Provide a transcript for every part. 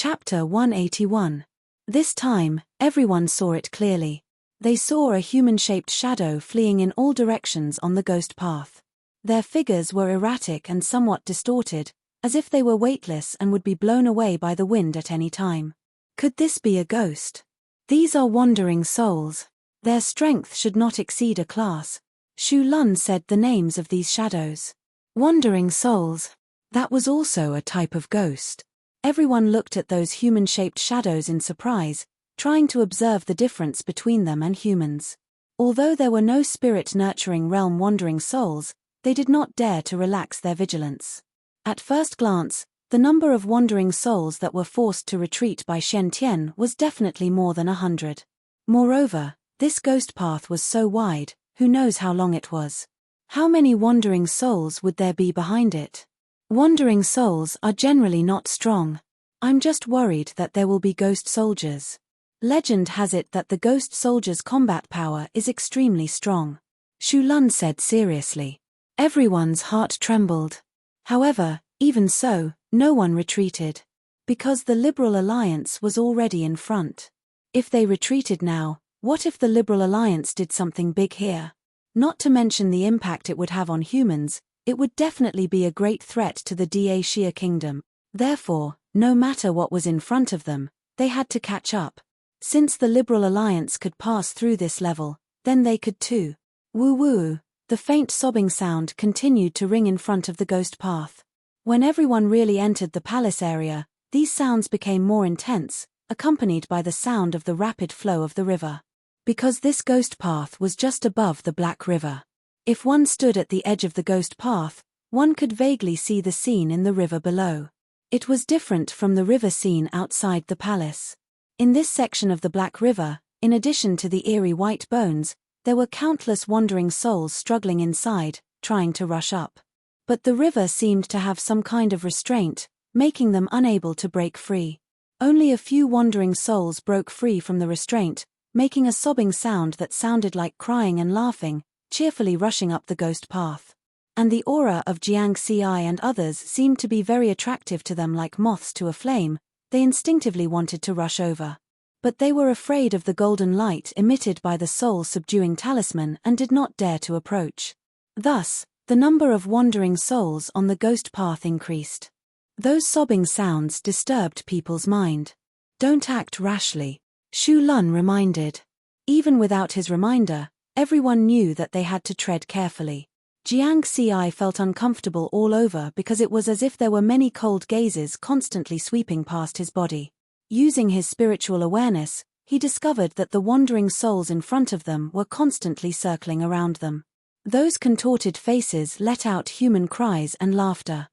Chapter 181. This time, everyone saw it clearly. They saw a human-shaped shadow fleeing in all directions on the ghost path. Their figures were erratic and somewhat distorted, as if they were weightless and would be blown away by the wind at any time. Could this be a ghost? These are wandering souls. Their strength should not exceed a class. Shu Lun said the names of these shadows. Wandering souls. That was also a type of ghost. Everyone looked at those human-shaped shadows in surprise, trying to observe the difference between them and humans. Although there were no spirit-nurturing realm wandering souls, they did not dare to relax their vigilance. At first glance, the number of wandering souls that were forced to retreat by Shen Tian was definitely more than 100. Moreover, this ghost path was so wide, who knows how long it was. How many wandering souls would there be behind it? Wandering souls are generally not strong. I'm just worried that there will be ghost soldiers. Legend has it that the ghost soldiers' combat power is extremely strong. Shu Lun said seriously. Everyone's heart trembled. However, even so, no one retreated. Because the Liberal Alliance was already in front. If they retreated now, what if the Liberal Alliance did something big here? Not to mention the impact it would have on humans, it would definitely be a great threat to the Da Xia kingdom. Therefore, no matter what was in front of them, they had to catch up. Since the Liberal Alliance could pass through this level, then they could too. Woo-woo, the faint sobbing sound continued to ring in front of the ghost path. When everyone really entered the palace area, these sounds became more intense, accompanied by the sound of the rapid flow of the river. Because this ghost path was just above the Black River. If one stood at the edge of the ghost path, one could vaguely see the scene in the river below. It was different from the river scene outside the palace. In this section of the Black River, in addition to the eerie white bones, there were countless wandering souls struggling inside, trying to rush up. But the river seemed to have some kind of restraint, making them unable to break free. Only a few wandering souls broke free from the restraint, making a sobbing sound that sounded like crying and laughing, cheerfully rushing up the ghost path. And the aura of Jiang Xi and others seemed to be very attractive to them like moths to a flame. They instinctively wanted to rush over. But they were afraid of the golden light emitted by the soul-subduing talisman and did not dare to approach. Thus, the number of wandering souls on the ghost path increased. Those sobbing sounds disturbed people's mind. Don't act rashly, Shu Lun reminded. Even without his reminder, everyone knew that they had to tread carefully. Jiang Xi felt uncomfortable all over because it was as if there were many cold gazes constantly sweeping past his body. Using his spiritual awareness, he discovered that the wandering souls in front of them were constantly circling around them. Those contorted faces let out human cries and laughter.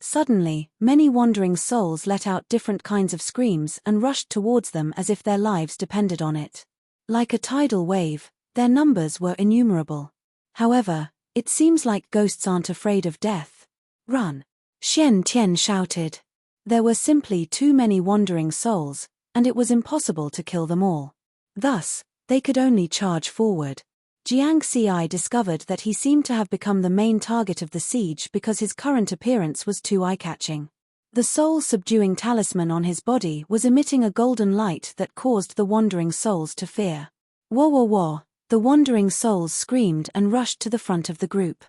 Suddenly, many wandering souls let out different kinds of screams and rushed towards them as if their lives depended on it. Like a tidal wave, their numbers were innumerable. However, it seems like ghosts aren't afraid of death. Run! Shen Tian shouted. There were simply too many wandering souls, and it was impossible to kill them all. Thus, they could only charge forward. Jiang Xi discovered that he seemed to have become the main target of the siege because his current appearance was too eye-catching. The soul-subduing talisman on his body was emitting a golden light that caused the wandering souls to fear. Wah wah wah, the wandering souls screamed and rushed to the front of the group.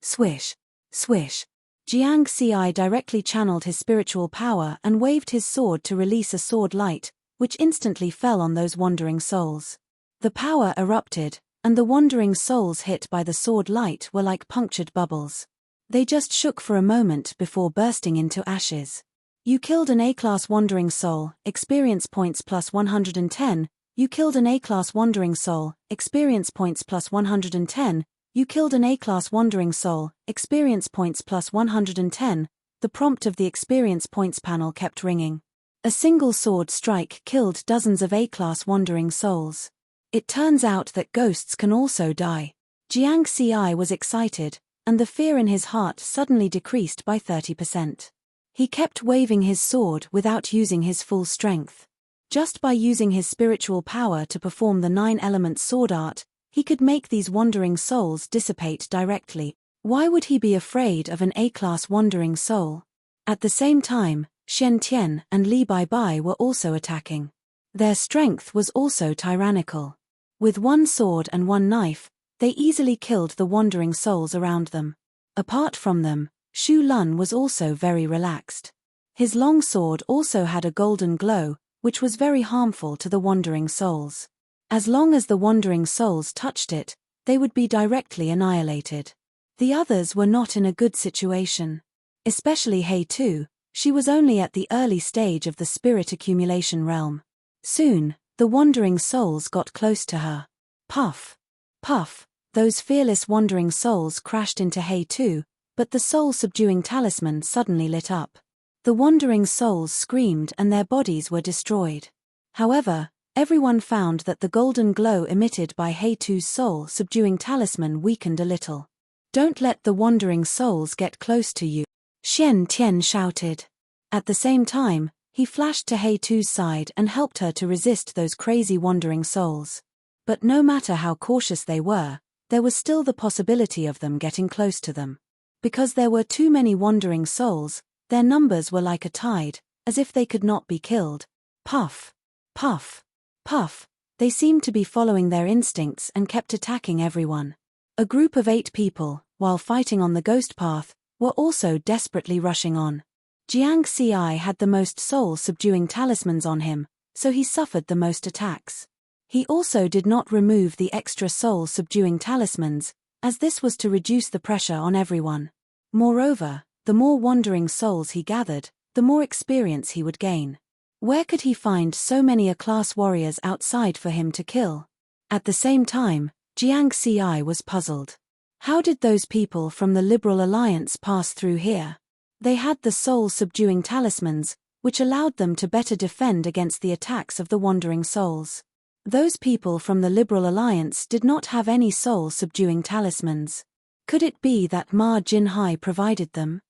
Swish, swish. Jiang Xi directly channeled his spiritual power and waved his sword to release a sword light, which instantly fell on those wandering souls. The power erupted, and the wandering souls hit by the sword light were like punctured bubbles. They just shook for a moment before bursting into ashes. You killed an A-class wandering soul, experience points plus 110. You killed an A-class wandering soul, experience points plus 110. You killed an A-class wandering soul, experience points plus 110. The prompt of the experience points panel kept ringing. A single sword strike killed dozens of A-class wandering souls. It turns out that ghosts can also die. Jiang Xi was excited, and the fear in his heart suddenly decreased by 30%. He kept waving his sword without using his full strength. Just by using his spiritual power to perform the 9-element sword art, he could make these wandering souls dissipate directly. Why would he be afraid of an A-class wandering soul? At the same time, Xian Tian and Li Bai were also attacking. Their strength was also tyrannical. With one sword and one knife, they easily killed the wandering souls around them. Apart from them, Shu Lun was also very relaxed. His long sword also had a golden glow, which was very harmful to the wandering souls. As long as the wandering souls touched it, they would be directly annihilated. The others were not in a good situation. Especially He Tu, she was only at the early stage of the spirit accumulation realm. Soon, the wandering souls got close to her. Puff! Puff! Those fearless wandering souls crashed into He Tu, but the soul-subduing talisman suddenly lit up. The wandering souls screamed and their bodies were destroyed. However, everyone found that the golden glow emitted by He Tu's soul-subduing talisman weakened a little. "Don't let the wandering souls get close to you," Xian Tian shouted. At the same time, he flashed to He Tu's side and helped her to resist those crazy wandering souls. But no matter how cautious they were, there was still the possibility of them getting close to them. Because there were too many wandering souls, their numbers were like a tide, as if they could not be killed. Puff! Puff! Puff! They seemed to be following their instincts and kept attacking everyone. A group of 8 people, while fighting on the ghost path, were also desperately rushing on. Jiang Xi had the most soul-subduing talismans on him, so he suffered the most attacks. He also did not remove the extra soul-subduing talismans, as this was to reduce the pressure on everyone. Moreover, the more wandering souls he gathered, the more experience he would gain. Where could he find so many A-class warriors outside for him to kill? At the same time, Jiang Xi was puzzled. How did those people from the Liberal Alliance pass through here? They had the soul-subduing talismans, which allowed them to better defend against the attacks of the wandering souls. Those people from the Liberal Alliance did not have any soul-subduing talismans. Could it be that Ma Jinhai provided them?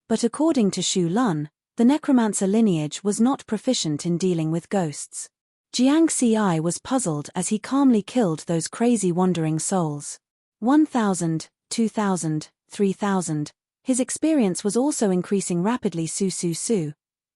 But according to Shu Lun, the necromancer lineage was not proficient in dealing with ghosts. Jiang Xi was puzzled as he calmly killed those crazy wandering souls. 1,000, 2,000, 3,000. His experience was also increasing rapidly.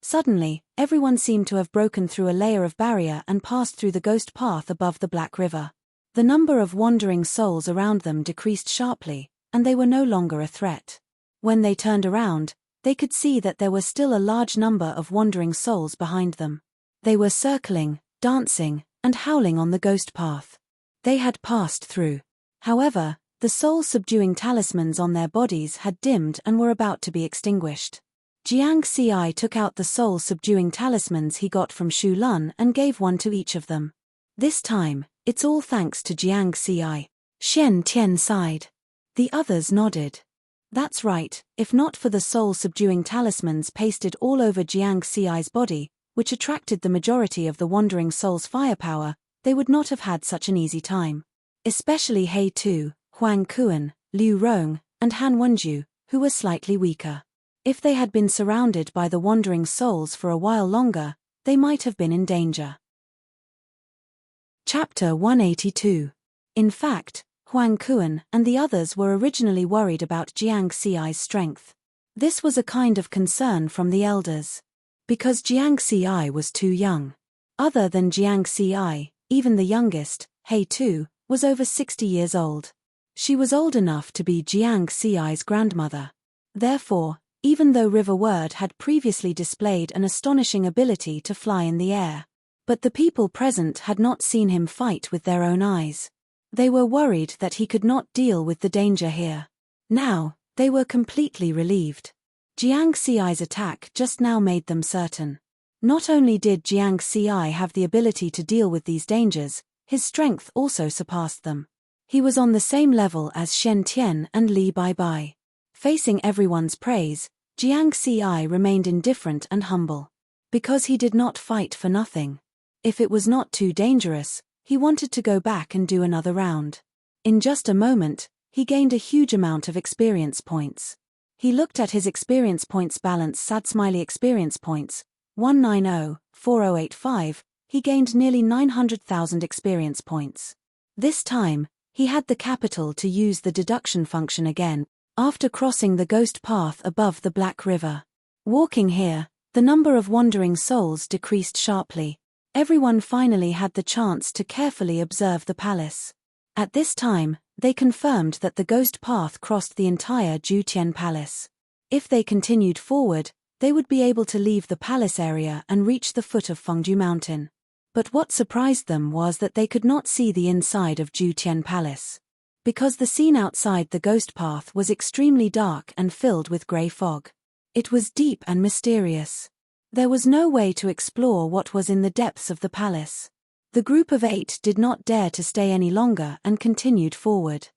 Suddenly, everyone seemed to have broken through a layer of barrier and passed through the ghost path above the Black River. The number of wandering souls around them decreased sharply, and they were no longer a threat. When they turned around, they could see that there were still a large number of wandering souls behind them. They were circling, dancing, and howling on the ghost path. They had passed through. However, the soul-subduing talismans on their bodies had dimmed and were about to be extinguished. Jiang Xi took out the soul-subduing talismans he got from Shu Lun and gave one to each of them. This time, it's all thanks to Jiang Xi. Xian Tian sighed. The others nodded. That's right, if not for the soul-subduing talismans pasted all over Jiang Xi's body, which attracted the majority of the wandering soul's firepower, they would not have had such an easy time. Especially He Tu, Huang Kuan, Liu Rong, and Han Wenju, who were slightly weaker. If they had been surrounded by the wandering souls for a while longer, they might have been in danger. Chapter 182. In fact, Huang Kuan and the others were originally worried about Jiang Xi's strength. This was a kind of concern from the elders. Because Jiang Xi was too young. Other than Jiang Xi, even the youngest, He Tu, was over 60 years old. She was old enough to be Jiang Xi's grandmother. Therefore, even though River Word had previously displayed an astonishing ability to fly in the air, but the people present had not seen him fight with their own eyes. They were worried that he could not deal with the danger here. Now, they were completely relieved. Jiang Xi's attack just now made them certain. Not only did Jiang Xi have the ability to deal with these dangers, his strength also surpassed them. He was on the same level as Xian Tian and Li Bai. Facing everyone's praise, Jiang Xi remained indifferent and humble. Because he did not fight for nothing. If it was not too dangerous, he wanted to go back and do another round. In just a moment, he gained a huge amount of experience points. He looked at his experience points balance. Sad smiley experience points, 190,4085, he gained nearly 900,000 experience points. This time, he had the capital to use the deduction function again, after crossing the ghost path above the Black River. Walking here, The number of wandering souls decreased sharply. Everyone finally had the chance to carefully observe the palace. At this time, they confirmed that the ghost path crossed the entire Jutian Palace. If they continued forward, they would be able to leave the palace area and reach the foot of Fengdu Mountain. But what surprised them was that they could not see the inside of Jutian Palace. Because the scene outside the ghost path was extremely dark and filled with grey fog. It was deep and mysterious. There was no way to explore what was in the depths of the palace. The group of 8 did not dare to stay any longer and continued forward.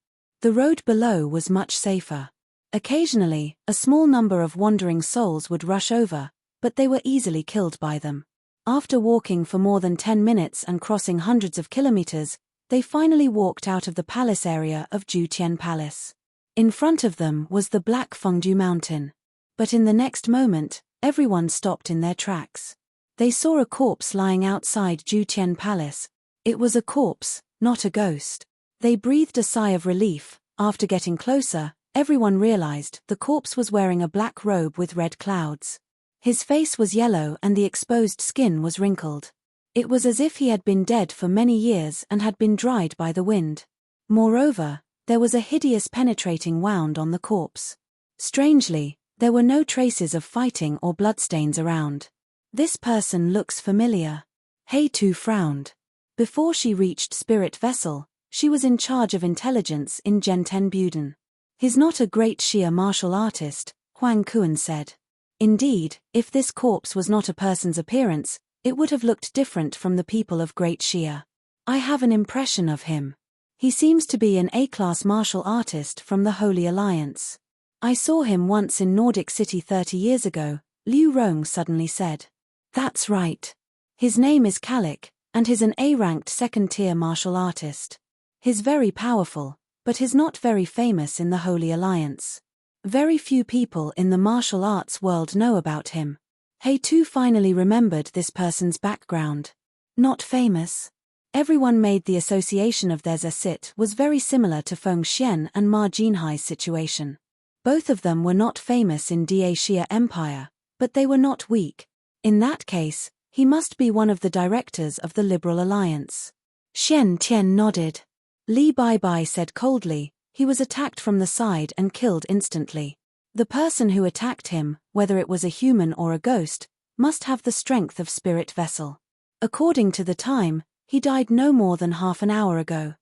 The road below was much safer. Occasionally, a small number of wandering souls would rush over, but they were easily killed by them. After walking for more than 10 minutes and crossing hundreds of kilometers, they finally walked out of the palace area of Jutian Palace. In front of them was the Black Fengdu Mountain. But in the next moment, everyone stopped in their tracks. They saw a corpse lying outside Jutian Palace. It was a corpse, not a ghost. They breathed a sigh of relief. After getting closer, everyone realized the corpse was wearing a black robe with red clouds. His face was yellow and the exposed skin was wrinkled. It was as if he had been dead for many years and had been dried by the wind. Moreover, there was a hideous penetrating wound on the corpse. Strangely, there were no traces of fighting or bloodstains around. This person looks familiar. Hei-Tu frowned. Before she reached Spirit Vessel, she was in charge of intelligence in Genten Buden. He's not a great Xia martial artist, Huang Kuan said. Indeed, if this corpse was not a person's appearance, it would have looked different from the people of Great Xia. I have an impression of him. He seems to be an A-class martial artist from the Holy Alliance. I saw him once in Nordic City 30 years ago, Liu Rong suddenly said. That's right. His name is Kalik, and he's an A-ranked second-tier martial artist. He's very powerful, but he's not very famous in the Holy Alliance. Very few people in the martial arts world know about him. Hei-Tu finally remembered this person's background. Not famous. Everyone made the association of their Zexit was very similar to Feng Xian and Ma Jinhai's situation. Both of them were not famous in Da Xia Empire, but they were not weak. In that case, he must be one of the directors of the Liberal Alliance. Xian Tian nodded. Li Baibai said coldly, he was attacked from the side and killed instantly. The person who attacked him, whether it was a human or a ghost, must have the strength of Spirit Vessel. According to the time, he died no more than half an hour ago.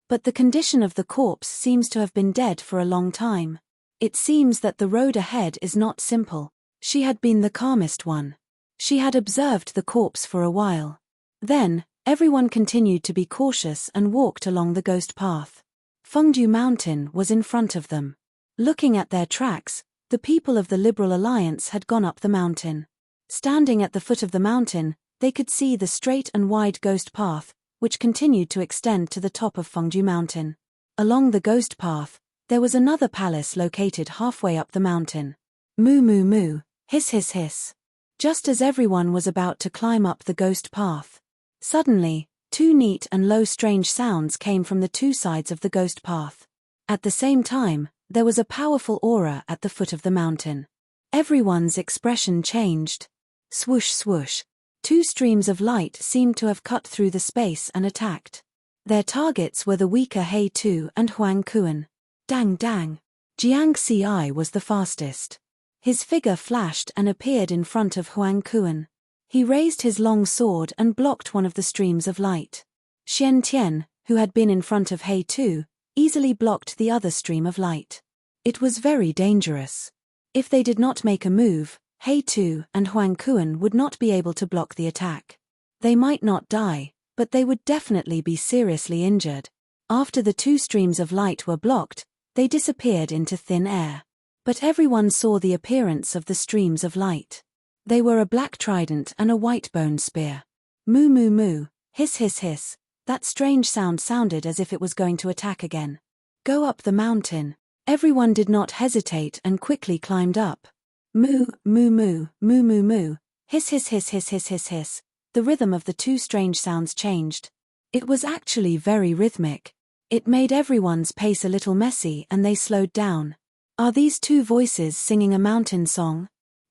But the condition of the corpse seems to have been dead for a long time. It seems that the road ahead is not simple. She had been the calmest one. She had observed the corpse for a while. Then, everyone continued to be cautious and walked along the ghost path. Fengdu Mountain was in front of them. Looking at their tracks, the people of the Liberal Alliance had gone up the mountain. Standing at the foot of the mountain, they could see the straight and wide ghost path, which continued to extend to the top of Fengdu Mountain. Along the ghost path, there was another palace located halfway up the mountain. Moo moo moo, hiss hiss hiss. Just as everyone was about to climb up the ghost path. Suddenly, 2 neat and low strange sounds came from the 2 sides of the ghost path. At the same time, there was a powerful aura at the foot of the mountain. Everyone's expression changed. Swoosh swoosh. 2 streams of light seemed to have cut through the space and attacked. Their targets were the weaker Hei-Tu and Huang Kuan. Dang dang. Jiang Ci was the fastest. His figure flashed and appeared in front of Huang Kuan. He raised his long sword and blocked one of the streams of light. Xian Tian, who had been in front of Hei-Tu, easily blocked the other stream of light. It was very dangerous. If they did not make a move, Hei-Tu and Huang Kuan would not be able to block the attack. They might not die, but they would definitely be seriously injured. After the 2 streams of light were blocked, they disappeared into thin air. But everyone saw the appearance of the streams of light. They were a black trident and a white bone spear. Moo moo moo, hiss hiss hiss. That strange sound sounded as if it was going to attack again. Go up the mountain. Everyone did not hesitate and quickly climbed up. Moo, moo moo, moo moo moo, hiss hiss hiss hiss hiss hiss hiss. The rhythm of the 2 strange sounds changed. It was actually very rhythmic. It made everyone's pace a little messy and they slowed down. Are these 2 voices singing a mountain song?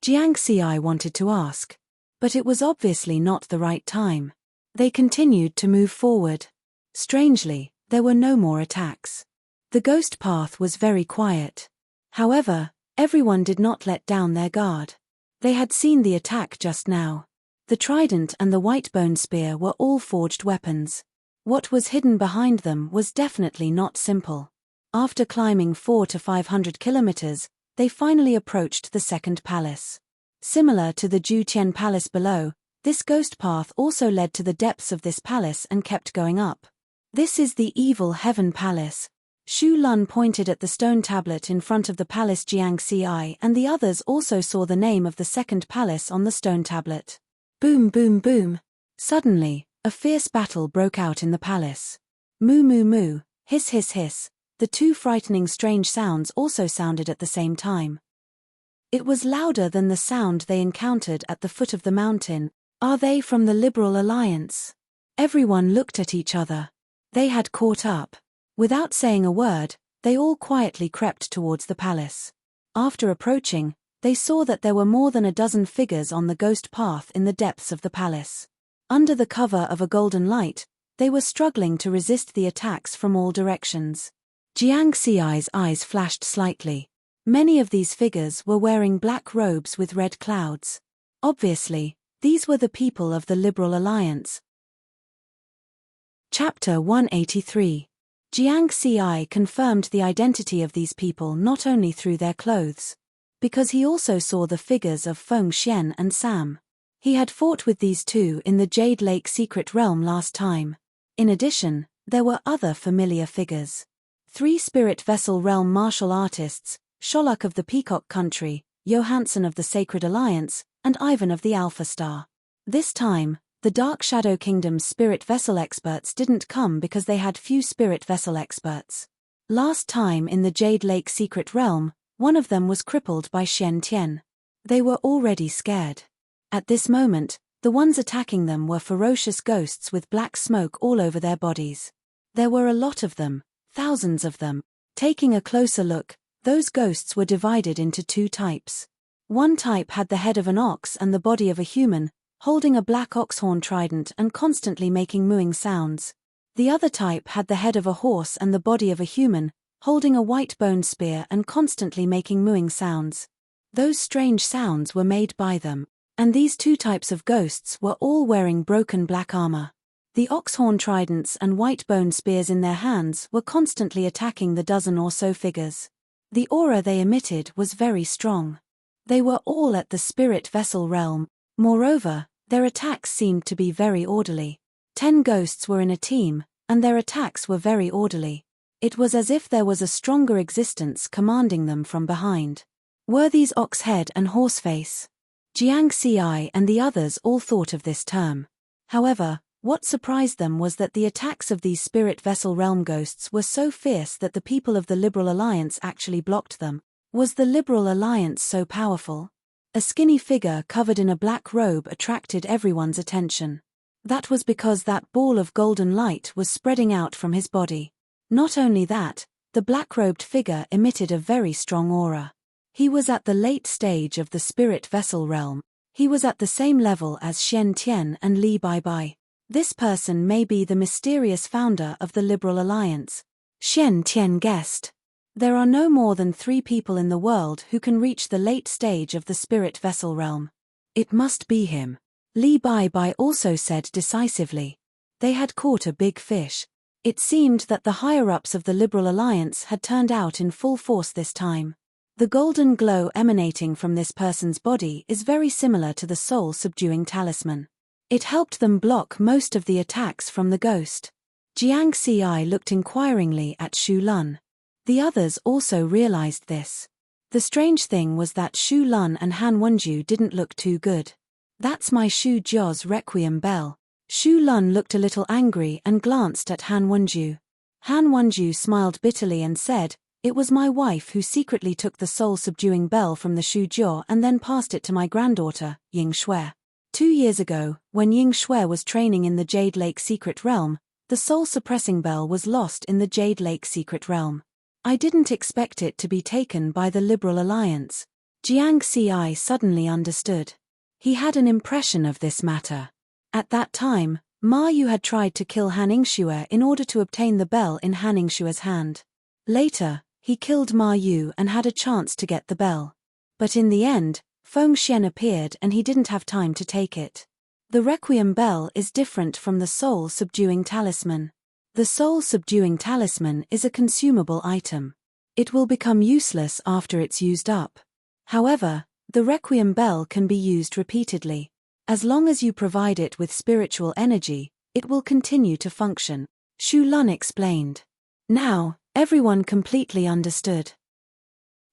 Jiang Xi wanted to ask. But it was obviously not the right time. They continued to move forward. Strangely, there were no more attacks. The ghost path was very quiet. However, everyone did not let down their guard. They had seen the attack just now. The trident and the white bone spear were all forged weapons. What was hidden behind them was definitely not simple. After climbing 400 to 500 kilometers, they finally approached the second palace. Similar to the Ju-Tian palace below, this ghost path also led to the depths of this palace and kept going up. This is the Evil Heaven Palace. Shu Lun pointed at the stone tablet in front of the palace. Jiang Xi and the others also saw the name of the second palace on the stone tablet. Boom boom boom. Suddenly, a fierce battle broke out in the palace. Moo moo moo, hiss hiss hiss. The two frightening strange sounds also sounded at the same time. It was louder than the sound they encountered at the foot of the mountain. Are they from the Liberal Alliance? Everyone looked at each other. They had caught up. Without saying a word, they all quietly crept towards the palace. After approaching, they saw that there were more than a dozen figures on the ghost path in the depths of the palace. Under the cover of a golden light, they were struggling to resist the attacks from all directions. Jiang Xi's eyes flashed slightly. Many of these figures were wearing black robes with red clouds. Obviously, these were the people of the Liberal Alliance. Chapter 183. Jiang Xi confirmed the identity of these people not only through their clothes, because he also saw the figures of Feng Xian and Sam. He had fought with these two in the Jade Lake Secret Realm last time. In addition, there were other familiar figures. 3 Spirit Vessel Realm martial artists, Sholuk of the Peacock Country, Johansson of the Sacred Alliance, and Ivan of the Alpha Star. This time, the Dark Shadow Kingdom's Spirit Vessel experts didn't come because they had few Spirit Vessel experts. Last time in the Jade Lake Secret Realm, one of them was crippled by Shen Tian. They were already scared. At this moment, the ones attacking them were ferocious ghosts with black smoke all over their bodies. There were a lot of them. Thousands of them. Taking a closer look, those ghosts were divided into 2 types. One type had the head of an ox and the body of a human, holding a black oxhorn trident and constantly making mooing sounds. The other type had the head of a horse and the body of a human, holding a white bone spear and constantly making mooing sounds. Those strange sounds were made by them, and these 2 types of ghosts were all wearing broken black armor. The oxhorn tridents and white bone spears in their hands were constantly attacking the dozen or so figures. The aura they emitted was very strong. They were all at the Spirit Vessel Realm. Moreover, their attacks seemed to be very orderly. 10 ghosts were in a team, and their attacks were very orderly. It was as if there was a stronger existence commanding them from behind. Were these Oxhead and Horseface? Jiang Xi and the others all thought of this term. However, what surprised them was that the attacks of these Spirit Vessel Realm ghosts were so fierce that the people of the Liberal Alliance actually blocked them. Was the Liberal Alliance so powerful? A skinny figure covered in a black robe attracted everyone's attention. That was because that ball of golden light was spreading out from his body. Not only that, the black-robed figure emitted a very strong aura. He was at the late stage of the Spirit Vessel Realm. He was at the same level as Shen Tian and Li Baibai. This person may be the mysterious founder of the Liberal Alliance. Shen Tian guessed. There are no more than 3 people in the world who can reach the late stage of the Spirit Vessel Realm. It must be him. Li Baibai also said decisively. They had caught a big fish. It seemed that the higher-ups of the Liberal Alliance had turned out in full force this time. The golden glow emanating from this person's body is very similar to the soul-subduing talisman. It helped them block most of the attacks from the ghost. Jiang Xi looked inquiringly at Shu Lun. The others also realized this. The strange thing was that Shu Lun and Han Wenju didn't look too good. That's my Shu Jia's requiem bell. Shu Lun looked a little angry and glanced at Han Wenju. Han Wenju smiled bitterly and said, "It was my wife who secretly took the soul-subduing bell from the Shu Jia and then passed it to my granddaughter, Ying Shui. 2 years ago, when Ying Shui was training in the Jade Lake Secret Realm, the soul-suppressing bell was lost in the Jade Lake Secret Realm. I didn't expect it to be taken by the Liberal Alliance." Jiang Xi suddenly understood. He had an impression of this matter. At that time, Ma Yu had tried to kill Han Yingxue in order to obtain the bell in Han Yingxue's hand. Later, he killed Ma Yu and had a chance to get the bell. But in the end, Feng Xian appeared and he didn't have time to take it. The Requiem bell is different from the soul-subduing talisman. The soul-subduing talisman is a consumable item. It will become useless after it's used up. However, the Requiem bell can be used repeatedly. As long as you provide it with spiritual energy, it will continue to function, Shu Lun explained. Now, everyone completely understood.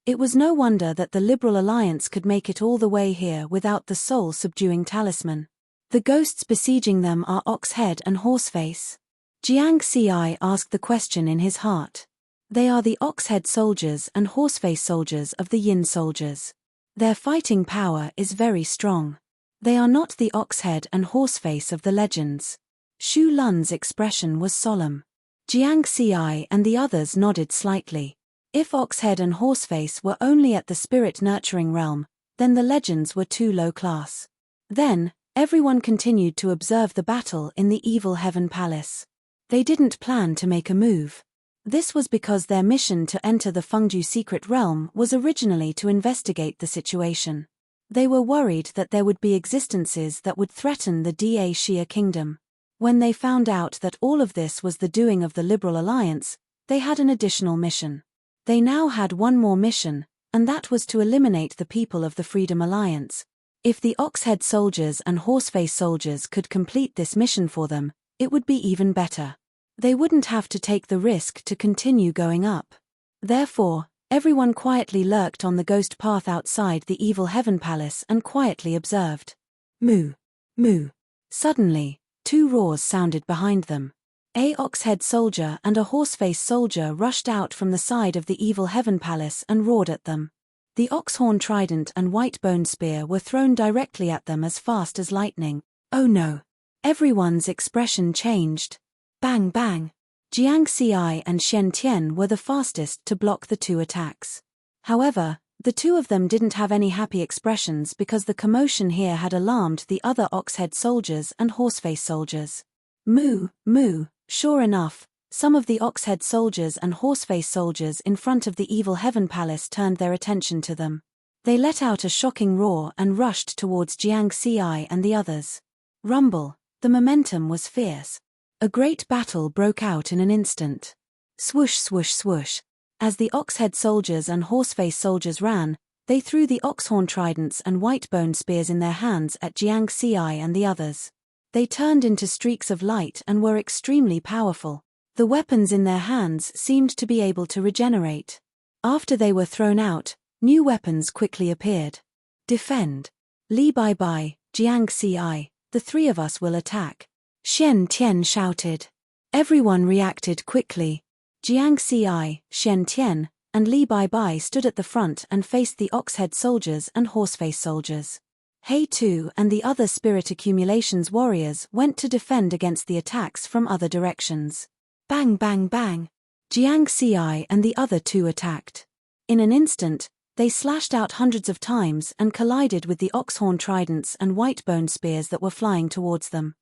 It was no wonder that the Liberal Alliance could make it all the way here without the soul-subduing talisman. The ghosts besieging them are Oxhead and Horseface. Jiang Xi asked the question in his heart. They are the Oxhead soldiers and Horseface soldiers of the Yin soldiers. Their fighting power is very strong. They are not the Oxhead and Horseface of the legends. Shu Lun's expression was solemn. Jiang Xi and the others nodded slightly. If Oxhead and Horseface were only at the spirit-nurturing realm, then the legends were too low class. Then, everyone continued to observe the battle in the Evil Heaven Palace. They didn't plan to make a move. This was because their mission to enter the Fengju secret realm was originally to investigate the situation. They were worried that there would be existences that would threaten the Da Xia kingdom. When they found out that all of this was the doing of the Liberal Alliance, they had an additional mission. They now had one more mission, and that was to eliminate the people of the Freedom Alliance. If the Oxhead soldiers and Horseface soldiers could complete this mission for them, it would be even better. They wouldn't have to take the risk to continue going up. Therefore, everyone quietly lurked on the ghost path outside the Evil Heaven Palace and quietly observed. Moo! Moo! Suddenly, two roars sounded behind them. A Oxhead soldier and a Horseface soldier rushed out from the side of the Evil Heaven Palace and roared at them. The Oxhorn Trident and White Bone Spear were thrown directly at them as fast as lightning. Oh no! Everyone's expression changed. Bang bang! Jiang Xi and Shen Tian were the fastest to block the two attacks. However, the two of them didn't have any happy expressions because the commotion here had alarmed the other Oxhead soldiers and Horseface soldiers. Moo, moo, sure enough, some of the Oxhead soldiers and Horseface soldiers in front of the Evil Heaven Palace turned their attention to them. They let out a shocking roar and rushed towards Jiang Xi and the others. Rumble, the momentum was fierce. A great battle broke out in an instant. Swoosh swoosh swoosh. As the Oxhead soldiers and Horseface soldiers ran, they threw the Oxhorn Tridents and White Bone Spears in their hands at Jiang Xi and the others. They turned into streaks of light and were extremely powerful. The weapons in their hands seemed to be able to regenerate. After they were thrown out, new weapons quickly appeared. Defend. Li Bai Bai, Jiang Xi, the three of us will attack. Shen Tian shouted. Everyone reacted quickly. Jiang Xi, Shen Tian, and Li Bai Bai stood at the front and faced the Oxhead soldiers and Horseface soldiers. He Tu and the other Spirit Accumulations warriors went to defend against the attacks from other directions. Bang bang bang! Jiang Xi and the other two attacked. In an instant, they slashed out hundreds of times and collided with the Oxhorn Tridents and White Bone Spears that were flying towards them.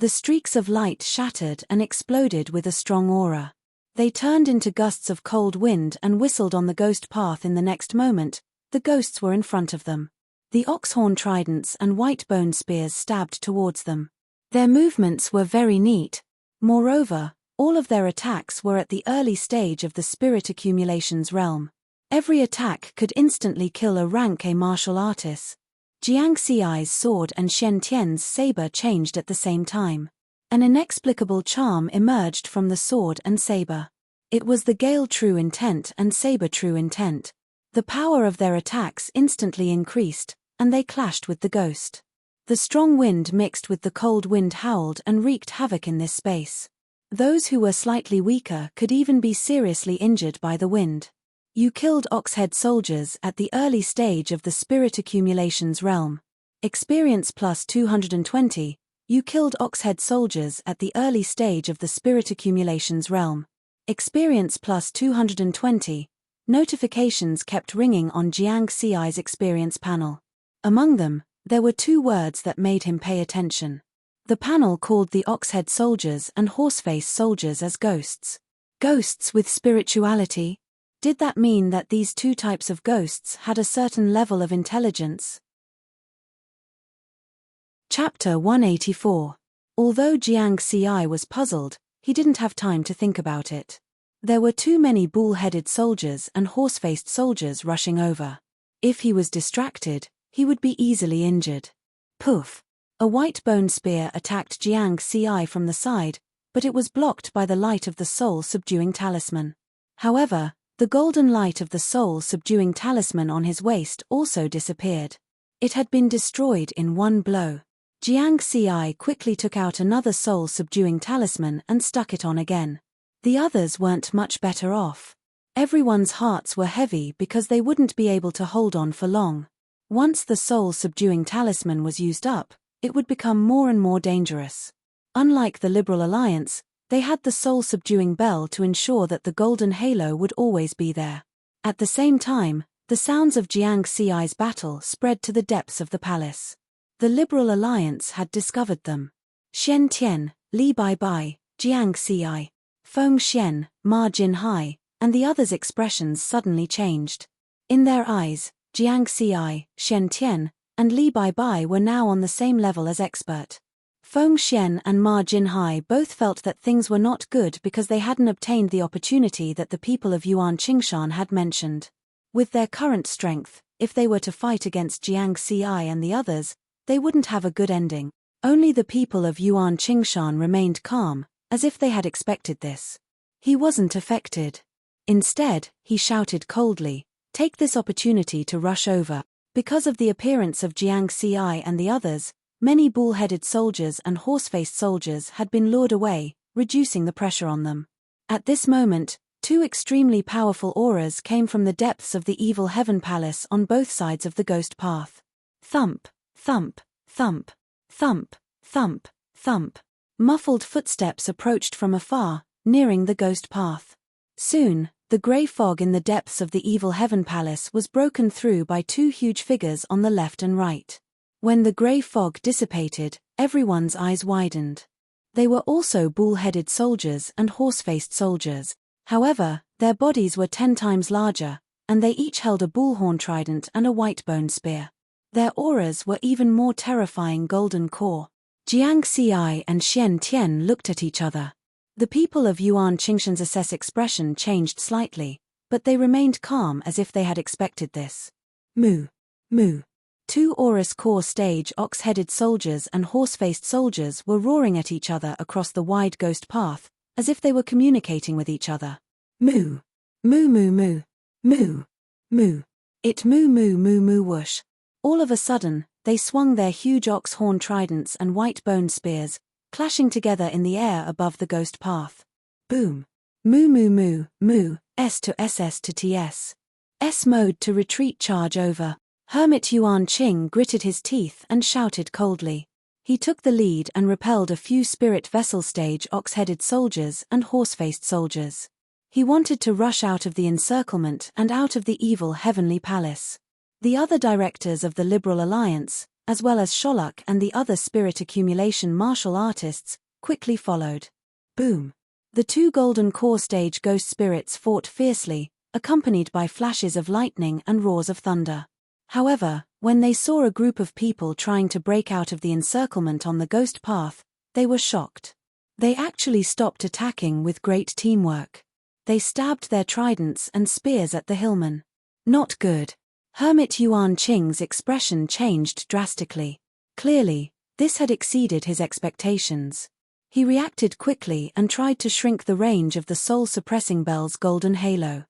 The streaks of light shattered and exploded with a strong aura. They turned into gusts of cold wind and whistled on the ghost path. In the next moment, the ghosts were in front of them. The Oxhorn Tridents and White Bone Spears stabbed towards them. Their movements were very neat. Moreover, all of their attacks were at the early stage of the Spirit Accumulations realm. Every attack could instantly kill a rank A martial artist. Jiang Xi's sword and Shen Tian's saber changed at the same time. An inexplicable charm emerged from the sword and saber. It was the Gale True Intent and Saber True Intent. The power of their attacks instantly increased, and they clashed with the ghost. The strong wind mixed with the cold wind howled and wreaked havoc in this space. Those who were slightly weaker could even be seriously injured by the wind. You killed Oxhead soldiers at the early stage of the Spirit Accumulations realm. Experience plus 220. You killed Oxhead soldiers at the early stage of the Spirit Accumulations realm. Experience plus 220. Notifications kept ringing on Jiang Xi's experience panel. Among them, there were 2 words that made him pay attention. The panel called the Oxhead soldiers and Horseface soldiers as ghosts. Ghosts with spirituality? Did that mean that these 2 types of ghosts had a certain level of intelligence? Chapter 184. Although Jiang Xi was puzzled, he didn't have time to think about it. There were too many bull-headed soldiers and horse-faced soldiers rushing over. If he was distracted, he would be easily injured. Poof! A white bone spear attacked Jiang Xi from the side, but it was blocked by the light of the soul-subduing talisman. However, the golden light of the soul-subduing talisman on his waist also disappeared. It had been destroyed in one blow. Jiang Xi quickly took out another soul-subduing talisman and stuck it on again. The others weren't much better off. Everyone's hearts were heavy because they wouldn't be able to hold on for long. Once the soul-subduing talisman was used up, it would become more and more dangerous. Unlike the Liberal Alliance, they had the soul-subduing bell to ensure that the golden halo would always be there. At the same time, the sounds of Jiang Xi's battle spread to the depths of the palace. The Liberal Alliance had discovered them. Xian Tian, Li Baibai, Jiang Xi, Feng Xian, Ma Jinhai, and the others' expressions suddenly changed. In their eyes, Jiang Xi, Xian Tian, and Li Baibai were now on the same level as expert. Feng Xian and Ma Jinhai both felt that things were not good because they hadn't obtained the opportunity that the people of Yuan Qingshan had mentioned. With their current strength, if they were to fight against Jiang Xi and the others, they wouldn't have a good ending. Only the people of Yuan Qingshan remained calm, as if they had expected this. He wasn't affected. Instead, he shouted coldly, "Take this opportunity to rush over." Because of the appearance of Jiang Xi and the others, many bull-headed soldiers and horse-faced soldiers had been lured away, reducing the pressure on them. At this moment, 2 extremely powerful auras came from the depths of the evil heaven palace on both sides of the ghost path. Thump, thump, thump, thump, thump, thump. Muffled footsteps approached from afar, nearing the ghost path. Soon, the grey fog in the depths of the evil heaven palace was broken through by 2 huge figures on the left and right. When the grey fog dissipated, everyone's eyes widened. They were also bull-headed soldiers and horse-faced soldiers. However, their bodies were 10 times larger, and they each held a bullhorn trident and a white bone spear. Their auras were even more terrifying golden core. Jiang Xi and Xian Tian looked at each other. The people of Yuan Qingshan's assess expression changed slightly, but they remained calm as if they had expected this. Moo. Moo. 2 Aurus core stage ox-headed soldiers and horse-faced soldiers were roaring at each other across the wide ghost path, as if they were communicating with each other. Moo. Moo moo moo. Moo. Moo. It moo moo moo moo whoosh. All of a sudden, they swung their huge ox horn tridents and white bone spears, clashing together in the air above the ghost path. Boom. Moo moo moo, moo, S to SS to TS. S mode to retreat charge over. Hermit Yuan Qing gritted his teeth and shouted coldly. He took the lead and repelled a few spirit vessel stage ox-headed soldiers and horse-faced soldiers. He wanted to rush out of the encirclement and out of the evil heavenly palace. The other directors of the Liberal Alliance, as well as Sholuk and the other spirit accumulation martial artists, quickly followed. Boom. The 2 golden core stage ghost spirits fought fiercely, accompanied by flashes of lightning and roars of thunder. However, when they saw a group of people trying to break out of the encirclement on the ghost path, they were shocked. They actually stopped attacking with great teamwork. They stabbed their tridents and spears at the hillmen. Not good. Hermit Yuan Qing's expression changed drastically. Clearly, this had exceeded his expectations. He reacted quickly and tried to shrink the range of the soul-suppressing bell's golden halo.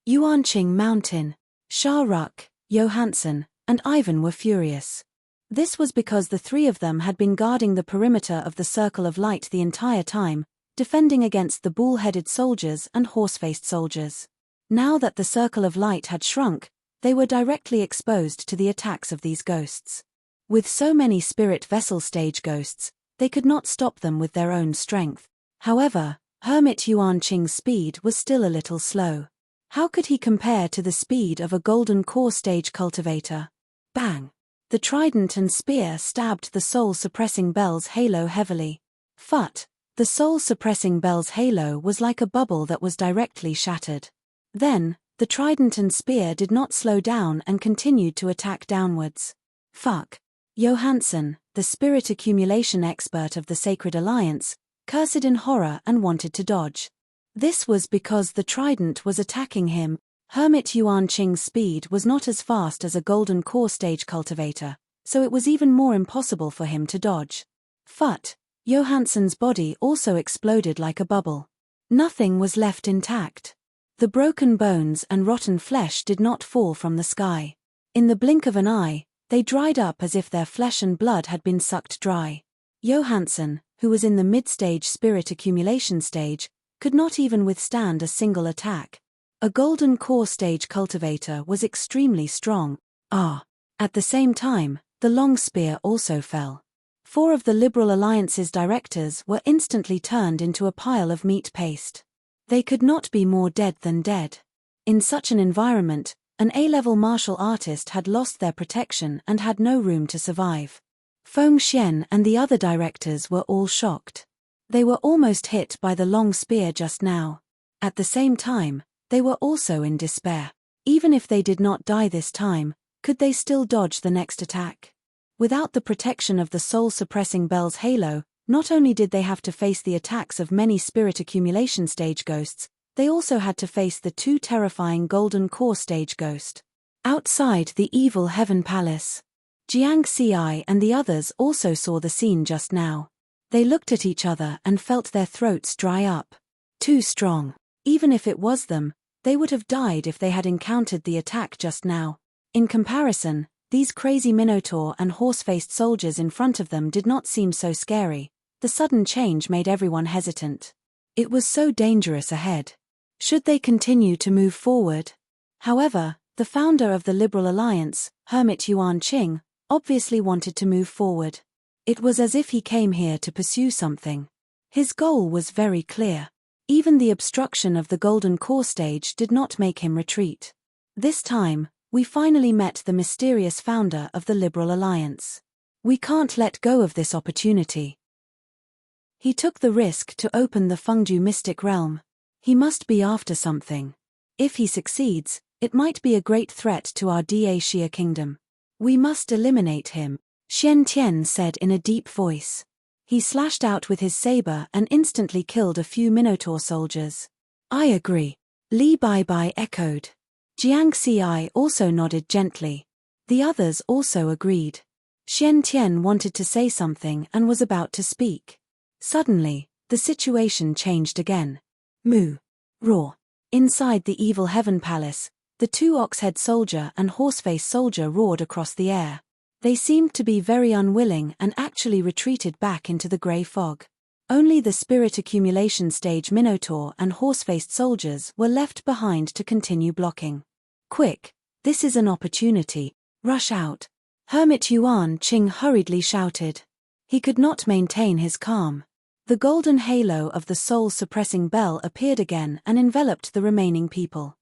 Yuan Qing Mountain, Shah Rukh, Johansson, and Ivan were furious. This was because the 3 of them had been guarding the perimeter of the Circle of Light the entire time, defending against the bull-headed soldiers and horse-faced soldiers. Now that the Circle of Light had shrunk, they were directly exposed to the attacks of these ghosts. With so many spirit vessel stage ghosts, they could not stop them with their own strength. However, Hermit Yuan Qing's speed was still a little slow. How could he compare to the speed of a golden core stage cultivator? Bang! The trident and spear stabbed the soul-suppressing bell's halo heavily. Phut! The soul-suppressing bell's halo was like a bubble that was directly shattered. Then, the trident and spear did not slow down and continued to attack downwards. Fuck! Johansson, the spirit accumulation expert of the Sacred Alliance, cursed in horror and wanted to dodge. This was because the trident was attacking him. Hermit Yuan Qing's speed was not as fast as a golden core stage cultivator, so it was even more impossible for him to dodge. Phut! Johansson's body also exploded like a bubble. Nothing was left intact. The broken bones and rotten flesh did not fall from the sky. In the blink of an eye, they dried up as if their flesh and blood had been sucked dry. Johansson, who was in the mid-stage spirit accumulation stage, could not even withstand a single attack. A golden core stage cultivator was extremely strong. At the same time, the long spear also fell. 4 of the Liberal Alliance's directors were instantly turned into a pile of meat paste. They could not be more dead than dead. In such an environment, an A-level martial artist had lost their protection and had no room to survive. Feng Xian and the other directors were all shocked. They were almost hit by the long spear just now. At the same time, they were also in despair. Even if they did not die this time, could they still dodge the next attack? Without the protection of the soul-suppressing bell's halo, not only did they have to face the attacks of many spirit accumulation stage ghosts, they also had to face the 2 terrifying golden core stage ghost. Outside the evil heaven palace, Jiang Xi and the others also saw the scene just now. They looked at each other and felt their throats dry up. Too strong. Even if it was them, they would have died if they had encountered the attack just now. In comparison, these crazy minotaur and horse-faced soldiers in front of them did not seem so scary. The sudden change made everyone hesitant. It was so dangerous ahead. Should they continue to move forward? However, the founder of the Liberal Alliance, Hermit Yuan Qing, obviously wanted to move forward. It was as if he came here to pursue something. His goal was very clear. Even the obstruction of the golden core stage did not make him retreat. This time, we finally met the mysterious founder of the Liberal Alliance. We can't let go of this opportunity. He took the risk to open the Fengju mystic realm. He must be after something. If he succeeds, it might be a great threat to our Dacia kingdom. We must eliminate him, Xian Tian said in a deep voice. He slashed out with his saber and instantly killed a few Minotaur soldiers. I agree. Li Baibai echoed. Jiang Xi also nodded gently. The others also agreed. Xian Tian wanted to say something and was about to speak. Suddenly, the situation changed again. Moo. Roar. Inside the evil heaven palace, the 2 ox-head soldier and horseface soldier roared across the air. They seemed to be very unwilling and actually retreated back into the grey fog. Only the spirit accumulation stage Minotaur and horse-faced soldiers were left behind to continue blocking. Quick, this is an opportunity. Rush out. Hermit Yuan Qing hurriedly shouted. He could not maintain his calm. The golden halo of the soul-suppressing bell appeared again and enveloped the remaining people.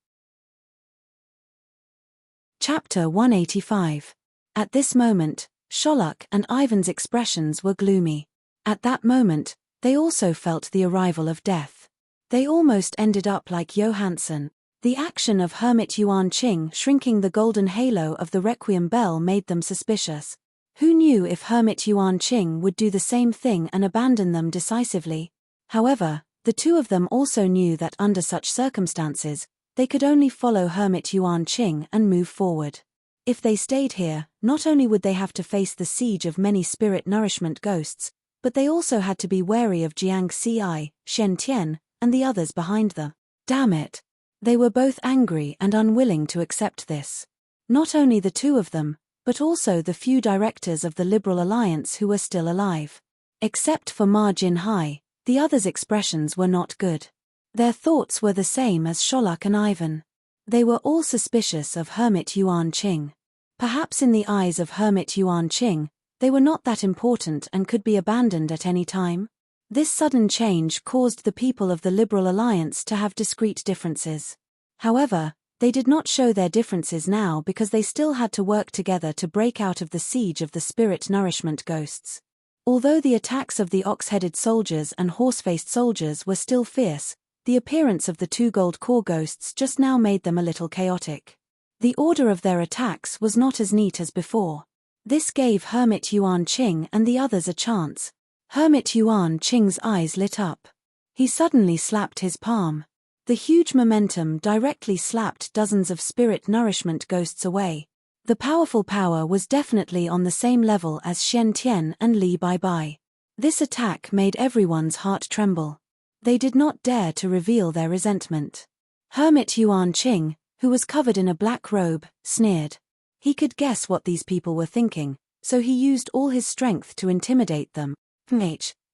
Chapter 185. At this moment, Sholok and Ivan's expressions were gloomy. At that moment, they also felt the arrival of death. They almost ended up like Johansson. The action of Hermit Yuan Qing shrinking the golden halo of the Requiem bell made them suspicious. Who knew if Hermit Yuan Qing would do the same thing and abandon them decisively? However, the 2 of them also knew that under such circumstances, they could only follow Hermit Yuan Qing and move forward. If they stayed here, not only would they have to face the siege of many spirit nourishment ghosts, but they also had to be wary of Jiang Xi, Xian Tian, and the others behind them. Damn it! They were both angry and unwilling to accept this. Not only the 2 of them, but also the few directors of the Liberal Alliance who were still alive. Except for Ma Jinhai, the others' expressions were not good. Their thoughts were the same as Sholok and Ivan. They were all suspicious of Hermit Yuan Qing. Perhaps in the eyes of Hermit Yuan Qing, they were not that important and could be abandoned at any time. This sudden change caused the people of the Liberal Alliance to have discrete differences. However, they did not show their differences now because they still had to work together to break out of the siege of the spirit nourishment ghosts. Although the attacks of the ox-headed soldiers and horse-faced soldiers were still fierce, the appearance of the two gold core ghosts just now made them a little chaotic. The order of their attacks was not as neat as before. This gave Hermit Yuan Qing and the others a chance. Hermit Yuan Qing's eyes lit up. He suddenly slapped his palm. The huge momentum directly slapped dozens of spirit nourishment ghosts away. The powerful power was definitely on the same level as Shen Tian and Li Baibai. This attack made everyone's heart tremble. They did not dare to reveal their resentment. Hermit Yuan Qing, who was covered in a black robe, sneered. He could guess what these people were thinking, so he used all his strength to intimidate them.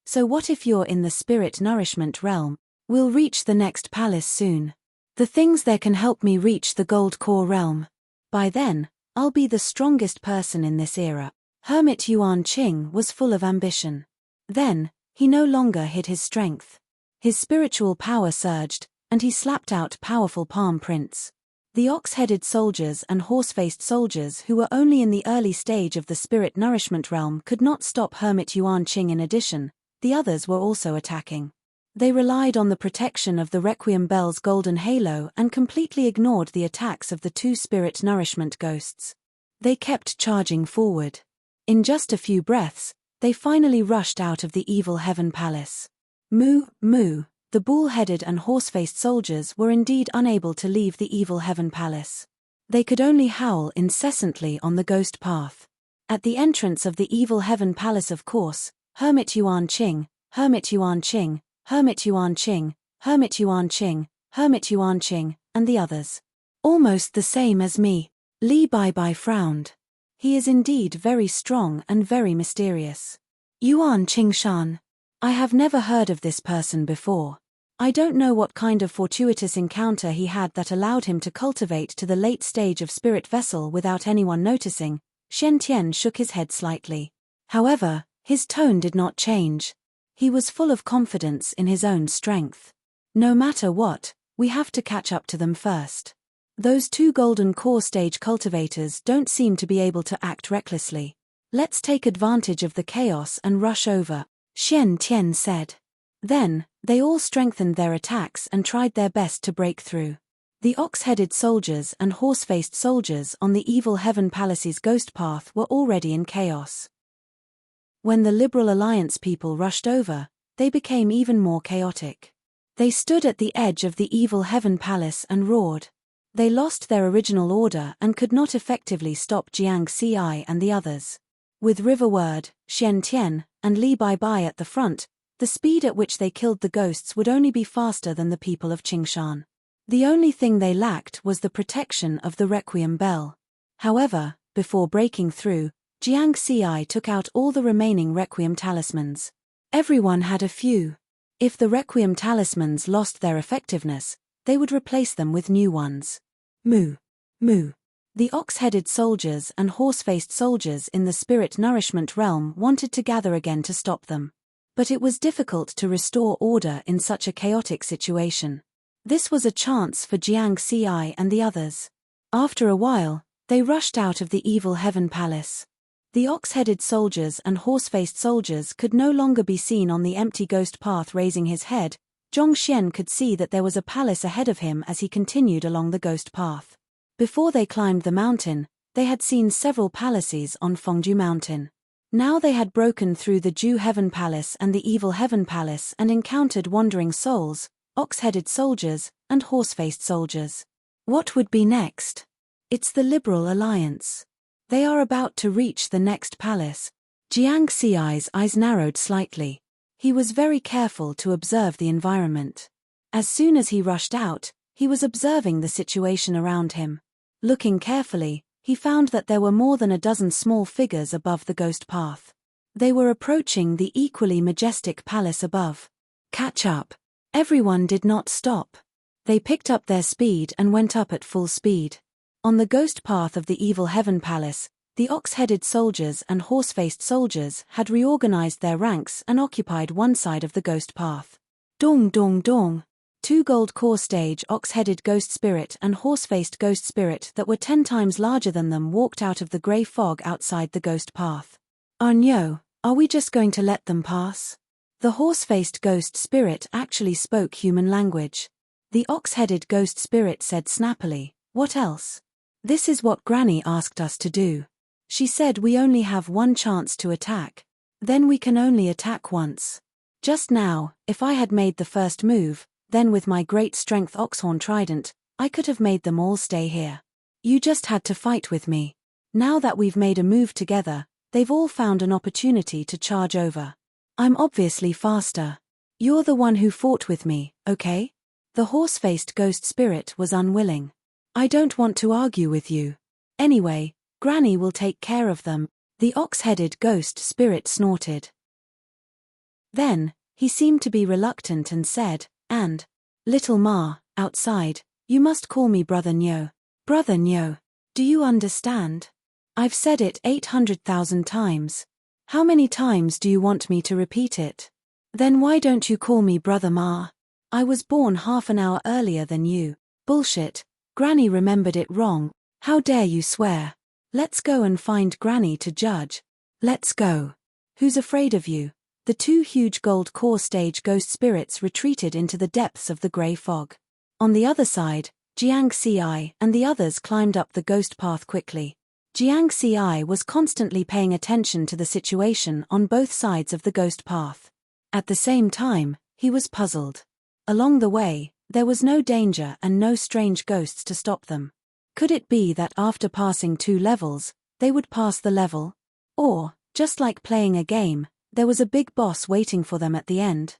So what if you're in the spirit nourishment realm? We'll reach the next palace soon. The things there can help me reach the gold core realm. By then, I'll be the strongest person in this era. Hermit Yuan Qing was full of ambition. Then, he no longer hid his strength. His spiritual power surged, and he slapped out powerful palm prints. The ox-headed soldiers and horse-faced soldiers who were only in the early stage of the spirit nourishment realm could not stop Hermit Yuan Qing. In addition, the others were also attacking. They relied on the protection of the Requiem Bell's golden halo and completely ignored the attacks of the two spirit nourishment ghosts. They kept charging forward. In just a few breaths, they finally rushed out of the evil heaven palace. Moo, moo, the bull-headed and horse-faced soldiers were indeed unable to leave the evil heaven palace. They could only howl incessantly on the ghost path. At the entrance of the evil heaven palace, of course, Hermit Yuan Qing, Hermit Yuan Qing, Hermit Yuan Qing, Hermit Yuan Qing, Hermit Yuan Qing, and the others. Almost the same as me. Li Baibai frowned. He is indeed very strong and very mysterious. Yuan Qingshan. I have never heard of this person before. I don't know what kind of fortuitous encounter he had that allowed him to cultivate to the late stage of spirit vessel without anyone noticing. Shen Tian shook his head slightly. However, his tone did not change. He was full of confidence in his own strength. No matter what, we have to catch up to them first. Those two golden core stage cultivators don't seem to be able to act recklessly. Let's take advantage of the chaos and rush over, Shen Tian said. Then, they all strengthened their attacks and tried their best to break through. The ox-headed soldiers and horse-faced soldiers on the evil heaven palace's ghost path were already in chaos. When the Liberal Alliance people rushed over, they became even more chaotic. They stood at the edge of the evil heaven palace and roared. They lost their original order and could not effectively stop Jiang Xi and the others. With River Word, Shen Tian, and Li Baibai at the front, the speed at which they killed the ghosts would only be faster than the people of Qingshan. The only thing they lacked was the protection of the Requiem Bell. However, before breaking through, Jiang Xi took out all the remaining Requiem talismans. Everyone had a few. If the Requiem talismans lost their effectiveness, they would replace them with new ones. Moo. Moo. The ox-headed soldiers and horse-faced soldiers in the spirit nourishment realm wanted to gather again to stop them. But it was difficult to restore order in such a chaotic situation. This was a chance for Jiang Xi and the others. After a while, they rushed out of the evil heaven palace. The ox-headed soldiers and horse-faced soldiers could no longer be seen on the empty ghost path. Raising his head, Zhongxian could see that there was a palace ahead of him as he continued along the ghost path. Before they climbed the mountain, they had seen several palaces on Fengju Mountain. Now they had broken through the Dew Heaven Palace and the Evil Heaven Palace and encountered wandering souls, ox-headed soldiers, and horse-faced soldiers. What would be next? It's the Liberal Alliance. They are about to reach the next palace. Jiang Xi's eyes narrowed slightly. He was very careful to observe the environment. As soon as he rushed out, he was observing the situation around him. Looking carefully, he found that there were more than a dozen small figures above the ghost path. They were approaching the equally majestic palace above. Catch up. Everyone did not stop. They picked up their speed and went up at full speed. On the ghost path of the Evil Heaven Palace, the ox-headed soldiers and horse-faced soldiers had reorganized their ranks and occupied one side of the ghost path. Dong dong dong. 2 gold core stage ox-headed ghost spirit and horse-faced ghost spirit that were 10 times larger than them walked out of the grey fog outside the ghost path. No, are we just going to let them pass? The horse-faced ghost spirit actually spoke human language. The ox-headed ghost spirit said snappily, "What else? This is what Granny asked us to do. She said we only have one chance to attack. Then we can only attack once. Just now, if I had made the first move, then with my great strength oxhorn trident, I could have made them all stay here. You just had to fight with me. Now that we've made a move together, they've all found an opportunity to charge over. I'm obviously faster. You're the one who fought with me, okay?" The horse-faced ghost spirit was unwilling. "I don't want to argue with you. Anyway, Granny will take care of them," the ox-headed ghost spirit snorted. Then, he seemed to be reluctant and said, "And, little Ma, outside, you must call me Brother Nyo. Brother Nyo. Do you understand? I've said it 800,000 times. How many times do you want me to repeat it? Then why don't you call me Brother Ma? I was born half an hour earlier than you." "Bullshit, Granny remembered it wrong. How dare you swear? Let's go and find Granny to judge. Let's go. Who's afraid of you?" The 2 huge gold core stage ghost spirits retreated into the depths of the grey fog. On the other side, Jiang Ci and the others climbed up the ghost path quickly. Jiang Ci was constantly paying attention to the situation on both sides of the ghost path. At the same time, he was puzzled. Along the way, there was no danger and no strange ghosts to stop them. Could it be that after passing 2 levels, they would pass the level? Or, just like playing a game, there was a big boss waiting for them at the end?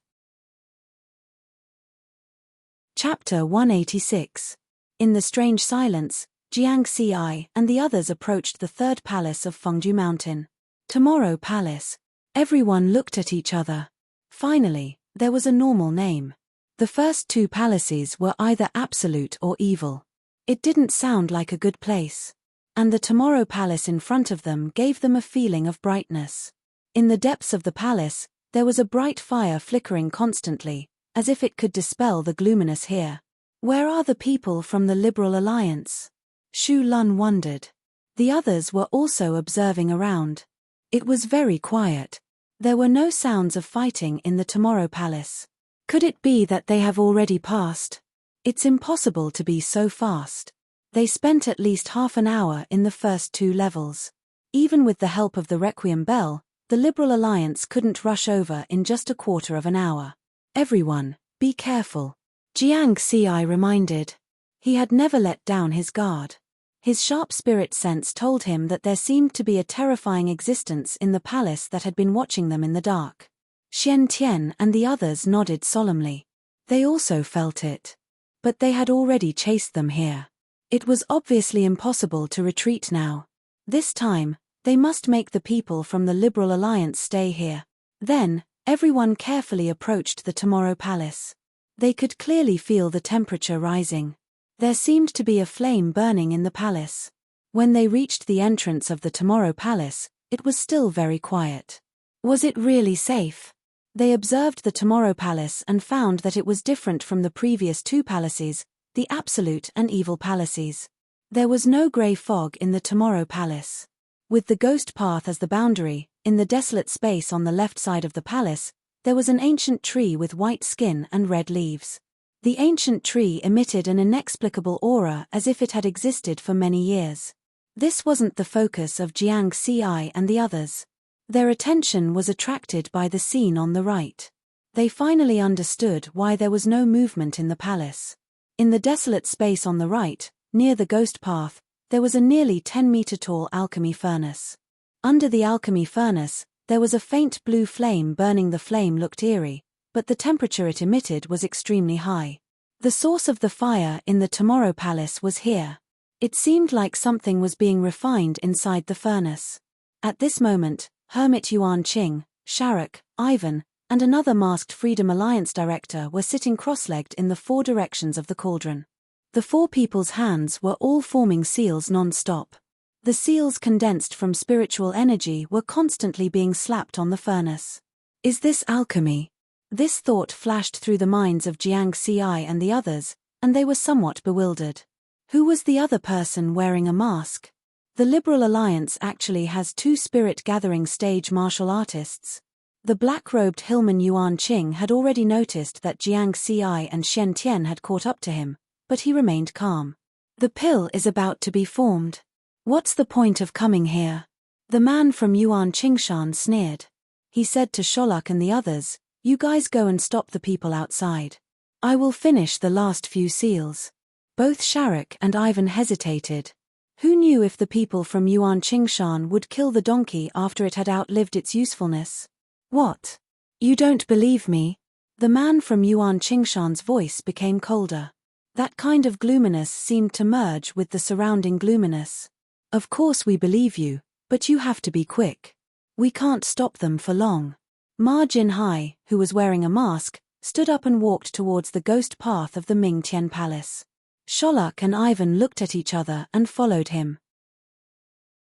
Chapter 186. In the strange silence, Jiang Ci and the others approached the 3rd palace of Fengju Mountain. Tomorrow Palace. Everyone looked at each other. Finally, there was a normal name. The first 2 palaces were either absolute or evil. It didn't sound like a good place. And the Tomorrow Palace in front of them gave them a feeling of brightness. In the depths of the palace, there was a bright fire flickering constantly, as if it could dispel the gloominess here. Where are the people from the Liberal Alliance? Shu Lun wondered. The others were also observing around. It was very quiet. There were no sounds of fighting in the Tomorrow Palace. Could it be that they have already passed? It's impossible to be so fast. They spent at least half an hour in the first 2 levels. Even with the help of the Requiem Bell, the Liberal Alliance couldn't rush over in just a quarter of an hour. "Everyone, be careful," Jiang Ci reminded. He had never let down his guard. His sharp spirit sense told him that there seemed to be a terrifying existence in the palace that had been watching them in the dark. Xian Tian and the others nodded solemnly. They also felt it. But they had already chased them here. It was obviously impossible to retreat now. This time, they must make the people from the Liberal Alliance stay here. Then, everyone carefully approached the Tomorrow Palace. They could clearly feel the temperature rising. There seemed to be a flame burning in the palace. When they reached the entrance of the Tomorrow Palace, it was still very quiet. Was it really safe? They observed the Tomorrow Palace and found that it was different from the previous 2 palaces, the Absolute and Evil Palaces. There was no grey fog in the Tomorrow Palace. With the ghost path as the boundary, in the desolate space on the left side of the palace, there was an ancient tree with white skin and red leaves. The ancient tree emitted an inexplicable aura as if it had existed for many years. This wasn't the focus of Jiang Ci and the others. Their attention was attracted by the scene on the right. They finally understood why there was no movement in the palace. In the desolate space on the right, near the ghost path, there was a nearly 10-meter-tall alchemy furnace. Under the alchemy furnace, there was a faint blue flame burning. The flame looked eerie, but the temperature it emitted was extremely high. The source of the fire in the Tomorrow Palace was here. It seemed like something was being refined inside the furnace. At this moment, Hermit Yuan Qing, Sharuk, Ivan, and another masked Freedom Alliance director were sitting cross-legged in the 4 directions of the cauldron. The 4 people's hands were all forming seals non-stop. The seals condensed from spiritual energy were constantly being slapped on the furnace. Is this alchemy? This thought flashed through the minds of Jiang Ci and the others, and they were somewhat bewildered. Who was the other person wearing a mask? The Liberal Alliance actually has 2 spirit-gathering stage martial artists. The black-robed hillman Yuan Qing had already noticed that Jiang Ci and Shen Tian had caught up to him, but he remained calm. The pill is about to be formed. What's the point of coming here? The man from Yuan Qingshan sneered. He said to Sholak and the others, "You guys go and stop the people outside. I will finish the last few seals." Both Sharak and Ivan hesitated. Who knew if the people from Yuan Qingshan would kill the donkey after it had outlived its usefulness? What? You don't believe me? The man from Yuan Qingshan's voice became colder. That kind of gloominess seemed to merge with the surrounding gloominess. Of course we believe you, but you have to be quick. We can't stop them for long. Ma Jinhai, who was wearing a mask, stood up and walked towards the ghost path of the Ming Tian Palace. Sholak and Ivan looked at each other and followed him.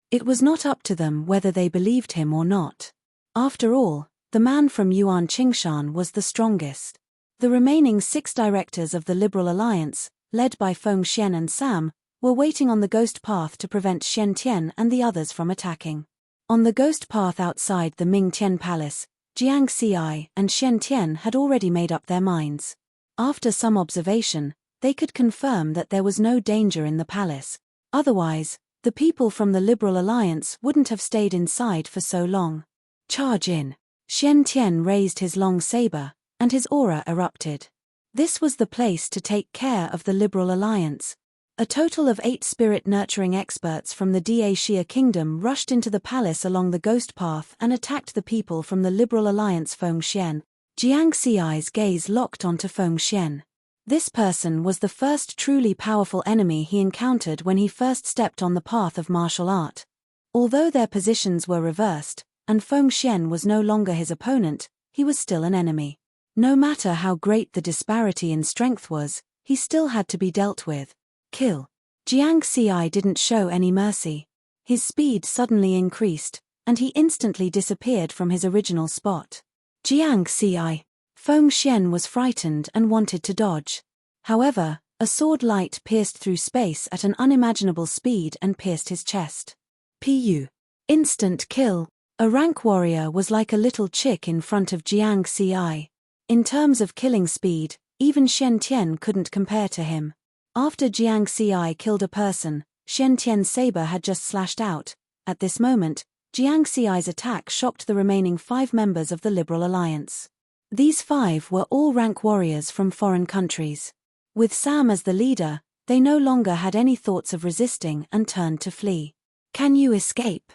It was not up to them whether they believed him or not. After all, the man from Yuan Qingshan was the strongest. The remaining 6 directors of the Liberal Alliance, led by Feng Xian and Sam, were waiting on the ghost path to prevent Shen Tian and the others from attacking. On the ghost path outside the Ming Tian Palace, Jiang Ci and Shen Tian had already made up their minds. After some observation, they could confirm that there was no danger in the palace. Otherwise, the people from the Liberal Alliance wouldn't have stayed inside for so long. Charge in. Shen Tian raised his long saber, and his aura erupted. This was the place to take care of the Liberal Alliance. A total of 8 spirit-nurturing experts from the Dacia Kingdom rushed into the palace along the ghost path and attacked the people from the Liberal Alliance. Feng Xian. Jiang Ci's gaze locked onto Feng Xian. This person was the first truly powerful enemy he encountered when he first stepped on the path of martial art. Although their positions were reversed, and Feng Xian was no longer his opponent, he was still an enemy. No matter how great the disparity in strength was, he still had to be dealt with. Kill. Jiang Ci didn't show any mercy. His speed suddenly increased, and he instantly disappeared from his original spot. Jiang Ci. Feng Xian was frightened and wanted to dodge. However, a sword light pierced through space at an unimaginable speed and pierced his chest. Pu. Instant kill. A rank warrior was like a little chick in front of Jiang Ci. In terms of killing speed, even Shen Tian couldn't compare to him. After Jiang Ci killed a person, Shen Tian's saber had just slashed out. At this moment, Jiang Ci's attack shocked the remaining 5 members of the Liberal Alliance. These 5 were all rank warriors from foreign countries. With Sam as the leader, they no longer had any thoughts of resisting and turned to flee. Can you escape?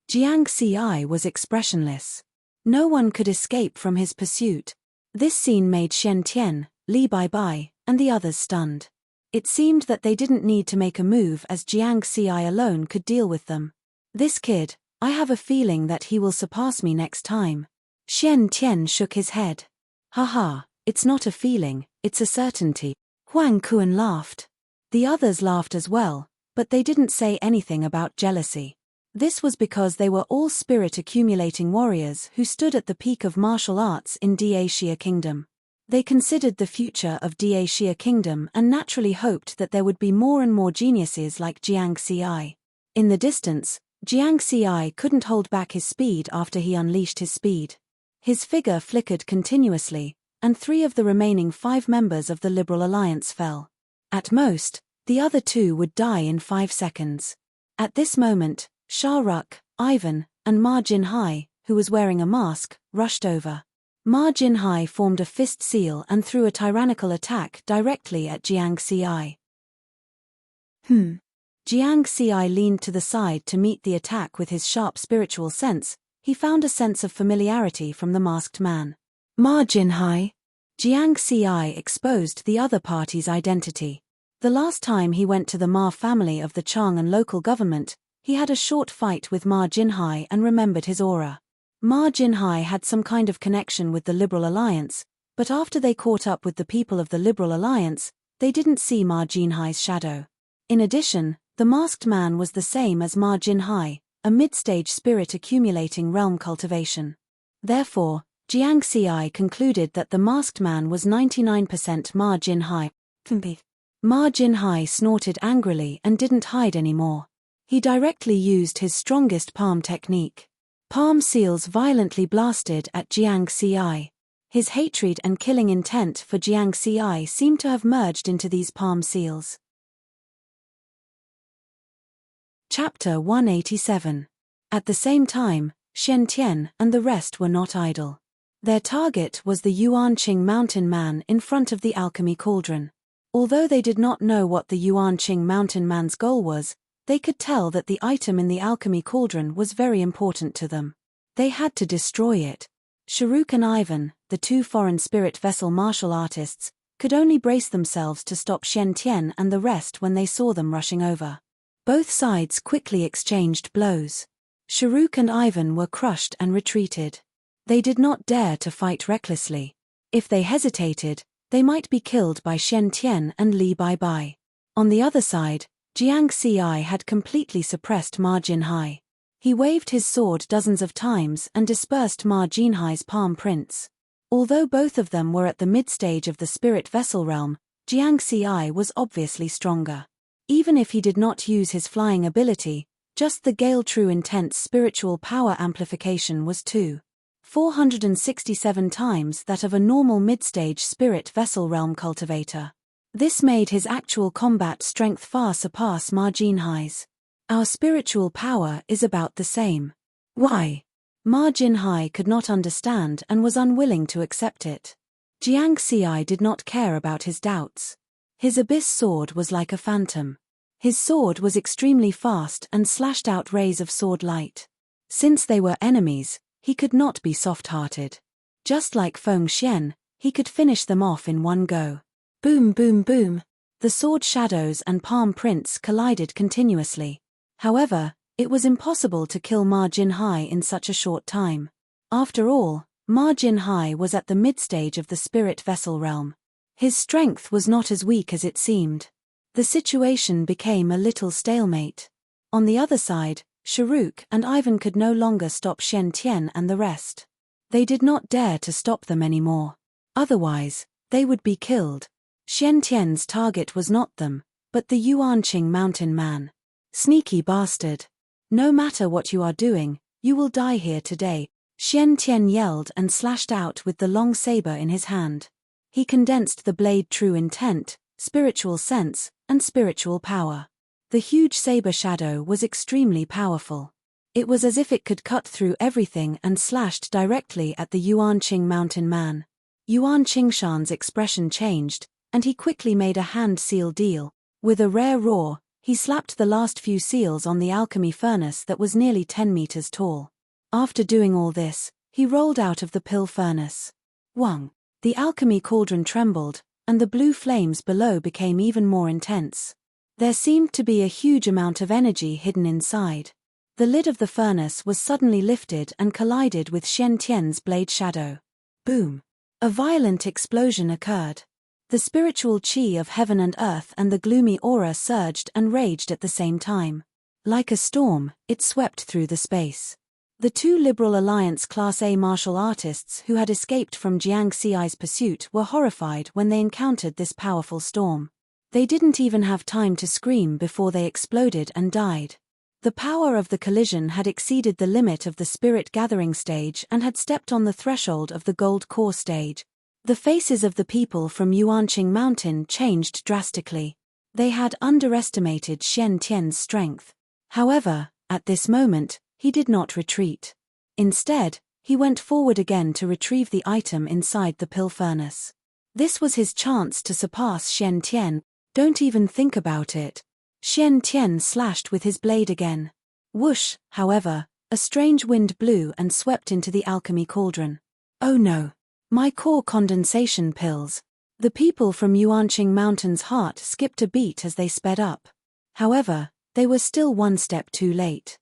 Jiang Ci was expressionless. No one could escape from his pursuit. This scene made Shen Tian, Li Baibai, and the others stunned. It seemed that they didn't need to make a move as Jiang Ci alone could deal with them. This kid, I have a feeling that he will surpass me next time. Shen Tian shook his head. Haha, it's not a feeling, it's a certainty. Huang Kuan laughed. The others laughed as well, but they didn't say anything about jealousy. This was because they were all spirit-accumulating warriors who stood at the peak of martial arts in Dacia Kingdom. They considered the future of Dacia Kingdom and naturally hoped that there would be more and more geniuses like Jiang Ci. In the distance, Jiang Ci couldn't hold back his speed after he unleashed his speed. His figure flickered continuously, and 3 of the remaining 5 members of the Liberal Alliance fell. At most, the other 2 would die in 5 seconds. At this moment, Shah Rukh, Ivan, and Ma Jinhai, who was wearing a mask, rushed over. Ma Jinhai formed a fist seal and threw a tyrannical attack directly at Jiang Ci. Jiang Ci leaned to the side to meet the attack with his sharp spiritual sense. He found a sense of familiarity from the masked man. Ma Jinhai. Jiang Ci exposed the other party's identity. The last time he went to the Ma family of the Chang'an local government, he had a short fight with Ma Jinhai and remembered his aura. Ma Jinhai had some kind of connection with the Liberal Alliance, but after they caught up with the people of the Liberal Alliance, they didn't see Ma Jinhai's shadow. In addition, the masked man was the same as Ma Jinhai, a mid-stage spirit accumulating realm cultivation. Therefore, Jiang Xi concluded that the masked man was 99% Ma Jinhai. Ma Jinhai snorted angrily and didn't hide anymore. He directly used his strongest palm technique. Palm seals violently blasted at Jiang Xi. His hatred and killing intent for Jiang Xi seemed to have merged into these palm seals. Chapter 187. At the same time, Shen Tian and the rest were not idle. Their target was the Yuanqing mountain man in front of the alchemy cauldron. Although they did not know what the Yuanqing mountain man's goal was, they could tell that the item in the alchemy cauldron was very important to them. They had to destroy it. Sharuk and Ivan, the two foreign spirit vessel martial artists, could only brace themselves to stop Shen Tian and the rest when they saw them rushing over. Both sides quickly exchanged blows. Sharuk and Ivan were crushed and retreated. They did not dare to fight recklessly. If they hesitated, they might be killed by Shen Tian and Li Baibai. On the other side, Jiang Xi had completely suppressed Ma Jinhai. He waved his sword dozens of times and dispersed Ma Jinhai's palm prints. Although both of them were at the mid-stage of the spirit vessel realm, Jiang Xi was obviously stronger. Even if he did not use his flying ability, just the Gale True Intent's spiritual power amplification was 467 times that of a normal mid-stage spirit vessel realm cultivator. This made his actual combat strength far surpass Ma Jinhai's. Our spiritual power is about the same. Why? Ma Jinhai could not understand and was unwilling to accept it. Jiang Xi did not care about his doubts. His abyss sword was like a phantom. His sword was extremely fast and slashed out rays of sword light. Since they were enemies, he could not be soft-hearted. Just like Feng Xian, he could finish them off in one go. Boom boom boom. The sword shadows and palm prints collided continuously. However, it was impossible to kill Ma Jinhai in such a short time. After all, Ma Jinhai was at the mid-stage of the spirit vessel realm. His strength was not as weak as it seemed. The situation became a little stalemate. On the other side, Sharuk and Ivan could no longer stop Shen Tian and the rest. They did not dare to stop them anymore. Otherwise, they would be killed. Shen Tian's target was not them, but the Yuanqing mountain man. Sneaky bastard. No matter what you are doing, you will die here today, Shen Tian yelled and slashed out with the long saber in his hand. He condensed the blade true intent, spiritual sense, and spiritual power. The huge saber shadow was extremely powerful. It was as if it could cut through everything and slashed directly at the Yuanqing mountain man. Yuan Qingshan's expression changed, and he quickly made a hand seal deal. With a rare roar, he slapped the last few seals on the alchemy furnace that was nearly 10 meters tall. After doing all this, he rolled out of the pill furnace. Wang! The alchemy cauldron trembled, and the blue flames below became even more intense. There seemed to be a huge amount of energy hidden inside. The lid of the furnace was suddenly lifted and collided with Shen Tian's blade shadow. Boom! A violent explosion occurred. The spiritual chi of heaven and earth and the gloomy aura surged and raged at the same time. Like a storm, it swept through the space. The two Liberal Alliance Class A martial artists who had escaped from Jiang Xi's pursuit were horrified when they encountered this powerful storm. They didn't even have time to scream before they exploded and died. The power of the collision had exceeded the limit of the spirit gathering stage and had stepped on the threshold of the gold core stage. The faces of the people from Yuanqing Mountain changed drastically. They had underestimated Shen Tian's strength. However, at this moment, he did not retreat. Instead, he went forward again to retrieve the item inside the pill furnace. This was his chance to surpass Shen Tian. Don't even think about it. Shen Tian slashed with his blade again. Whoosh, however, a strange wind blew and swept into the alchemy cauldron. Oh no! My core condensation pills. The people from Yuanqing Mountain's heart skipped a beat as they sped up. However, they were still one step too late.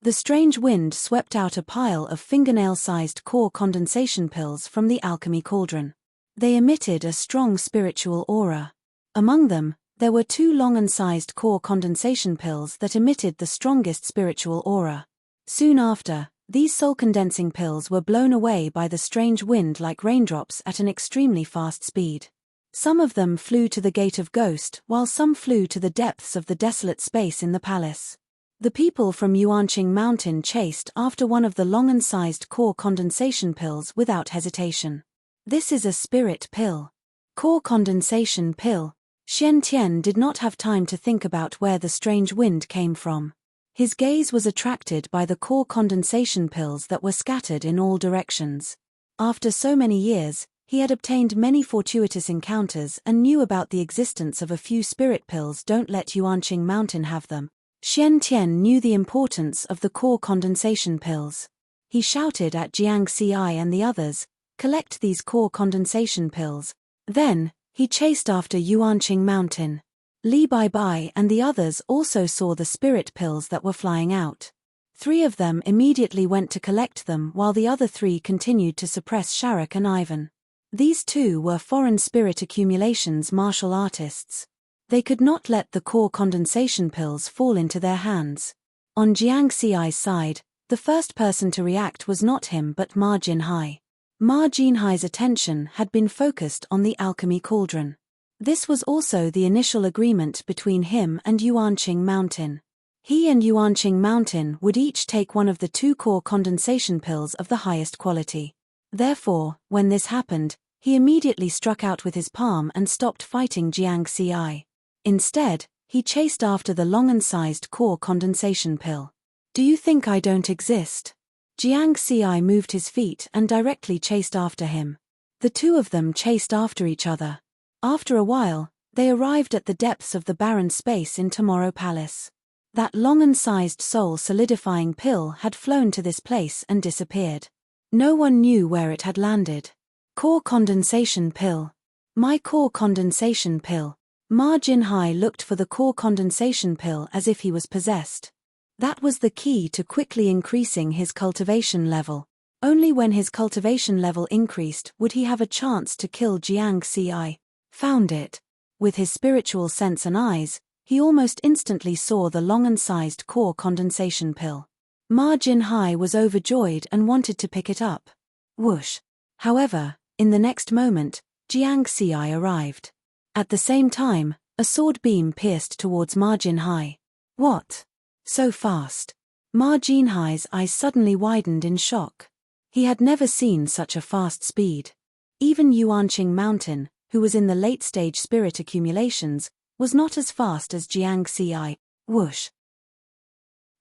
The strange wind swept out a pile of fingernail-sized core condensation pills from the alchemy cauldron. They emitted a strong spiritual aura. Among them, there were two long-sized core condensation pills that emitted the strongest spiritual aura. Soon after, These soul-condensing pills were blown away by the strange wind like raindrops at an extremely fast speed. Some of them flew to the Gate of Ghost, while some flew to the depths of the desolate space in the palace. The people from Yuanqing Mountain chased after one of the long-sized core condensation pills without hesitation. This is a spirit pill. Core condensation pill. Xian Tian did not have time to think about where the strange wind came from. His gaze was attracted by the core condensation pills that were scattered in all directions. After so many years, he had obtained many fortuitous encounters and knew about the existence of a few spirit pills. Don't let Yuanqing Mountain have them. Xian Tian knew the importance of the core condensation pills. He shouted at Jiang Xi and the others, "Collect these core condensation pills." Then, he chased after Yuanqing Mountain. Li Bai and the others also saw the spirit pills that were flying out. 3 of them immediately went to collect them while the other 3 continued to suppress Sharak and Ivan. These 2 were foreign spirit accumulations martial artists. They could not let the core condensation pills fall into their hands. On Jiang Xi's side, the first person to react was not him but Ma Jinhai. Ma Jinhai's attention had been focused on the alchemy cauldron. This was also the initial agreement between him and Yuanqing Mountain. He and Yuanqing Mountain would each take one of the 2 core condensation pills of the highest quality. Therefore, when this happened, he immediately struck out with his palm and stopped fighting Jiang Xi. Instead, he chased after the long-sized core condensation pill. "Do you think I don't exist?" Jiang Xi moved his feet and directly chased after him. The 2 of them chased after each other. After a while, they arrived at the depths of the barren space in Tomorrow Palace. That long-sized soul-solidifying pill had flown to this place and disappeared. No one knew where it had landed. Core condensation pill. My core condensation pill. Ma Jinhai looked for the core condensation pill as if he was possessed. That was the key to quickly increasing his cultivation level. Only when his cultivation level increased would he have a chance to kill Jiang Xi. Found it. With his spiritual sense and eyes, he almost instantly saw the long-sized core condensation pill. Ma Jinhai was overjoyed and wanted to pick it up. Whoosh. However, in the next moment, Jiang Xi arrived. At the same time, a sword beam pierced towards Ma Jinhai. What? So fast. Ma Jinhai's eyes suddenly widened in shock. He had never seen such a fast speed. Even Yuanqing Mountain, who was in the late-stage spirit accumulations, was not as fast as Jiang Xi. Whoosh.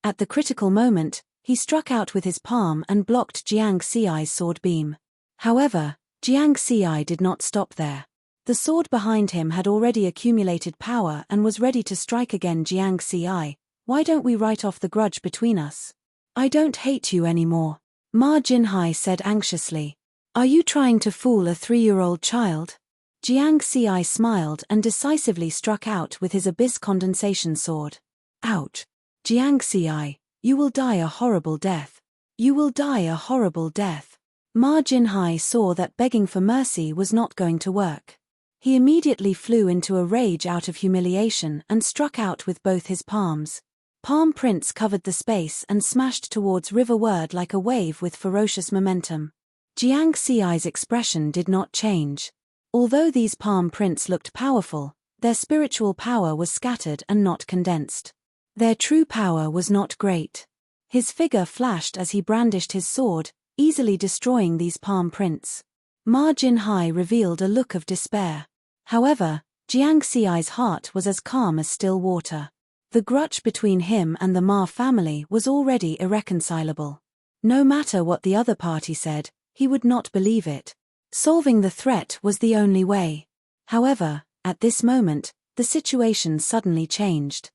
At the critical moment, he struck out with his palm and blocked Jiang Xi's sword beam. However, Jiang Xi did not stop there. The sword behind him had already accumulated power and was ready to strike again. Jiang Xi, why don't we write off the grudge between us? I don't hate you anymore. Ma Jinhai said anxiously. Are you trying to fool a 3-year-old child? Jiang Xi smiled and decisively struck out with his abyss condensation sword. Ouch. Jiang Xi, you will die a horrible death. You will die a horrible death. Ma Jinhai saw that begging for mercy was not going to work. He immediately flew into a rage out of humiliation and struck out with both his palms. Palm prints covered the space and smashed towards riverward like a wave with ferocious momentum. Jiang Xi's expression did not change. Although these palm prints looked powerful, their spiritual power was scattered and not condensed. Their true power was not great. His figure flashed as he brandished his sword, easily destroying these palm prints. Ma Jinhai revealed a look of despair. However, Jiang Xi's heart was as calm as still water. The grudge between him and the Ma family was already irreconcilable. No matter what the other party said, he would not believe it. Solving the threat was the only way. However, at this moment, the situation suddenly changed.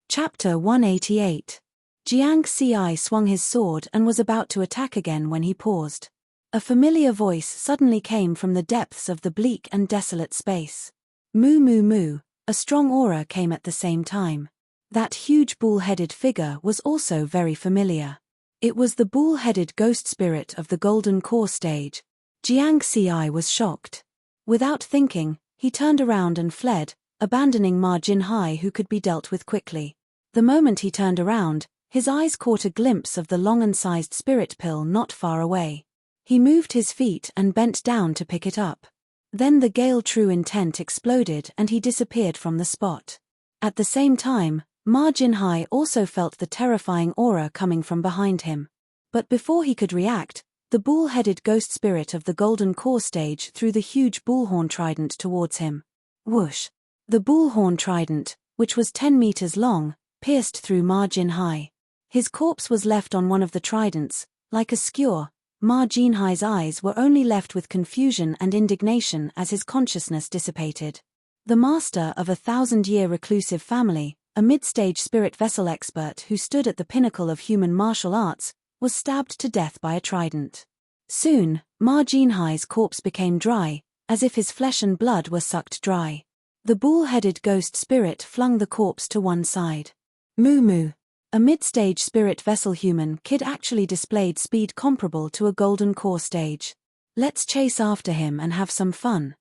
Chapter 188. Jiang Xi swung his sword and was about to attack again when he paused. A familiar voice suddenly came from the depths of the bleak and desolate space. Moo moo moo, a strong aura came at the same time. That huge bull-headed figure was also very familiar. It was the bull-headed ghost spirit of the Golden Core stage. Jiang Xi was shocked. Without thinking, he turned around and fled, abandoning Ma Jinhai who could be dealt with quickly. The moment he turned around, His eyes caught a glimpse of the long-sized spirit pill not far away. He moved his feet and bent down to pick it up. Then the gale true intent exploded and he disappeared from the spot. At the same time, Ma Jinhai also felt the terrifying aura coming from behind him. But before he could react, the bull-headed ghost spirit of the golden core stage threw the huge bullhorn trident towards him. Whoosh! The bullhorn trident, which was 10 meters long, pierced through Ma Jinhai. His corpse was left on one of the tridents. Like a skewer, Ma Jinhai's eyes were only left with confusion and indignation as his consciousness dissipated. The master of a 1,000-year reclusive family, a mid-stage spirit vessel expert who stood at the pinnacle of human martial arts, was stabbed to death by a trident. Soon, Ma Jinhai's corpse became dry, as if his flesh and blood were sucked dry. The bull-headed ghost spirit flung the corpse to one side. Moo Moo. A mid-stage spirit vessel human kid actually displayed speed comparable to a golden core stage. Let's chase after him and have some fun.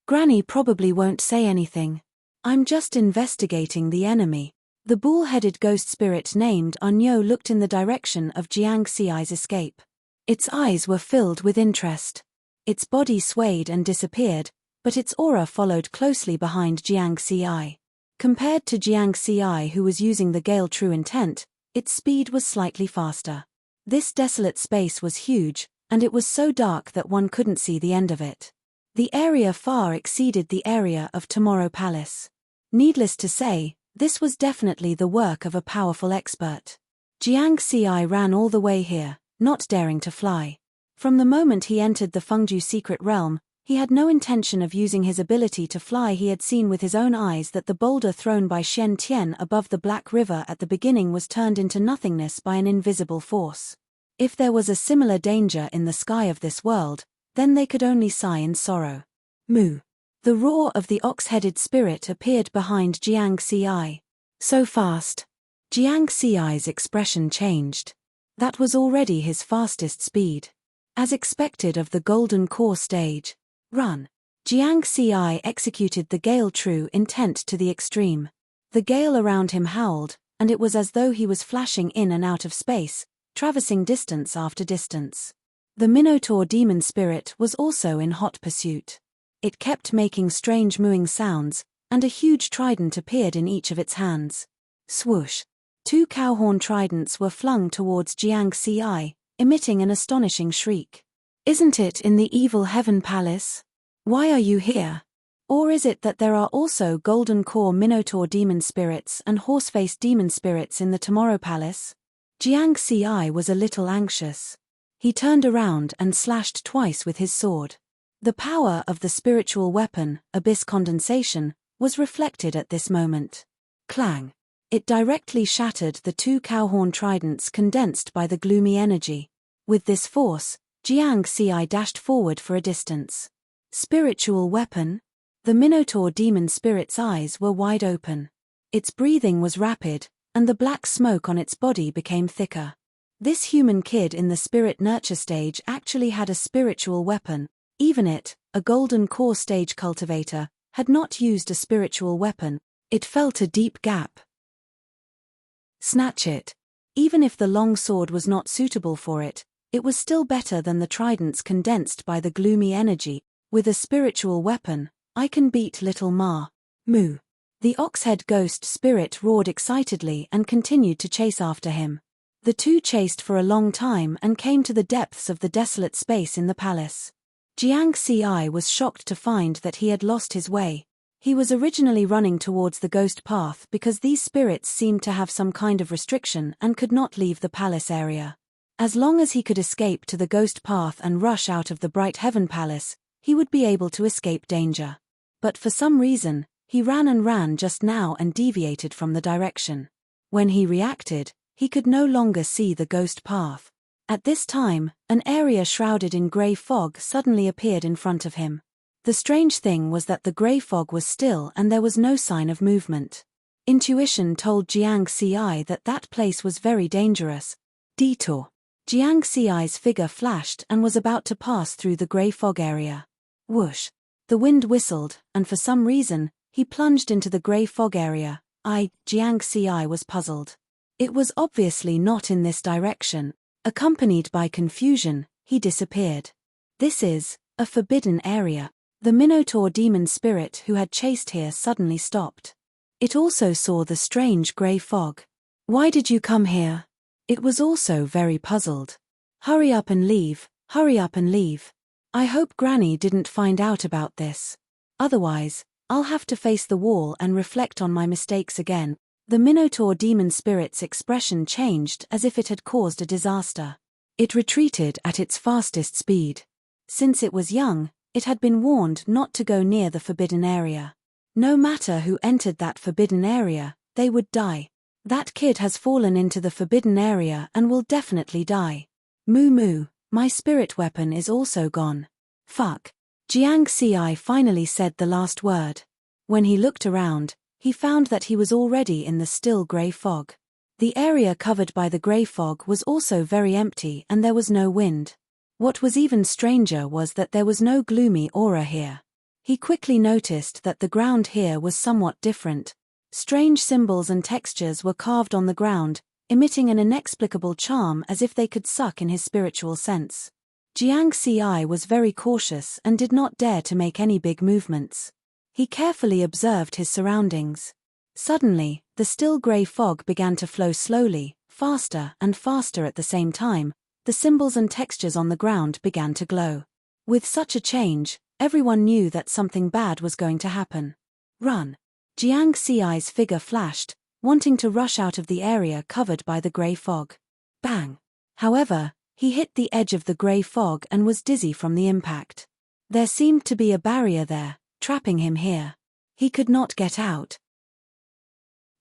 Granny probably won't say anything. I'm just investigating the enemy. The bull-headed ghost spirit named Anyo looked in the direction of Jiang Xi's escape. Its eyes were filled with interest. Its body swayed and disappeared, but its aura followed closely behind Jiang Xi. Compared to Jiang Xi, who was using the gale true intent, its speed was slightly faster. This desolate space was huge, and it was so dark that one couldn't see the end of it. The area far exceeded the area of Tomorrow Palace. Needless to say, this was definitely the work of a powerful expert. Jiang Xi ran all the way here, not daring to fly. From the moment he entered the Fengju secret realm, he had no intention of using his ability to fly. He had seen with his own eyes that the boulder thrown by Shen Tian above the Black River at the beginning was turned into nothingness by an invisible force. If there was a similar danger in the sky of this world, then they could only sigh in sorrow. Moo. The roar of the ox-headed spirit appeared behind Jiang Xi. So fast. Jiang Xi's expression changed. That was already his fastest speed. As expected of the golden core stage. Run. Jiang Xi executed the gale true intent to the extreme. The gale around him howled, and it was as though he was flashing in and out of space, traversing distance after distance. The Minotaur demon spirit was also in hot pursuit. It kept making strange mooing sounds, and a huge trident appeared in each of its hands. Swoosh! 2 cowhorn tridents were flung towards Jiang Xi, emitting an astonishing shriek. Isn't it in the evil heaven palace? Why are you here? Or is it that there are also golden core Minotaur demon spirits and horse-faced demon spirits in the Tomorrow Palace? Jiang Xi was a little anxious. He turned around and slashed twice with his sword. The power of the spiritual weapon, Abyss Condensation, was reflected at this moment. Clang! It directly shattered the 2 cowhorn tridents condensed by the gloomy energy. With this force, Jiang Xi dashed forward for a distance. Spiritual weapon? The Minotaur demon spirit's eyes were wide open. Its breathing was rapid, and the black smoke on its body became thicker. This human kid in the spirit nurture stage actually had a spiritual weapon. Even it, a golden core stage cultivator, had not used a spiritual weapon. It felt a deep gap. Snatch it. Even if the long sword was not suitable for it, it was still better than the tridents condensed by the gloomy energy. With a spiritual weapon, I can beat little Ma. Moo. The ox-head ghost spirit roared excitedly and continued to chase after him. The two chased for a long time and came to the depths of the desolate space in the palace. Jiang Xi was shocked to find that he had lost his way. He was originally running towards the ghost path because these spirits seemed to have some kind of restriction and could not leave the palace area. As long as he could escape to the ghost path and rush out of the Bright Heaven Palace, he would be able to escape danger. But for some reason, he ran just now and deviated from the direction. When he reacted, he could no longer see the ghost path. At this time, an area shrouded in grey fog suddenly appeared in front of him. The strange thing was that the grey fog was still and there was no sign of movement. Intuition told Jiang Xi that that place was very dangerous. Detour. Jiang Xi's figure flashed and was about to pass through the grey fog area. Whoosh. The wind whistled, and for some reason, he plunged into the grey fog area. Jiang Xi was puzzled. It was obviously not in this direction. Accompanied by confusion, he disappeared. This is a forbidden area. The Minotaur demon spirit who had chased here suddenly stopped. It also saw the strange grey fog. Why did you come here? It was also very puzzled. Hurry up and leave, hurry up and leave. I hope Granny didn't find out about this. Otherwise, I'll have to face the wall and reflect on my mistakes again. The Minotaur demon spirit's expression changed as if it had caused a disaster. It retreated at its fastest speed. Since it was young, it had been warned not to go near the forbidden area. No matter who entered that forbidden area, they would die. That kid has fallen into the forbidden area and will definitely die. Moo moo, my spirit weapon is also gone. Fuck. Jiang Xi finally said the last word. When he looked around, he found that he was already in the still grey fog. The area covered by the grey fog was also very empty and there was no wind. What was even stranger was that there was no gloomy aura here. He quickly noticed that the ground here was somewhat different. Strange symbols and textures were carved on the ground, emitting an inexplicable charm as if they could suck in his spiritual sense. Jiang Xi was very cautious and did not dare to make any big movements. He carefully observed his surroundings. Suddenly, the still grey fog began to flow slowly, faster and faster at the same time. The symbols and textures on the ground began to glow. With such a change, everyone knew that something bad was going to happen. Run! Jiang Xi's figure flashed, wanting to rush out of the area covered by the grey fog. Bang! However, he hit the edge of the grey fog and was dizzy from the impact. There seemed to be a barrier there, trapping him here. He could not get out.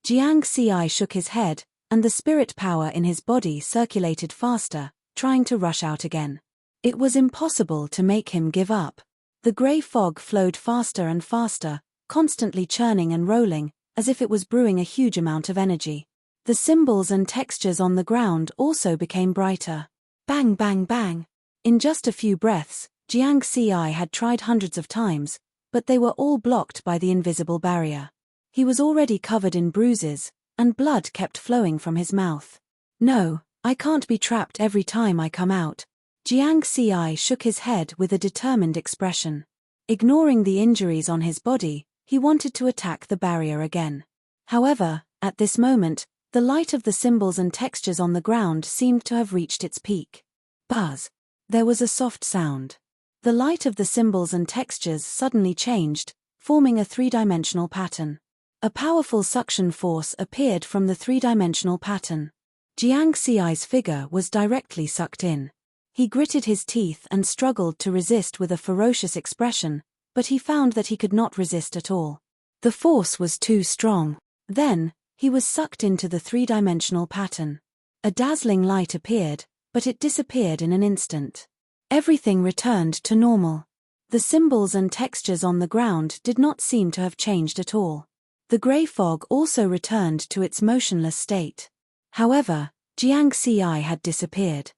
Jiang Xi shook his head, and the spirit power in his body circulated faster, trying to rush out again. It was impossible to make him give up. The grey fog flowed faster and faster, constantly churning and rolling, as if it was brewing a huge amount of energy. The symbols and textures on the ground also became brighter. Bang bang bang. In just a few breaths, Jiang Xi had tried hundreds of times, but they were all blocked by the invisible barrier. He was already covered in bruises, and blood kept flowing from his mouth. No, I can't be trapped every time I come out. Jiang Xi shook his head with a determined expression. Ignoring the injuries on his body, he wanted to attack the barrier again. However, at this moment, the light of the symbols and textures on the ground seemed to have reached its peak. Buzz! There was a soft sound. The light of the symbols and textures suddenly changed, forming a three-dimensional pattern. A powerful suction force appeared from the three-dimensional pattern. Jiang Xi's figure was directly sucked in. He gritted his teeth and struggled to resist with a ferocious expression, but he found that he could not resist at all. The force was too strong. Then, he was sucked into the three-dimensional pattern. A dazzling light appeared, but it disappeared in an instant. Everything returned to normal. The symbols and textures on the ground did not seem to have changed at all. The grey fog also returned to its motionless state. However, Jiang Xi had disappeared.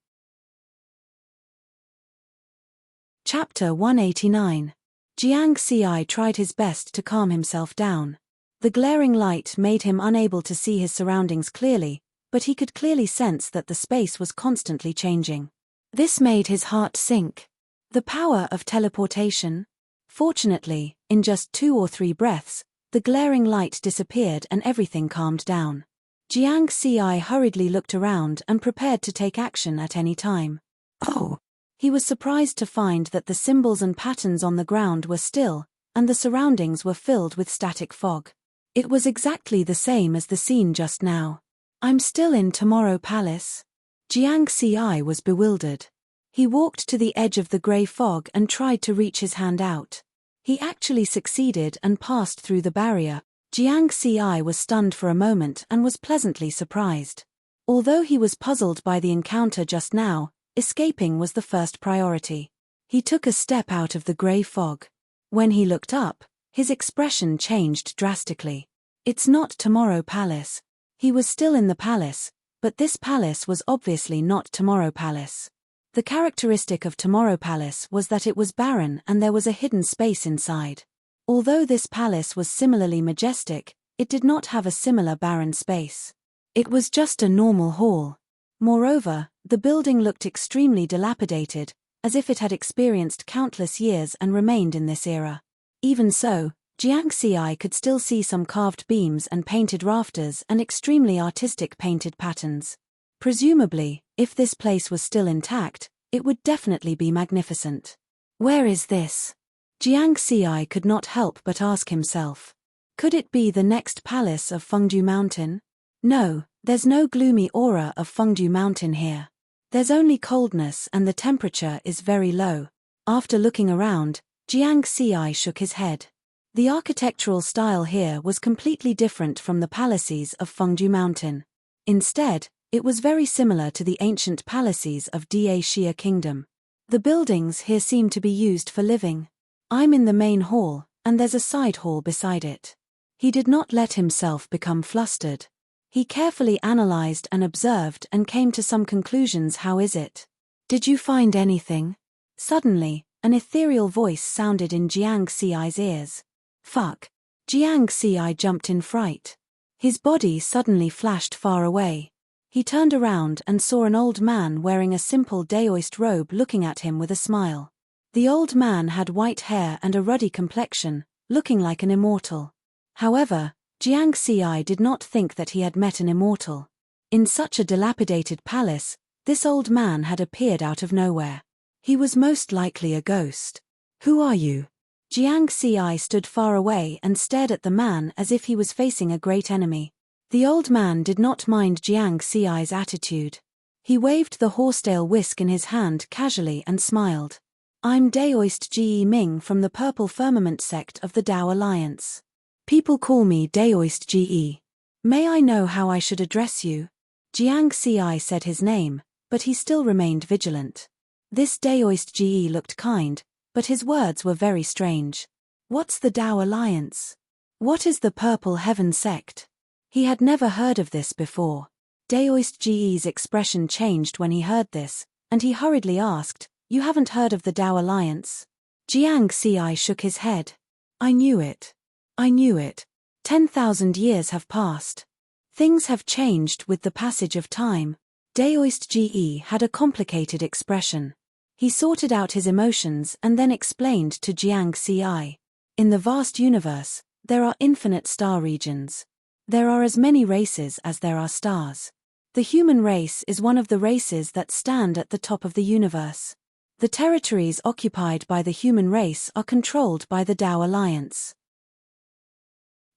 Chapter 189. Jiang Xi tried his best to calm himself down. The glaring light made him unable to see his surroundings clearly, but he could clearly sense that the space was constantly changing. This made his heart sink. The power of teleportation? Fortunately, in just 2 or 3 breaths, the glaring light disappeared and everything calmed down. Jiang Xi hurriedly looked around and prepared to take action at any time. Oh! He was surprised to find that the symbols and patterns on the ground were still, and the surroundings were filled with static fog. It was exactly the same as the scene just now. I'm still in Tomorrow Palace? Jiang Xi was bewildered. He walked to the edge of the grey fog and tried to reach his hand out. He actually succeeded and passed through the barrier. Jiang Xi was stunned for a moment and was pleasantly surprised. Although he was puzzled by the encounter just now, escaping was the first priority. He took a step out of the grey fog. When he looked up, his expression changed drastically. It's not Tomorrow Palace. He was still in the palace, but this palace was obviously not Tomorrow Palace. The characteristic of Tomorrow Palace was that it was barren and there was a hidden space inside. Although this palace was similarly majestic, it did not have a similar barren space. It was just a normal hall. Moreover, the building looked extremely dilapidated, as if it had experienced countless years and remained in this era. Even so, Jiang Xi could still see some carved beams and painted rafters and extremely artistic painted patterns. Presumably, if this place was still intact, it would definitely be magnificent. Where is this? Jiang Xi could not help but ask himself. Could it be the next palace of Fengdu Mountain? No, there's no gloomy aura of Fengdu Mountain here. There's only coldness and the temperature is very low. After looking around, Jiang Xi shook his head. The architectural style here was completely different from the palaces of Fengdu Mountain. Instead, it was very similar to the ancient palaces of Da Xia Kingdom. The buildings here seem to be used for living. I'm in the main hall, and there's a side hall beside it. He did not let himself become flustered. He carefully analyzed and observed and came to some conclusions. How is it? Did you find anything? Suddenly, an ethereal voice sounded in Jiang Xi's ears. Fuck. Jiang Xi jumped in fright. His body suddenly flashed far away. He turned around and saw an old man wearing a simple Daoist robe looking at him with a smile. The old man had white hair and a ruddy complexion, looking like an immortal. However, Jiang Xi did not think that he had met an immortal. In such a dilapidated palace, this old man had appeared out of nowhere. He was most likely a ghost. Who are you? Jiang Xi stood far away and stared at the man as if he was facing a great enemy. The old man did not mind Jiang Xi's attitude. He waved the horsetail whisk in his hand casually and smiled. I'm Daoist Ge Ming from the Purple Firmament sect of the Dao Alliance. People call me Daoist Ge. May I know how I should address you? Jiang Xi said his name, but he still remained vigilant. This Daoist Ge looked kind, but his words were very strange. What's the Dao Alliance? What is the Purple Heaven sect? He had never heard of this before. Daoist Ge's expression changed when he heard this, and he hurriedly asked, You haven't heard of the Dao Alliance? Jiang Xi shook his head. I knew it. I knew it. 10,000 years have passed. Things have changed with the passage of time. Daoist Ge had a complicated expression. He sorted out his emotions and then explained to Jiang Xi. In the vast universe, there are infinite star regions. There are as many races as there are stars. The human race is one of the races that stand at the top of the universe. The territories occupied by the human race are controlled by the Dao Alliance.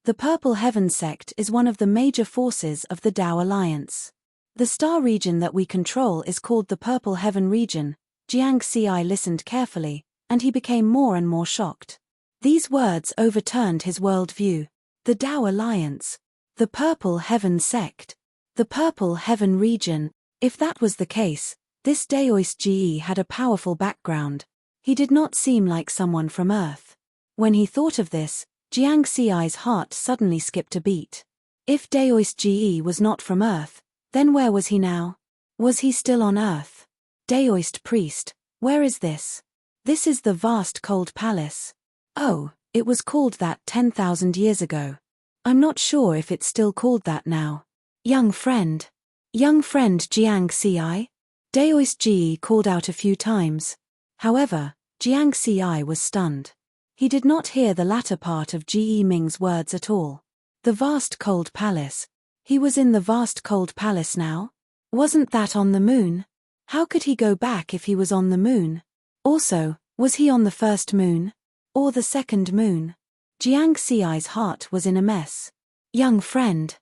The Purple Heaven sect is one of the major forces of the Dao Alliance. The star region that we control is called the Purple Heaven region. Jiang Xi listened carefully, and he became more and more shocked. These words overturned his worldview. The Dao Alliance. The Purple Heaven sect. The Purple Heaven region. If that was the case, this Daoist Ge had a powerful background. He did not seem like someone from Earth. When he thought of this, Jiang Xi's heart suddenly skipped a beat. If Daoist Ge was not from Earth, then where was he now? Was he still on Earth? Daoist priest, where is this? This is the vast cold palace. Oh, it was called that 10,000 years ago. I'm not sure if it's still called that now. Young friend Jiang Xi? Daoist Ge called out a few times. However, Jiang Xi was stunned. He did not hear the latter part of Ge Ming's words at all. The vast cold palace. He was in the vast cold palace now? Wasn't that on the moon? How could he go back if he was on the moon? Also, was he on the first moon? Or the second moon? Jiang Xi's heart was in a mess. Young friend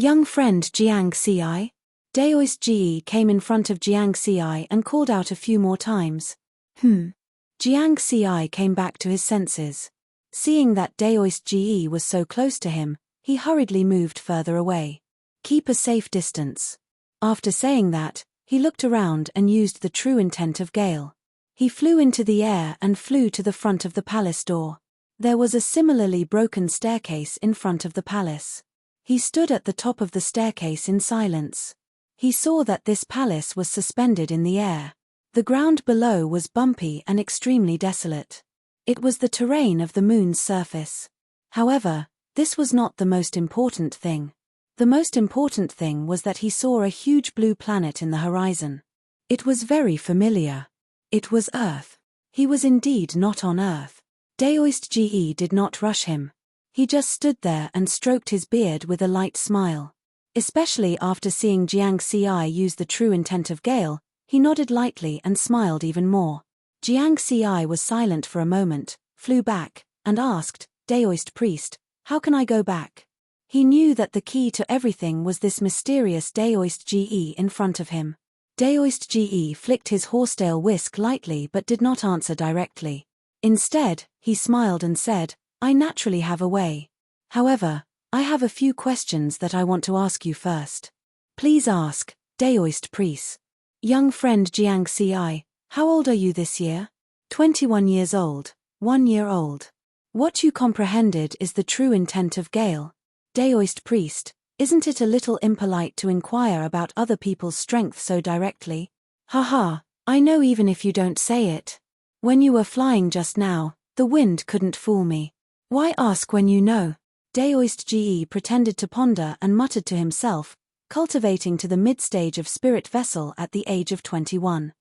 Jiang Xi? Daoist Ge came in front of Jiang Xi and called out a few more times. Jiang Xi came back to his senses. Seeing that Daoist Ge was so close to him, he hurriedly moved further away. Keep a safe distance. After saying that, he looked around and used the true intent of Gale. He flew into the air and flew to the front of the palace door. There was a similarly broken staircase in front of the palace. He stood at the top of the staircase in silence. He saw that this palace was suspended in the air. The ground below was bumpy and extremely desolate. It was the terrain of the moon's surface. However, this was not the most important thing. The most important thing was that he saw a huge blue planet in the horizon. It was very familiar. It was Earth. He was indeed not on Earth. Daoist Ge did not rush him. He just stood there and stroked his beard with a light smile. Especially after seeing Jiang Ci use the true intent of Gale, he nodded lightly and smiled even more. Jiang Ci was silent for a moment, flew back, and asked, Daoist priest, how can I go back? He knew that the key to everything was this mysterious Daoist Ge in front of him. Daoist Ge flicked his horsetail whisk lightly but did not answer directly. Instead, he smiled and said, I naturally have a way. However, I have a few questions that I want to ask you first. Please ask, Daoist priest. Young friend Jiang Ci, how old are you this year? 21 years old, 1 year old. What you comprehended is the true intent of Gale. Daoist priest, isn't it a little impolite to inquire about other people's strength so directly? Haha, I know even if you don't say it. When you were flying just now, the wind couldn't fool me. Why ask when you know? Daoist Ge pretended to ponder and muttered to himself, cultivating to the mid-stage of spirit vessel at the age of 21.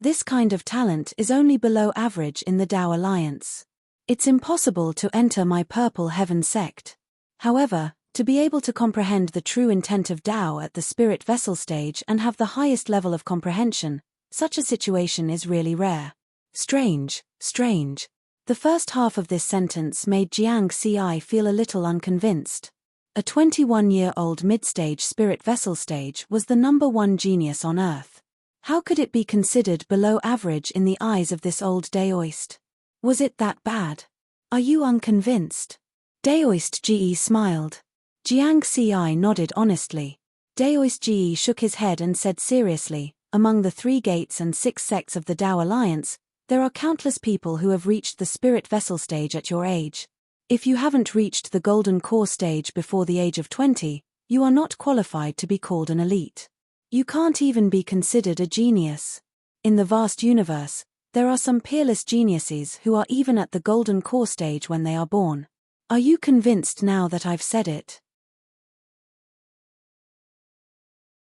This kind of talent is only below average in the Tao Alliance. It's impossible to enter my Purple Heaven sect. However, to be able to comprehend the true intent of Tao at the spirit vessel stage and have the highest level of comprehension, such a situation is really rare. Strange, strange. The first half of this sentence made Jiang Ci feel a little unconvinced. A 21-year-old mid-stage spirit vessel stage was the #1 genius on Earth. How could it be considered below average in the eyes of this old Daoist? Was it that bad? Are you unconvinced? Daoist Ge smiled. Jiang Ci nodded honestly. Daoist Ge shook his head and said seriously, among the 3 gates and 6 sects of the Tao Alliance, there are countless people who have reached the spirit vessel stage at your age. If you haven't reached the golden core stage before the age of 20, you are not qualified to be called an elite. You can't even be considered a genius. In the vast universe, there are some peerless geniuses who are even at the golden core stage when they are born. Are you convinced now that I've said it?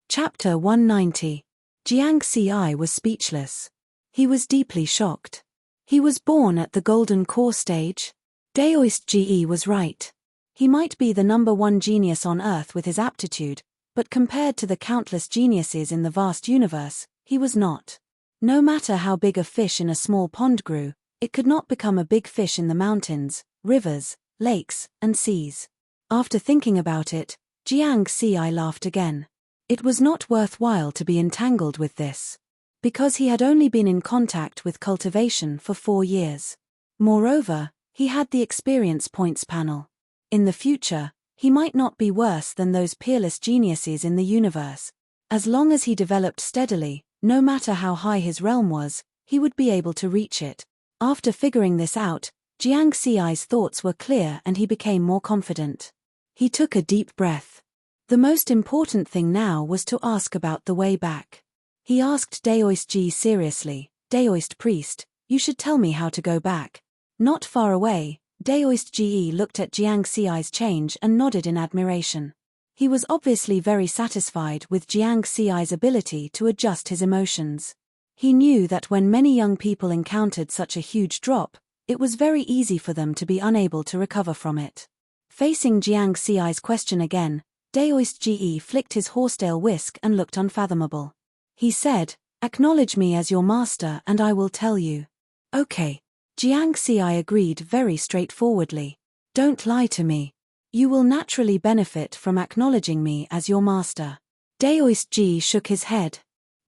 Chapter 190. Jiang Ci was speechless. He was deeply shocked. He was born at the golden core stage? Daoist Ge was right. He might be the #1 genius on Earth with his aptitude, but compared to the countless geniuses in the vast universe, he was not. No matter how big a fish in a small pond grew, it could not become a big fish in the mountains, rivers, lakes, and seas. After thinking about it, Jiang Ci laughed again. It was not worthwhile to be entangled with this. Because he had only been in contact with cultivation for 4 years. Moreover, he had the experience points panel. In the future, he might not be worse than those peerless geniuses in the universe. As long as he developed steadily, no matter how high his realm was, he would be able to reach it. After figuring this out, Jiang Ci's thoughts were clear and he became more confident. He took a deep breath. The most important thing now was to ask about the way back. He asked Daoist Ge seriously, Daoist priest, you should tell me how to go back. Not far away, Daoist Ge looked at Jiang Ci's change and nodded in admiration. He was obviously very satisfied with Jiang Ci's ability to adjust his emotions. He knew that when many young people encountered such a huge drop, it was very easy for them to be unable to recover from it. Facing Jiang Ci's question again, Daoist Ge flicked his horsetail whisk and looked unfathomable. He said, acknowledge me as your master and I will tell you. Okay. Jiang Ci agreed very straightforwardly. Don't lie to me. You will naturally benefit from acknowledging me as your master. Daoist Ge shook his head.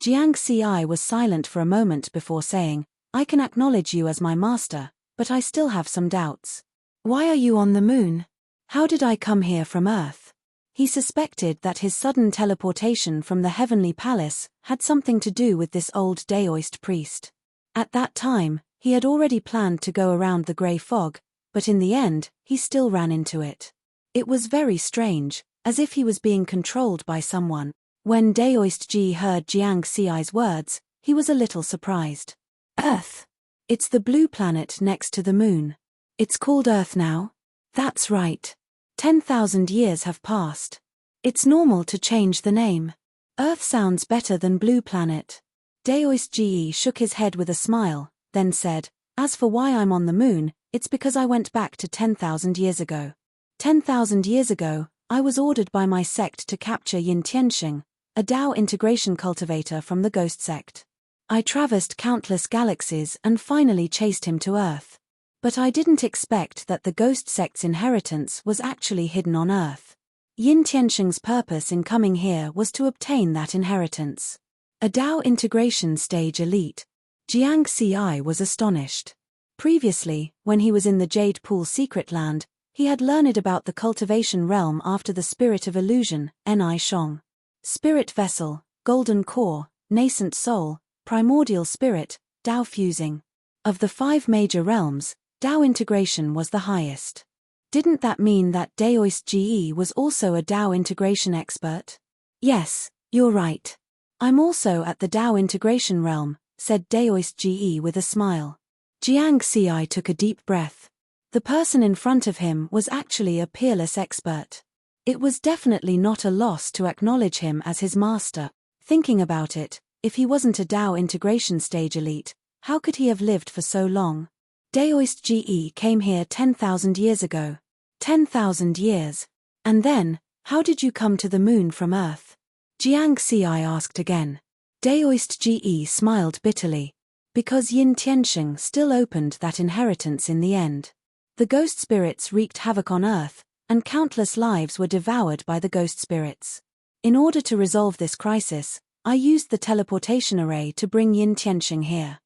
Jiang Ci was silent for a moment before saying, I can acknowledge you as my master, but I still have some doubts. Why are you on the moon? How did I come here from Earth? He suspected that his sudden teleportation from the heavenly palace had something to do with this old Daoist priest. At that time, he had already planned to go around the grey fog, but in the end, he still ran into it. It was very strange, as if he was being controlled by someone. When Daoist Ge heard Jiang Ci's words, he was a little surprised. Earth. It's the blue planet next to the moon. It's called Earth now? That's right. 10,000 years have passed. It's normal to change the name. Earth sounds better than Blue Planet. Daoist shook his head with a smile, then said, as for why I'm on the moon, it's because I went back to 10,000 years ago. 10,000 years ago, I was ordered by my sect to capture Yin Tianxing, a Dao integration cultivator from the Ghost sect. I traversed countless galaxies and finally chased him to Earth. But I didn't expect that the Ghost sect's inheritance was actually hidden on Earth. Yin Tianxing's purpose in coming here was to obtain that inheritance. A Dao integration stage elite. Jiang Ci was astonished. Previously, when he was in the Jade Pool Secret Land, he had learned about the cultivation realm after the Spirit of Illusion, Ni Shong. Spirit Vessel, Golden Core, Nascent Soul, Primordial Spirit, Dao Fusing. Of the 5 major realms, Dao integration was the highest. Didn't that mean that Daoist was also a Dao integration expert? Yes, you're right. I'm also at the Dao integration realm, said Daoist with a smile. Jiang Ci took a deep breath. The person in front of him was actually a peerless expert. It was definitely not a loss to acknowledge him as his master. Thinking about it, if he wasn't a Dao integration stage elite, how could he have lived for so long? Daoist came here 10,000 years ago. 10,000 years. And then, how did you come to the moon from Earth? Jiang Ci asked again. Daoist smiled bitterly. Because Yin Tianxing still opened that inheritance in the end. The ghost spirits wreaked havoc on Earth, and countless lives were devoured by the ghost spirits. In order to resolve this crisis, I used the teleportation array to bring Yin Tianxing here.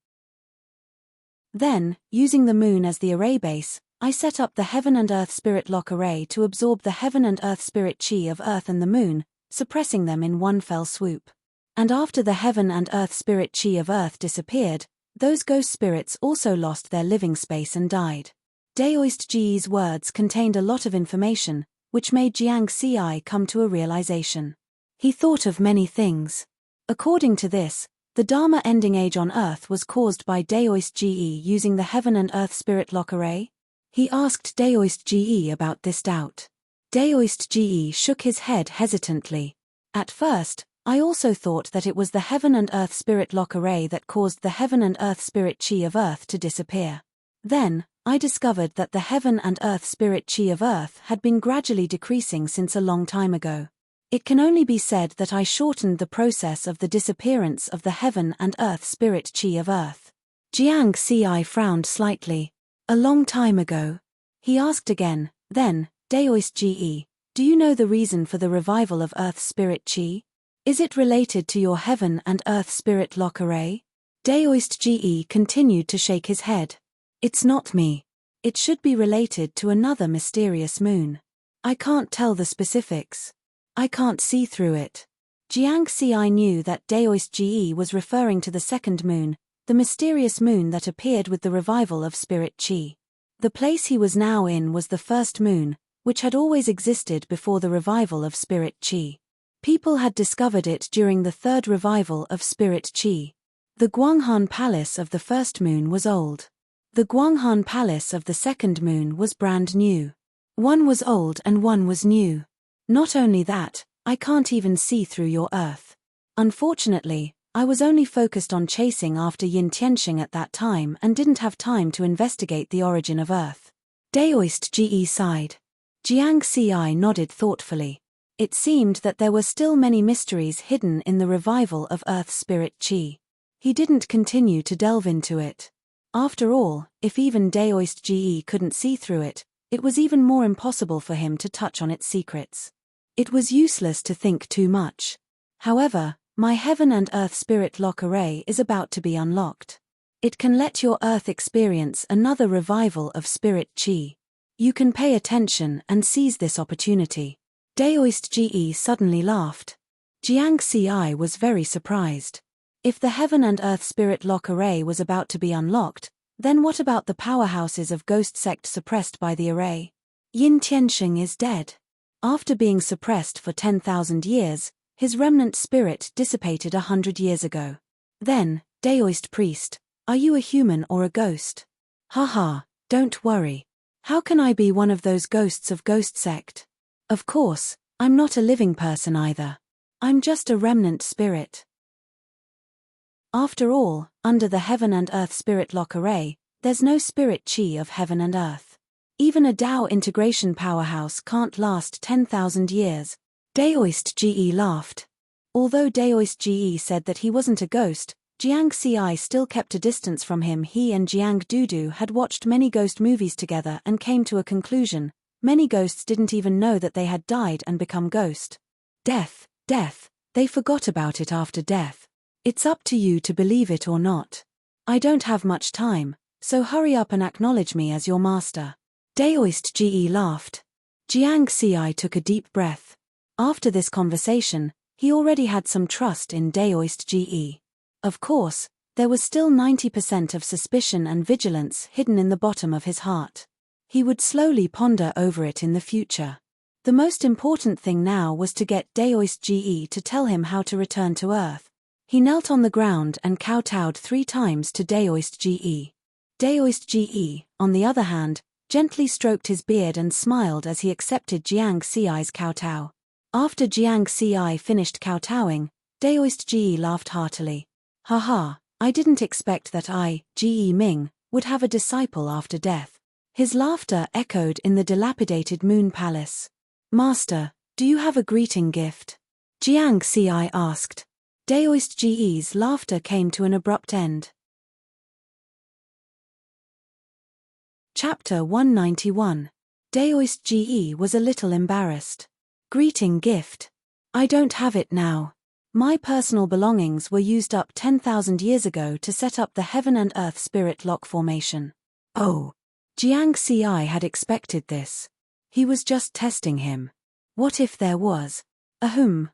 Then, using the moon as the array base, I set up the Heaven and Earth Spirit Lock Array to absorb the Heaven and Earth Spirit Chi of Earth and the Moon, suppressing them in one fell swoop. And after the Heaven and Earth Spirit Chi of Earth disappeared, those ghost spirits also lost their living space and died. Daoist words contained a lot of information, which made Jiang Ci come to a realization. He thought of many things. According to this, the Dharma ending age on Earth was caused by Daoist using the Heaven and Earth Spirit Lock Array? He asked Daoist about this doubt. Daoist shook his head hesitantly. At first, I also thought that it was the Heaven and Earth Spirit Lock Array that caused the Heaven and Earth Spirit Chi of Earth to disappear. Then, I discovered that the Heaven and Earth Spirit Chi of Earth had been gradually decreasing since a long time ago. It can only be said that I shortened the process of the disappearance of the Heaven and Earth Spirit Chi of Earth. Jiang Ci frowned slightly. A long time ago? He asked again, then, Daoist do you know the reason for the revival of Earth's Spirit Chi? Is it related to your Heaven and Earth Spirit Lock Array? Daoist continued to shake his head. It's not me. It should be related to another mysterious moon. I can't tell the specifics. I can't see through it. Jiang Ci knew that Daoist was referring to the second moon, the mysterious moon that appeared with the revival of Spirit Chi. The place he was now in was the first moon, which had always existed before the revival of Spirit Chi. People had discovered it during the third revival of Spirit Chi. The Guanghan Palace of the first moon was old. The Guanghan Palace of the second moon was brand new. One was old and one was new. Not only that, I can't even see through your Earth. Unfortunately, I was only focused on chasing after Yin Tianxing at that time and didn't have time to investigate the origin of Earth. Daoist sighed. Jiang Ci nodded thoughtfully. It seemed that there were still many mysteries hidden in the revival of Earth's Spirit Chi. He didn't continue to delve into it. After all, if even Daoist couldn't see through it, it was even more impossible for him to touch on its secrets. It was useless to think too much. However, my Heaven and Earth Spirit Lock Array is about to be unlocked. It can let your Earth experience another revival of Spirit Chi. You can pay attention and seize this opportunity. Daoist suddenly laughed. Jiang Ci was very surprised. If the Heaven and Earth Spirit Lock Array was about to be unlocked, then what about the powerhouses of Ghost Sect suppressed by the array? Yin Tianxing is dead. After being suppressed for 10,000 years, his remnant spirit dissipated 100 years ago. Then, Daoist priest, are you a human or a ghost? Haha, don't worry. How can I be one of those ghosts of Ghost Sect? Of course, I'm not a living person either. I'm just a remnant spirit. After all, under the Heaven and Earth Spirit Lock Array, there's no spirit chi of Heaven and Earth. Even a Tao integration powerhouse can't last 10,000 years. Daoist Ge laughed. Although Daoist Ge said that he wasn't a ghost, Jiang Ci still kept a distance from him. He and Jiang Dudu had watched many ghost movies together and came to a conclusion. Many ghosts didn't even know that they had died and become ghost. Death, they forgot about it after death. It's up to you to believe it or not. I don't have much time, so hurry up and acknowledge me as your master. Daoist Ge laughed. Jiang Ci took a deep breath. After this conversation, he already had some trust in Daoist Ge. Of course, there was still 90% of suspicion and vigilance hidden in the bottom of his heart. He would slowly ponder over it in the future. The most important thing now was to get Daoist Ge to tell him how to return to Earth. He knelt on the ground and kowtowed 3 times to Daoist Ge. Daoist Ge, on the other hand, gently stroked his beard and smiled as he accepted Jiang Ci's kowtow. After Jiang Ci finished kowtowing, Daoist Ge laughed heartily. Haha, I didn't expect that I, Ge Ming, would have a disciple after death. His laughter echoed in the dilapidated Moon Palace. Master, do you have a greeting gift? Jiang Ci asked. Daoist Ge's laughter came to an abrupt end. Chapter 191. Daoist Ge was a little embarrassed. Greeting gift. I don't have it now. My personal belongings were used up 10,000 years ago to set up the Heaven and Earth Spirit Lock formation. Oh. Jiang Ci had expected this. He was just testing him. What if there was?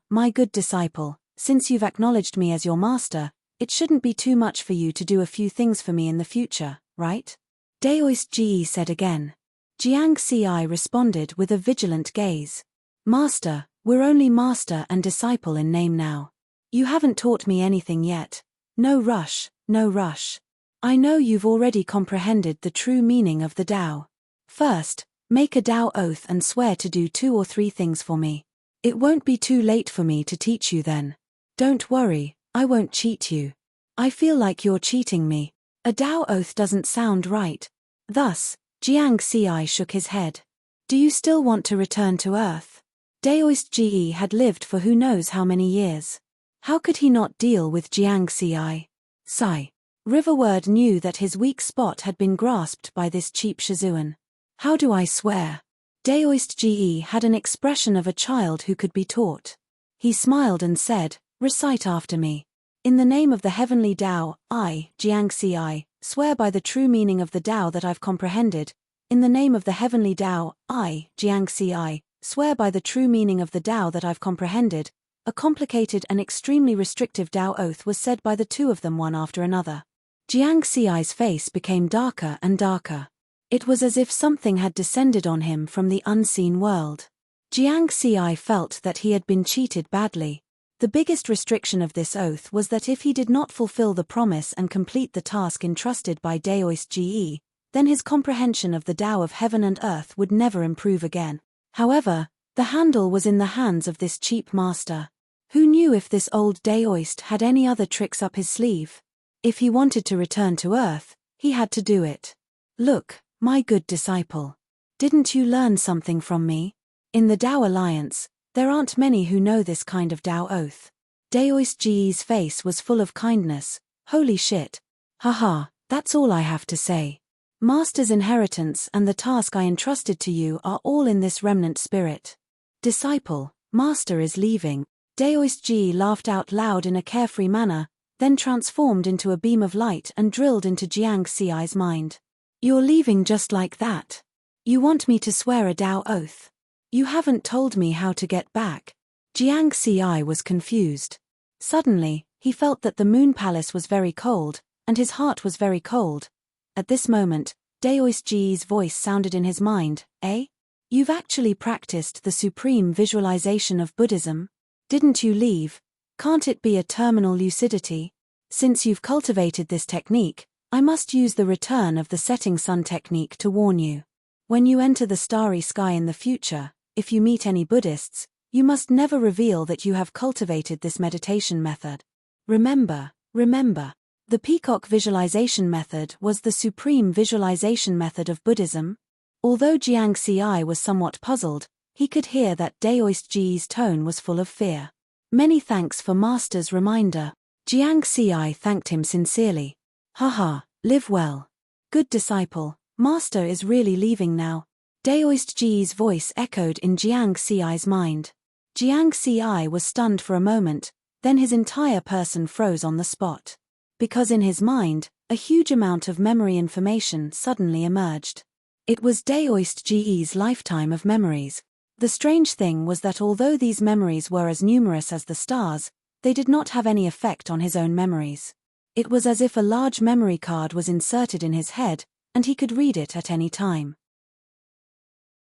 My good disciple, since you've acknowledged me as your master, it shouldn't be too much for you to do a few things for me in the future, right? Daoist Ge said again. Jiang Ci responded with a vigilant gaze. Master, we're only master and disciple in name now. You haven't taught me anything yet. No rush, no rush. I know you've already comprehended the true meaning of the Tao. First, make a Tao oath and swear to do 2 or 3 things for me. It won't be too late for me to teach you then. Don't worry, I won't cheat you. I feel like you're cheating me. A Tao oath doesn't sound right. Thus, Jiang Ci shook his head. Do you still want to return to Earth? Daoist Ge had lived for who knows how many years. How could he not deal with Jiang Ci? Sigh. Riverward knew that his weak spot had been grasped by this cheap Shizuan. How do I swear? Daoist Ge had an expression of a child who could be taught. He smiled and said, recite after me. In the name of the heavenly Tao, I, Jiang Ci, swear by the true meaning of the Tao that I've comprehended. In the name of the heavenly Tao, I, Jiang Ci, swear by the true meaning of the Tao that I've comprehended. A complicated and extremely restrictive Tao oath was said by the 2 of them one after another. Jiang Ci's face became darker and darker. It was as if something had descended on him from the unseen world. Jiang Ci felt that he had been cheated badly. The biggest restriction of this oath was that if he did not fulfill the promise and complete the task entrusted by Daoist Ge, then his comprehension of the Tao of Heaven and Earth would never improve again. However, the handle was in the hands of this cheap master. Who knew if this old Daoist had any other tricks up his sleeve? If he wanted to return to Earth, he had to do it. Look, my good disciple. Didn't you learn something from me? In the Tao Alliance, there aren't many who know this kind of Tao oath. Daoist Ge's face was full of kindness. Holy shit. Haha, that's all I have to say. Master's inheritance and the task I entrusted to you are all in this remnant spirit. Disciple, Master is leaving. Daoist Ge laughed out loud in a carefree manner, then transformed into a beam of light and drilled into Jiang Ci's mind. You're leaving just like that? You want me to swear a Tao oath? You haven't told me how to get back. Jiang Ci was confused. Suddenly, he felt that the Moon Palace was very cold, and his heart was very cold. At this moment, Daoist Ge's voice sounded in his mind, eh? You've actually practiced the supreme visualization of Buddhism? Didn't you leave? Can't it be a terminal lucidity? Since you've cultivated this technique, I must use the return of the setting sun technique to warn you. When you enter the starry sky in the future, if you meet any Buddhists, you must never reveal that you have cultivated this meditation method. Remember, the peacock visualization method was the supreme visualization method of Buddhism. Although Jiang Xi was somewhat puzzled, he could hear that Daoist Ji's tone was full of fear. Many thanks for Master's reminder. Jiang Xi thanked him sincerely. Haha, live well. Good disciple, Master is really leaving now. Daoist Ji's voice echoed in Jiang Xi's mind. Jiang Xi was stunned for a moment, then his entire person froze on the spot. Because in his mind, a huge amount of memory information suddenly emerged. It was Daoist Ji's lifetime of memories. The strange thing was that although these memories were as numerous as the stars, they did not have any effect on his own memories. It was as if a large memory card was inserted in his head, and he could read it at any time.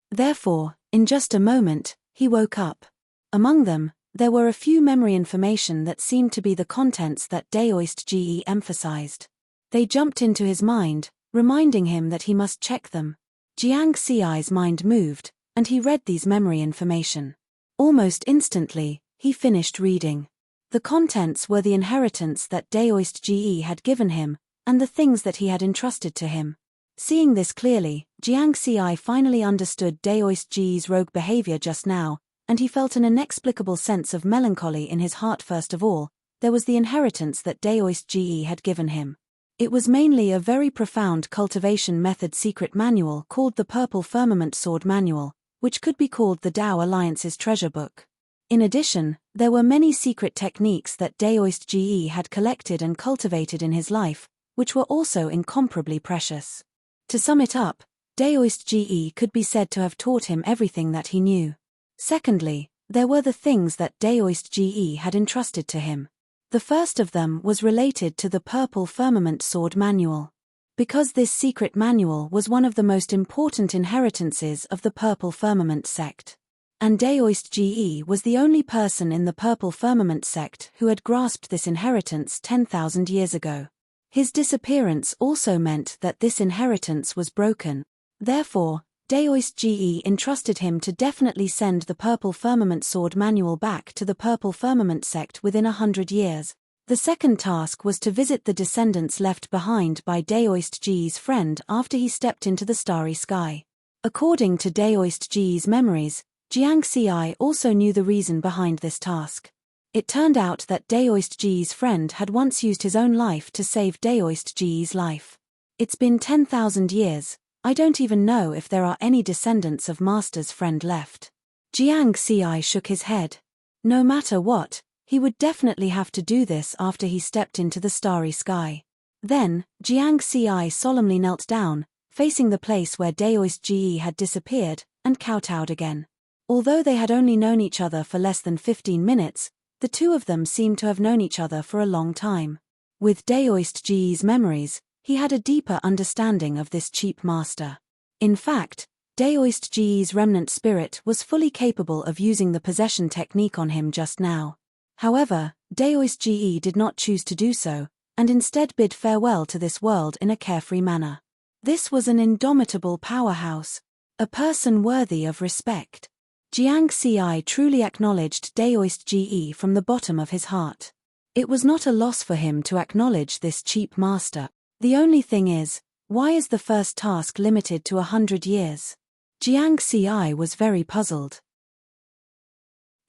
Therefore, in just a moment, he woke up. Among them, there were a few memory information that seemed to be the contents that Daoist Ji emphasized. They jumped into his mind, reminding him that he must check them. Jiang Xi's mind moved, and he read these memory information. Almost instantly, he finished reading. The contents were the inheritance that Daoist Ji had given him, and the things that he had entrusted to him. Seeing this clearly, Jiang Xi finally understood Daoist Ji's rogue behavior just now, and he felt an inexplicable sense of melancholy in his heart. First of all, there was the inheritance that Daoist Ji had given him. It was mainly a very profound cultivation method secret manual called the Purple Firmament Sword Manual, which could be called the Tao Alliance's treasure book. In addition, there were many secret techniques that Daoist Ji had collected and cultivated in his life, which were also incomparably precious. To sum it up, Daoist Ji could be said to have taught him everything that he knew. Secondly, there were the things that Daoist Ji had entrusted to him. The first of them was related to the Purple Firmament Sword Manual. Because this secret manual was one of the most important inheritances of the Purple Firmament sect. And Daoist Ji was the only person in the Purple Firmament sect who had grasped this inheritance 10,000 years ago. His disappearance also meant that this inheritance was broken. Therefore, Daoist Ji entrusted him to definitely send the Purple Firmament Sword Manual back to the Purple Firmament sect within 100 years. The second task was to visit the descendants left behind by Daoist Ji's friend after he stepped into the starry sky. According to Daoist Ji's memories, Jiang Xi also knew the reason behind this task. It turned out that Daoist Ji's friend had once used his own life to save Daoist Ji's life. It's been 10,000 years. I don't even know if there are any descendants of Master's friend left. Jiang Xi shook his head. No matter what, he would definitely have to do this after he stepped into the starry sky. Then, Jiang Xi solemnly knelt down, facing the place where Daoist Ji had disappeared, and kowtowed again. Although they had only known each other for less than 15 minutes, the two of them seemed to have known each other for a long time. With Daoist Ji's memories, he had a deeper understanding of this cheap master. In fact, Daoist Ji's remnant spirit was fully capable of using the possession technique on him just now. However, Daoist Ji did not choose to do so, and instead bid farewell to this world in a carefree manner. This was an indomitable powerhouse, a person worthy of respect. Jiang Xi truly acknowledged Daoist Ji from the bottom of his heart. It was not a loss for him to acknowledge this cheap master. The only thing is, why is the first task limited to 100 years? Jiang Xi was very puzzled.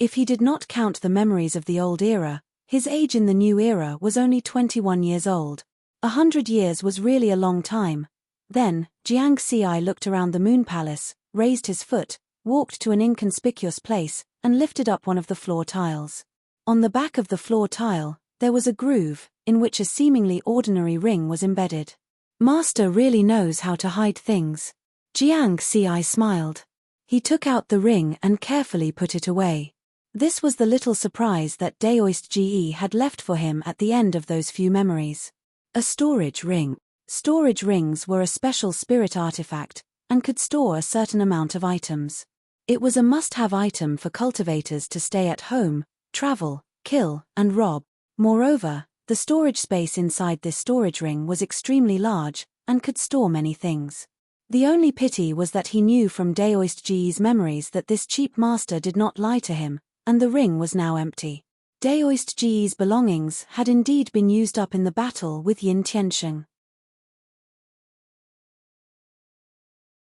If he did not count the memories of the old era, his age in the new era was only 21 years old. 100 years was really a long time. Then, Jiang Xi looked around the moon palace, raised his foot, walked to an inconspicuous place, and lifted up one of the floor tiles. On the back of the floor tile, there was a groove, in which a seemingly ordinary ring was embedded. Master really knows how to hide things. Jiang Xi smiled. He took out the ring and carefully put it away. This was the little surprise that Daoist Ji had left for him at the end of those few memories. A storage ring. Storage rings were a special spirit artifact, and could store a certain amount of items. It was a must-have item for cultivators to stay at home, travel, kill, and rob. Moreover, the storage space inside this storage ring was extremely large, and could store many things. The only pity was that he knew from Daoist-Ji's memories that this cheap master did not lie to him, and the ring was now empty. Daoist-Ji's belongings had indeed been used up in the battle with Yin Tiansheng.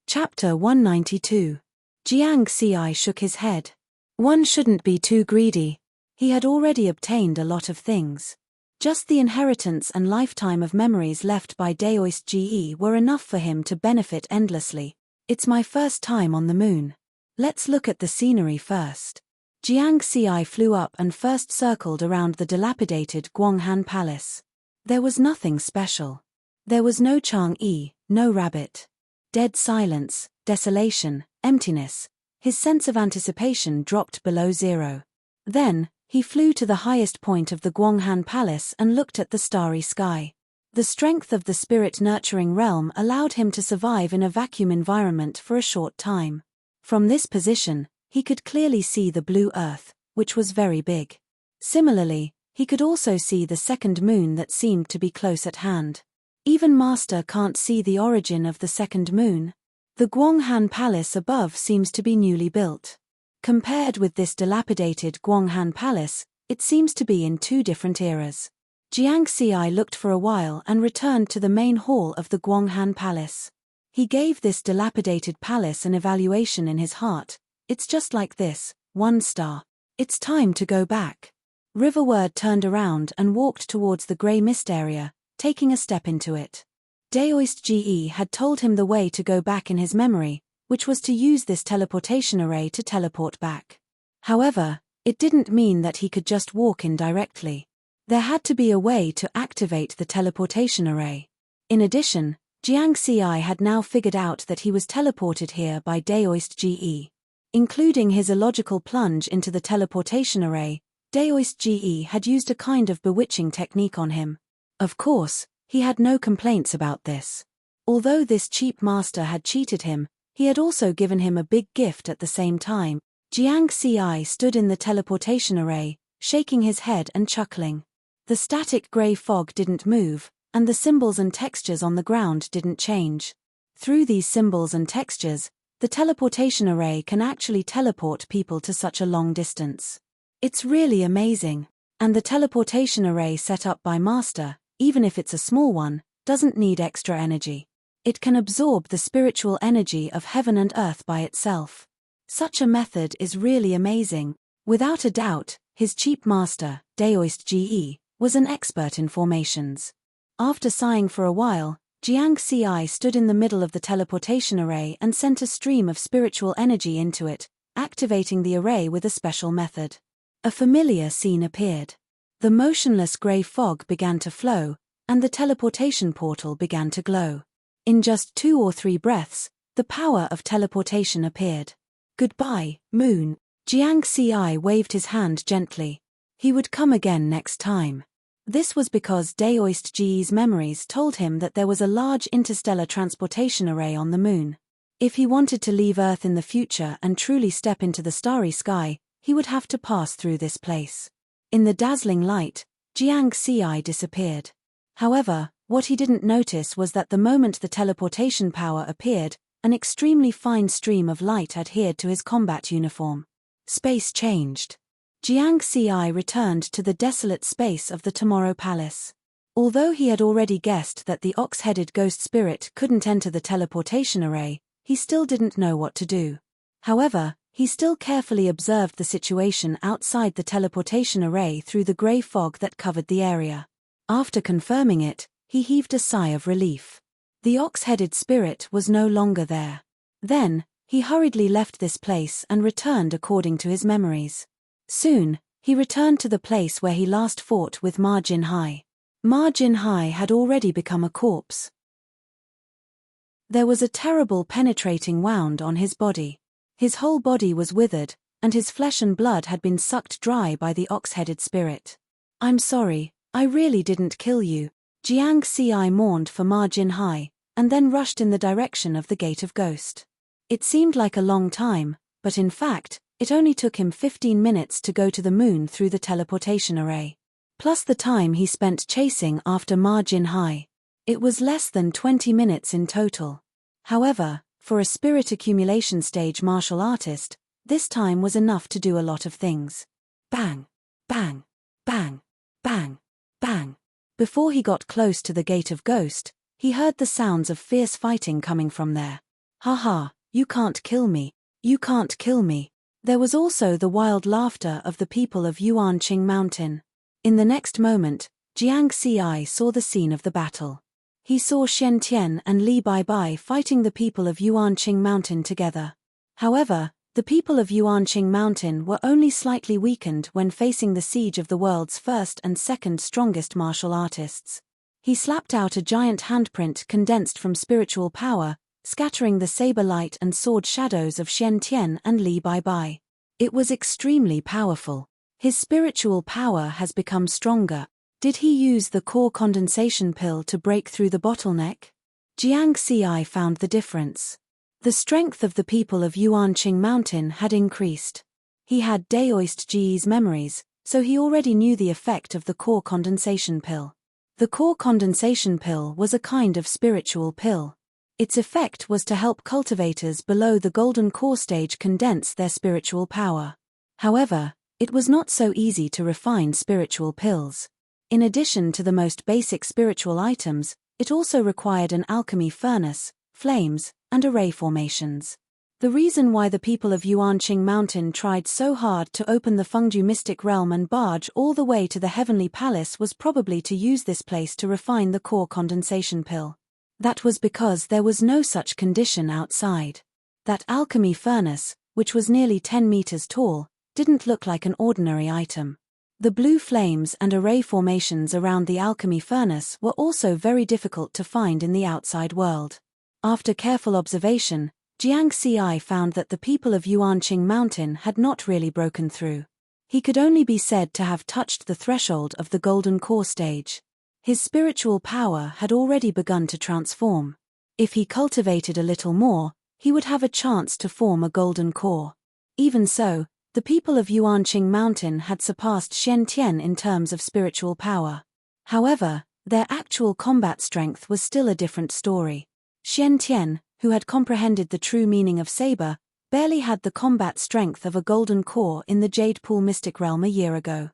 Chapter 192. Jiang Xi shook his head. One shouldn't be too greedy. He had already obtained a lot of things. Just the inheritance and lifetime of memories left by Daoist-Ji were enough for him to benefit endlessly. It's my first time on the moon. Let's look at the scenery first. Jiang Xi flew up and first circled around the dilapidated Guanghan Palace. There was nothing special. There was no Chang'e, no rabbit. Dead silence, desolation, emptiness. His sense of anticipation dropped below zero. Then, he flew to the highest point of the Guanghan Palace and looked at the starry sky. The strength of the spirit-nurturing realm allowed him to survive in a vacuum environment for a short time. From this position, he could clearly see the blue earth, which was very big. Similarly, he could also see the second moon that seemed to be close at hand. Even Master can't see the origin of the second moon. The Guanghan Palace above seems to be newly built. Compared with this dilapidated Guanghan Palace, it seems to be in two different eras. Jiang Xi looked for a while and returned to the main hall of the Guanghan Palace. He gave this dilapidated palace an evaluation in his heart. It's just like this, 1 star. It's time to go back. Riverward turned around and walked towards the grey mist area, taking a step into it. Daoist-Ji had told him the way to go back in his memory, which was to use this teleportation array to teleport back. However, it didn't mean that he could just walk in directly. There had to be a way to activate the teleportation array. In addition, Jiang Xi had now figured out that he was teleported here by Daoist-Ji. Including his illogical plunge into the teleportation array, Daoist-Ji had used a kind of bewitching technique on him. Of course, he had no complaints about this. Although this cheap master had cheated him, he had also given him a big gift at the same time. Jiang Xi stood in the teleportation array, shaking his head and chuckling. The static grey fog didn't move, and the symbols and textures on the ground didn't change. Through these symbols and textures, the teleportation array can actually teleport people to such a long distance. It's really amazing. And the teleportation array set up by Master, even if it's a small one, doesn't need extra energy. It can absorb the spiritual energy of heaven and earth by itself. Such a method is really amazing. Without a doubt, his cheap master, Daoist-Ji, was an expert in formations. After sighing for a while, Jiang Xi stood in the middle of the teleportation array and sent a stream of spiritual energy into it, activating the array with a special method. A familiar scene appeared. The motionless grey fog began to flow, and the teleportation portal began to glow. In just 2 or 3 breaths, the power of teleportation appeared. Goodbye, moon. Jiang Xi waved his hand gently. He would come again next time. This was because Daoist-Ji's memories told him that there was a large interstellar transportation array on the moon. If he wanted to leave Earth in the future and truly step into the starry sky, he would have to pass through this place. In the dazzling light, Jiang Xi disappeared. However, what he didn't notice was that the moment the teleportation power appeared, an extremely fine stream of light adhered to his combat uniform. Space changed. Jiang Xi returned to the desolate space of the Tomorrow Palace. Although he had already guessed that the ox-headed ghost spirit couldn't enter the teleportation array, he still didn't know what to do. However, he still carefully observed the situation outside the teleportation array through the grey fog that covered the area. After confirming it, he heaved a sigh of relief. The ox-headed spirit was no longer there. Then, he hurriedly left this place and returned according to his memories. Soon, he returned to the place where he last fought with Ma Jinhai. Ma Jinhai had already become a corpse. There was a terrible penetrating wound on his body. His whole body was withered, and his flesh and blood had been sucked dry by the ox-headed spirit. "I'm sorry, I really didn't kill you." Jiang Xi mourned for Ma Jinhai, and then rushed in the direction of the Gate of Ghost. It seemed like a long time, but in fact, it only took him 15 minutes to go to the moon through the teleportation array. Plus the time he spent chasing after Ma Jinhai. It was less than 20 minutes in total. However, for a spirit accumulation stage martial artist, this time was enough to do a lot of things. Bang! Bang! Bang! Bang! Bang! Before he got close to the Gate of Ghost, he heard the sounds of fierce fighting coming from there. Ha ha, you can't kill me. You can't kill me. There was also the wild laughter of the people of Yuanqing Mountain. In the next moment, Jiang Xi saw the scene of the battle. He saw Shen Tian and Li Baibai fighting the people of Yuanqing Mountain together. However, the people of Yuanqing Mountain were only slightly weakened when facing the siege of the world's first and second strongest martial artists. He slapped out a giant handprint condensed from spiritual power, scattering the saber light and sword shadows of Shen Tian and Li Baibai. It was extremely powerful. His spiritual power has become stronger. Did he use the core condensation pill to break through the bottleneck? Jiang Xi found the difference. The strength of the people of Yuanqing Mountain had increased. He had Daoist Ji's memories, so he already knew the effect of the core condensation pill. The core condensation pill was a kind of spiritual pill. Its effect was to help cultivators below the golden core stage condense their spiritual power. However, it was not so easy to refine spiritual pills. In addition to the most basic spiritual items, it also required an alchemy furnace, flames, and array formations. The reason why the people of Yuanqing Mountain tried so hard to open the Fengju mystic realm and barge all the way to the Heavenly Palace was probably to use this place to refine the core condensation pill. That was because there was no such condition outside. That alchemy furnace, which was nearly 10 meters tall, didn't look like an ordinary item. The blue flames and array formations around the alchemy furnace were also very difficult to find in the outside world. After careful observation, Jiang Xi found that the people of Yuanqing Mountain had not really broken through. He could only be said to have touched the threshold of the golden core stage. His spiritual power had already begun to transform. If he cultivated a little more, he would have a chance to form a golden core. Even so, the people of Yuanqing Mountain had surpassed Shen Tian in terms of spiritual power. However, their actual combat strength was still a different story. Shen Tian, who had comprehended the true meaning of saber, barely had the combat strength of a golden core in the Jade Pool Mystic Realm a year ago.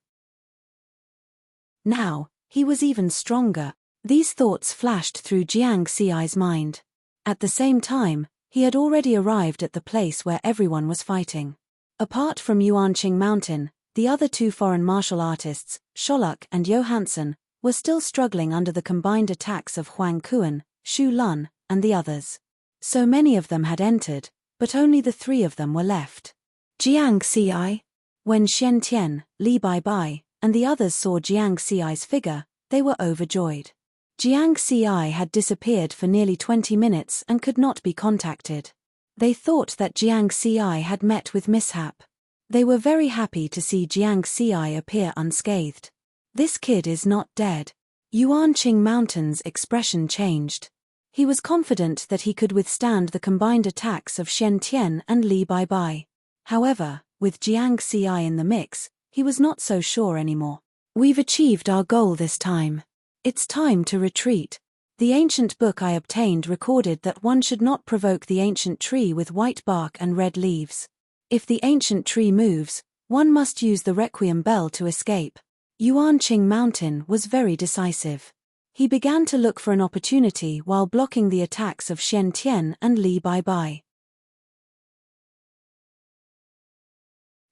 Now, he was even stronger. These thoughts flashed through Jiang Xi's mind. At the same time, he had already arrived at the place where everyone was fighting. Apart from Yuanqing Mountain, the other two foreign martial artists, Sholuk and Johansson, were still struggling under the combined attacks of Huang Kuan, Shu Lun, and the others. So many of them had entered, but only the three of them were left. Jiang Xi. When Shen Tian, Li Baibai, and the others saw Jiang Xi's figure, they were overjoyed. Jiang Xi had disappeared for nearly 20 minutes and could not be contacted. They thought that Jiang Xi had met with mishap. They were very happy to see Jiang Xi appear unscathed. This kid is not dead. Yuanqing Mountain's expression changed. He was confident that he could withstand the combined attacks of Shen Tian and Li Baibai. However, with Jiang Xi in the mix, he was not so sure anymore. We've achieved our goal this time. It's time to retreat. The ancient book I obtained recorded that one should not provoke the ancient tree with white bark and red leaves. If the ancient tree moves, one must use the requiem bell to escape. Yuanqing Mountain was very decisive. He began to look for an opportunity while blocking the attacks of Shen Tian and Li Baibai.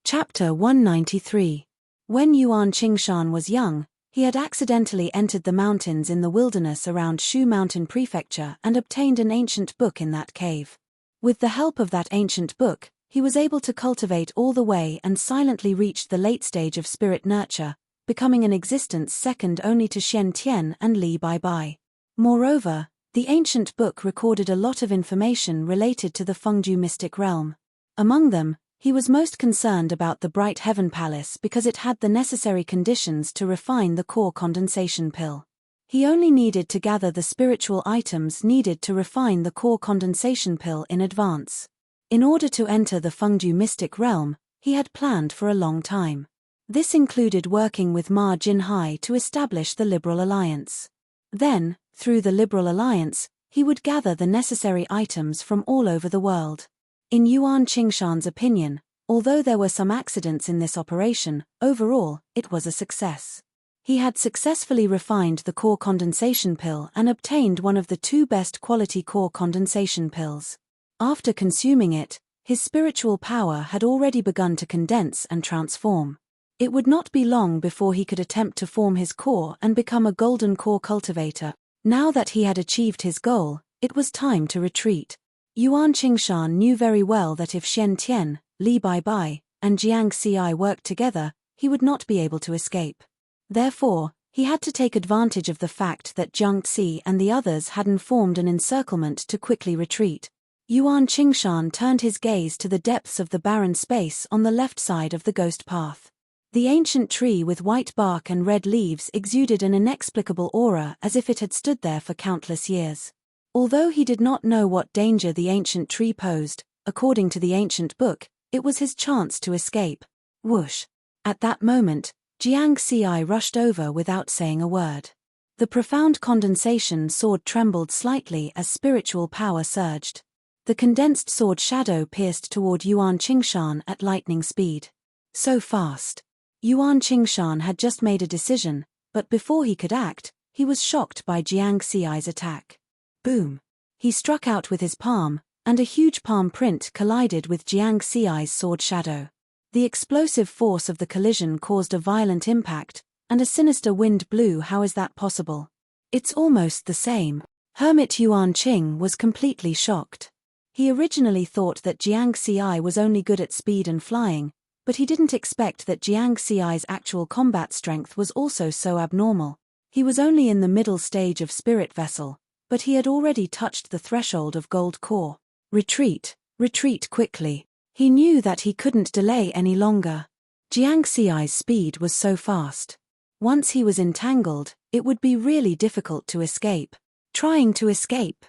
Chapter 193. When Yuan Qingshan was young, he had accidentally entered the mountains in the wilderness around Shu Mountain Prefecture and obtained an ancient book in that cave. With the help of that ancient book, he was able to cultivate all the way and silently reached the late stage of spirit nurture, becoming an existence second only to Shen Tian and Li Baibai. Moreover, the ancient book recorded a lot of information related to the Fengju mystic realm. Among them, he was most concerned about the Bright Heaven Palace because it had the necessary conditions to refine the core condensation pill. He only needed to gather the spiritual items needed to refine the core condensation pill in advance. In order to enter the Fengju mystic realm, he had planned for a long time. This included working with Ma Jinhai to establish the Liberal Alliance. Then, through the Liberal Alliance, He would gather the necessary items from all over the world. In Yuan Qingshan's opinion, although there were some accidents in this operation, overall, it was a success. He had successfully refined the core condensation pill and obtained one of the 2 best quality core condensation pills. After consuming it, his spiritual power had already begun to condense and transform. It would not be long before he could attempt to form his core and become a golden core cultivator. Now that he had achieved his goal, it was time to retreat. Yuan Qingshan knew very well that if Xian Tian, Li Baibai, and Jiang Xi worked together, he would not be able to escape. Therefore, he had to take advantage of the fact that Jiang Xi and the others hadn't formed an encirclement to quickly retreat. Yuan Qingshan turned his gaze to the depths of the barren space on the left side of the ghost path. The ancient tree with white bark and red leaves exuded an inexplicable aura as if it had stood there for countless years. Although he did not know what danger the ancient tree posed, according to the ancient book, it was his chance to escape. Whoosh! At that moment, Jiang Xi rushed over without saying a word. The profound condensation sword trembled slightly as spiritual power surged. The condensed sword shadow pierced toward Yuan Qingshan at lightning speed. So fast. Yuan Qingshan had just made a decision, but before he could act, he was shocked by Jiang Xi's attack. Boom! He struck out with his palm, and a huge palm print collided with Jiang Xi's sword shadow. The explosive force of the collision caused a violent impact, and a sinister wind blew. How is that possible? It's almost the same. Hermit Yuan Qing was completely shocked. He originally thought that Jiang Xi was only good at speed and flying, but he didn't expect that Jiang Xi's actual combat strength was also so abnormal. He was only in the middle stage of spirit vessel, but he had already touched the threshold of gold core. Retreat, retreat quickly. He knew that he couldn't delay any longer. Jiang Xi's speed was so fast. Once he was entangled, it would be really difficult to escape. Trying to escape?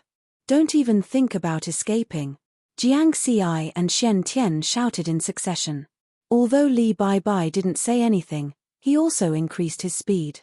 Don't even think about escaping. Jiang Xi and Xian Tian shouted in succession. Although Li Baibai didn't say anything, he also increased his speed.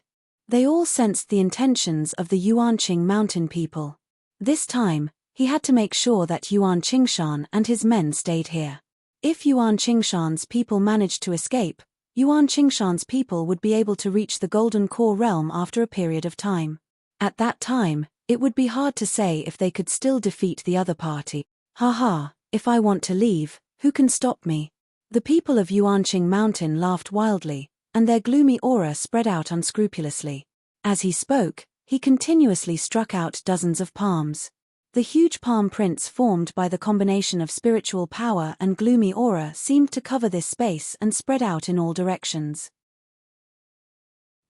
They all sensed the intentions of the Yuanqing mountain people. This time, he had to make sure that Yuan Qingshan and his men stayed here. If Yuan Qingshan's people managed to escape, Yuan Qingshan's people would be able to reach the Golden Core realm after a period of time. At that time, it would be hard to say if they could still defeat the other party. Haha, if I want to leave, who can stop me? The people of Yuanqing Mountain laughed wildly, and their gloomy aura spread out unscrupulously. As he spoke, he continuously struck out dozens of palms. The huge palm prints formed by the combination of spiritual power and gloomy aura seemed to cover this space and spread out in all directions.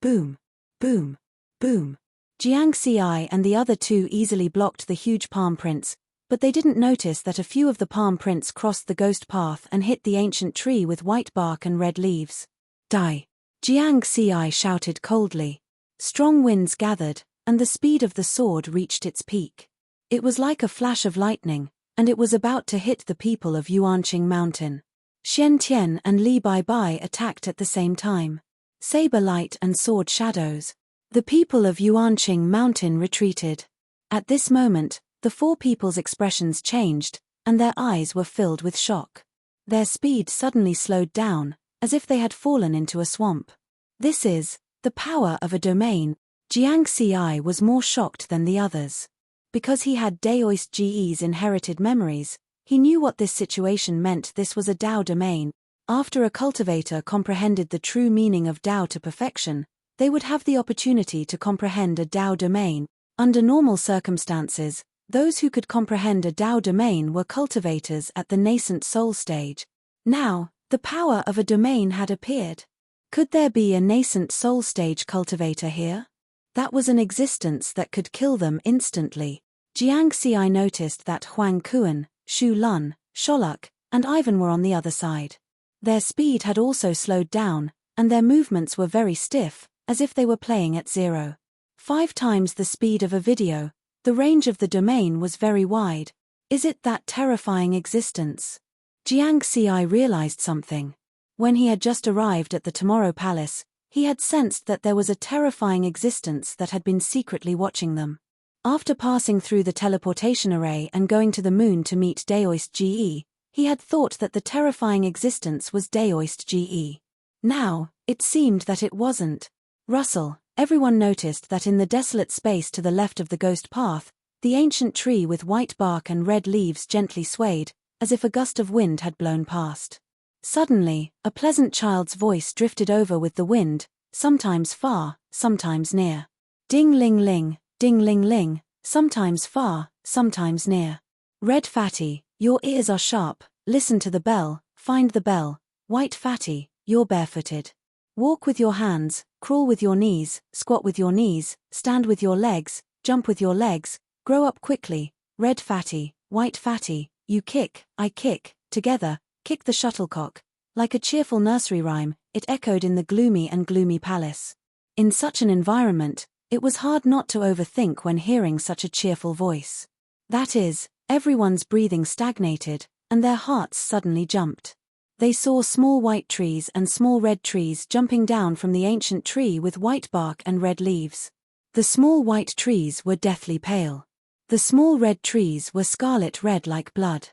Boom! Boom! Boom! Jiang Xi and the other 2 easily blocked the huge palm prints, but they didn't notice that a few of the palm prints crossed the ghost path and hit the ancient tree with white bark and red leaves. Die! Jiang Xi shouted coldly. Strong winds gathered, and the speed of the sword reached its peak. It was like a flash of lightning, and it was about to hit the people of Yuanqing Mountain. Xian Tian and Li Baibai attacked at the same time. Saber light and sword shadows. The people of Yuanqing Mountain retreated. At this moment, the 4 people's expressions changed, and their eyes were filled with shock. Their speed suddenly slowed down, as if they had fallen into a swamp. This is the power of a domain. Jiang Xi was more shocked than the others. Because he had Daoist Ge's inherited memories, he knew what this situation meant. This was a Dao domain. After a cultivator comprehended the true meaning of Dao to perfection, they would have the opportunity to comprehend a Dao domain. Under normal circumstances, those who could comprehend a Dao domain were cultivators at the nascent soul stage. Now, the power of a domain had appeared. Could there be a nascent soul stage cultivator here? That was an existence that could kill them instantly. Jiang Xi noticed that Huang Kuan, Shu Lun, Sholuk, and Ivan were on the other side. Their speed had also slowed down, and their movements were very stiff, as if they were playing at 0.5 times the speed of a video. The range of the domain was very wide. Is it that terrifying existence? Jiang Xi realized something. When he had just arrived at the Tomorrow Palace, he had sensed that there was a terrifying existence that had been secretly watching them. After passing through the teleportation array and going to the moon to meet Daoist GE, he had thought that the terrifying existence was Daoist GE. Now, it seemed that it wasn't. Russell, everyone noticed that in the desolate space to the left of the ghost path, the ancient tree with white bark and red leaves gently swayed, as if a gust of wind had blown past. Suddenly, a pleasant child's voice drifted over with the wind, sometimes far, sometimes near. Ding-ling-ling, ding-ling-ling, sometimes far, sometimes near. Red Fatty, your ears are sharp, listen to the bell, find the bell. White Fatty, you're barefooted. Walk with your hands, crawl with your knees, squat with your knees, stand with your legs, jump with your legs, grow up quickly. Red Fatty, White Fatty, you kick, I kick, together, kick the shuttlecock. Like a cheerful nursery rhyme, it echoed in the gloomy palace. In such an environment, it was hard not to overthink when hearing such a cheerful voice. That is, everyone's breathing stagnated, and their hearts suddenly jumped. They saw small white trees and small red trees jumping down from the ancient tree with white bark and red leaves. The small white trees were deathly pale. The small red trees were scarlet red like blood.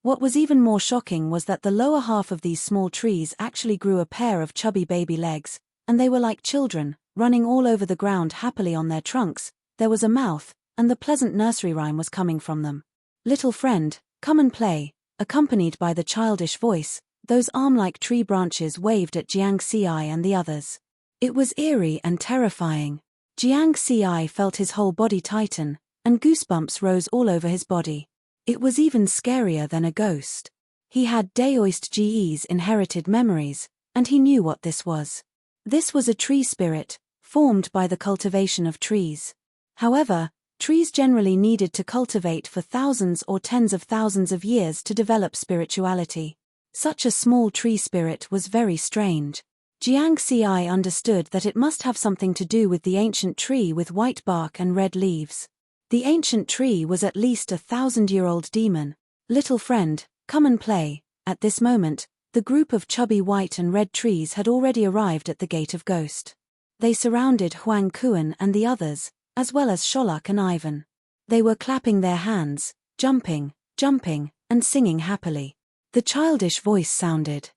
What was even more shocking was that the lower half of these small trees actually grew a pair of chubby baby legs, and they were like children, running all over the ground happily on their trunks. There was a mouth, and the pleasant nursery rhyme was coming from them. Little friend, come and play. Accompanied by the childish voice, those arm-like tree branches waved at Jiang Ci and the others. It was eerie and terrifying. Jiang Ci felt his whole body tighten, and goosebumps rose all over his body. It was even scarier than a ghost. He had Daoist GE's inherited memories, and he knew what this was. This was a tree spirit, formed by the cultivation of trees. However, trees generally needed to cultivate for thousands or tens of thousands of years to develop spirituality. Such a small tree spirit was very strange. Jiang Ci understood that it must have something to do with the ancient tree with white bark and red leaves. The ancient tree was at least 1,000-year-old demon. Little friend, come and play. At this moment, the group of chubby white and red trees had already arrived at the gate of Ghost. They surrounded Huang Kuan and the others, as well as Sholak and Ivan. They were clapping their hands, jumping, and singing happily. The childish voice sounded.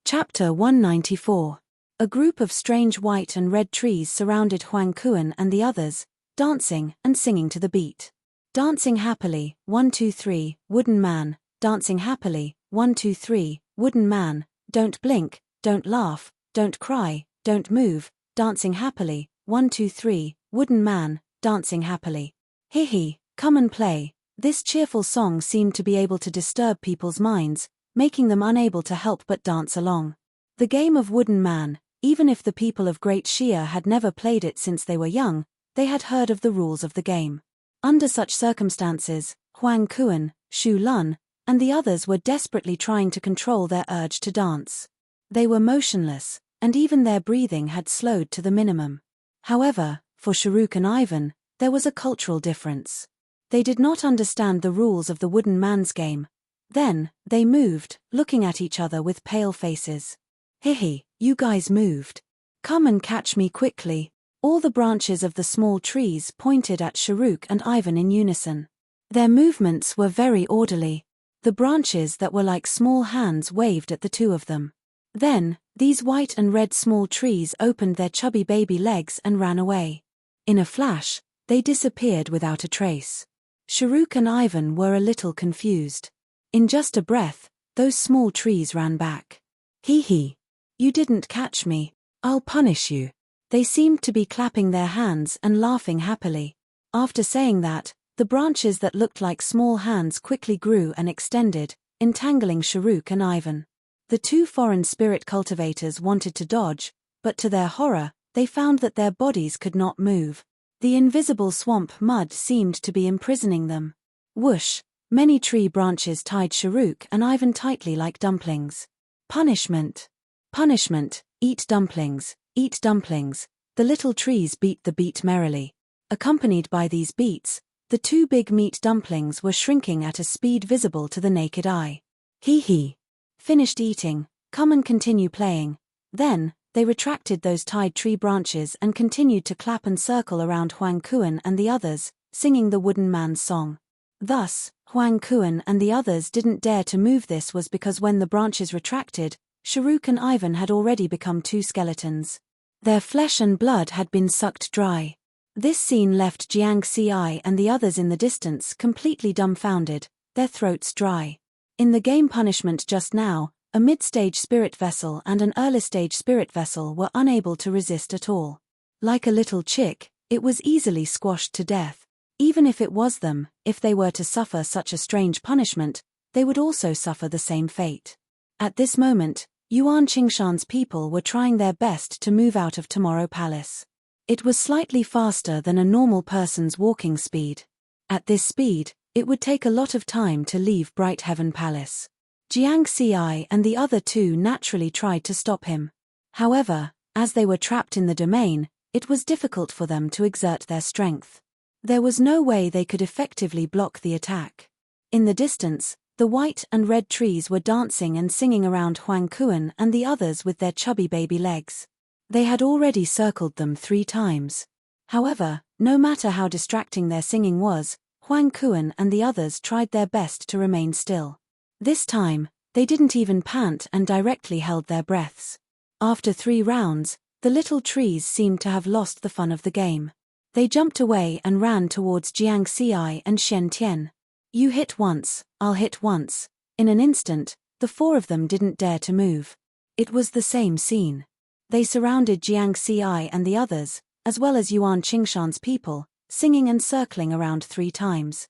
Chapter 194. A group of strange white and red trees surrounded Huang Kuan and the others, dancing and singing to the beat. Dancing happily, 1 2 3, wooden man, dancing happily, 1 2 3, wooden man, don't blink, don't laugh, don't cry, don't move, dancing happily, 1 2 3, wooden man, dancing happily. Hee, come and play. This cheerful song seemed to be able to disturb people's minds, making them unable to help but dance along. The game of wooden man, even if the people of Great Xia had never played it since they were young, they had heard of the rules of the game. Under such circumstances, Huang Kuan, Shu Lun, and the others were desperately trying to control their urge to dance. They were motionless, and even their breathing had slowed to the minimum. However, for Sharuk and Ivan, there was a cultural difference. They did not understand the rules of the wooden man's game. Then, they moved, looking at each other with pale faces. Hee, you guys moved. Come and catch me quickly. All the branches of the small trees pointed at Sharuk and Ivan in unison. Their movements were very orderly. The branches that were like small hands waved at the two of them. Then, these white and red small trees opened their chubby baby legs and ran away. In a flash, they disappeared without a trace. Sharuk and Ivan were a little confused. In just a breath, those small trees ran back. Hee, you didn't catch me. I'll punish you. They seemed to be clapping their hands and laughing happily. After saying that, the branches that looked like small hands quickly grew and extended, entangling Sharuk and Ivan. The two foreign spirit cultivators wanted to dodge, but to their horror, they found that their bodies could not move. The invisible swamp mud seemed to be imprisoning them. Whoosh! Many tree branches tied Sharuk and Ivan tightly like dumplings. Punishment! Punishment! Eat dumplings! Eat dumplings! The little trees beat the beat merrily. Accompanied by these beats, the two big meat dumplings were shrinking at a speed visible to the naked eye. Hee. Finished eating, come and continue playing. Then, they retracted those tied tree branches and continued to clap and circle around Huang Kuan and the others, singing the wooden man's song. Thus, Huang Kuan and the others didn't dare to move. This was because when the branches retracted, Sharuk and Ivan had already become two skeletons. Their flesh and blood had been sucked dry. This scene left Jiang Xi and the others in the distance completely dumbfounded, their throats dry. In the game punishment just now, a mid-stage spirit vessel and an early-stage spirit vessel were unable to resist at all. Like a little chick, it was easily squashed to death. Even if it was them, if they were to suffer such a strange punishment, they would also suffer the same fate. At this moment, Yuan Qingshan's people were trying their best to move out of Tomorrow Palace. It was slightly faster than a normal person's walking speed. At this speed, it would take a lot of time to leave Bright Heaven Palace. Jiang Xi and the other two naturally tried to stop him. However, as they were trapped in the domain, it was difficult for them to exert their strength. There was no way they could effectively block the attack. In the distance, the white and red trees were dancing and singing around Huang Kuan and the others with their chubby baby legs. They had already circled them 3 times. However, no matter how distracting their singing was, Huang Kuan and the others tried their best to remain still. This time, they didn't even pant and directly held their breaths. After 3 rounds, the little trees seemed to have lost the fun of the game. They jumped away and ran towards Jiang Xi and Shen Tian. You hit once, I'll hit once. In an instant, the 4 of them didn't dare to move. It was the same scene. They surrounded Jiang Xi and the others, as well as Yuan Qingshan's people, singing and circling around 3 times.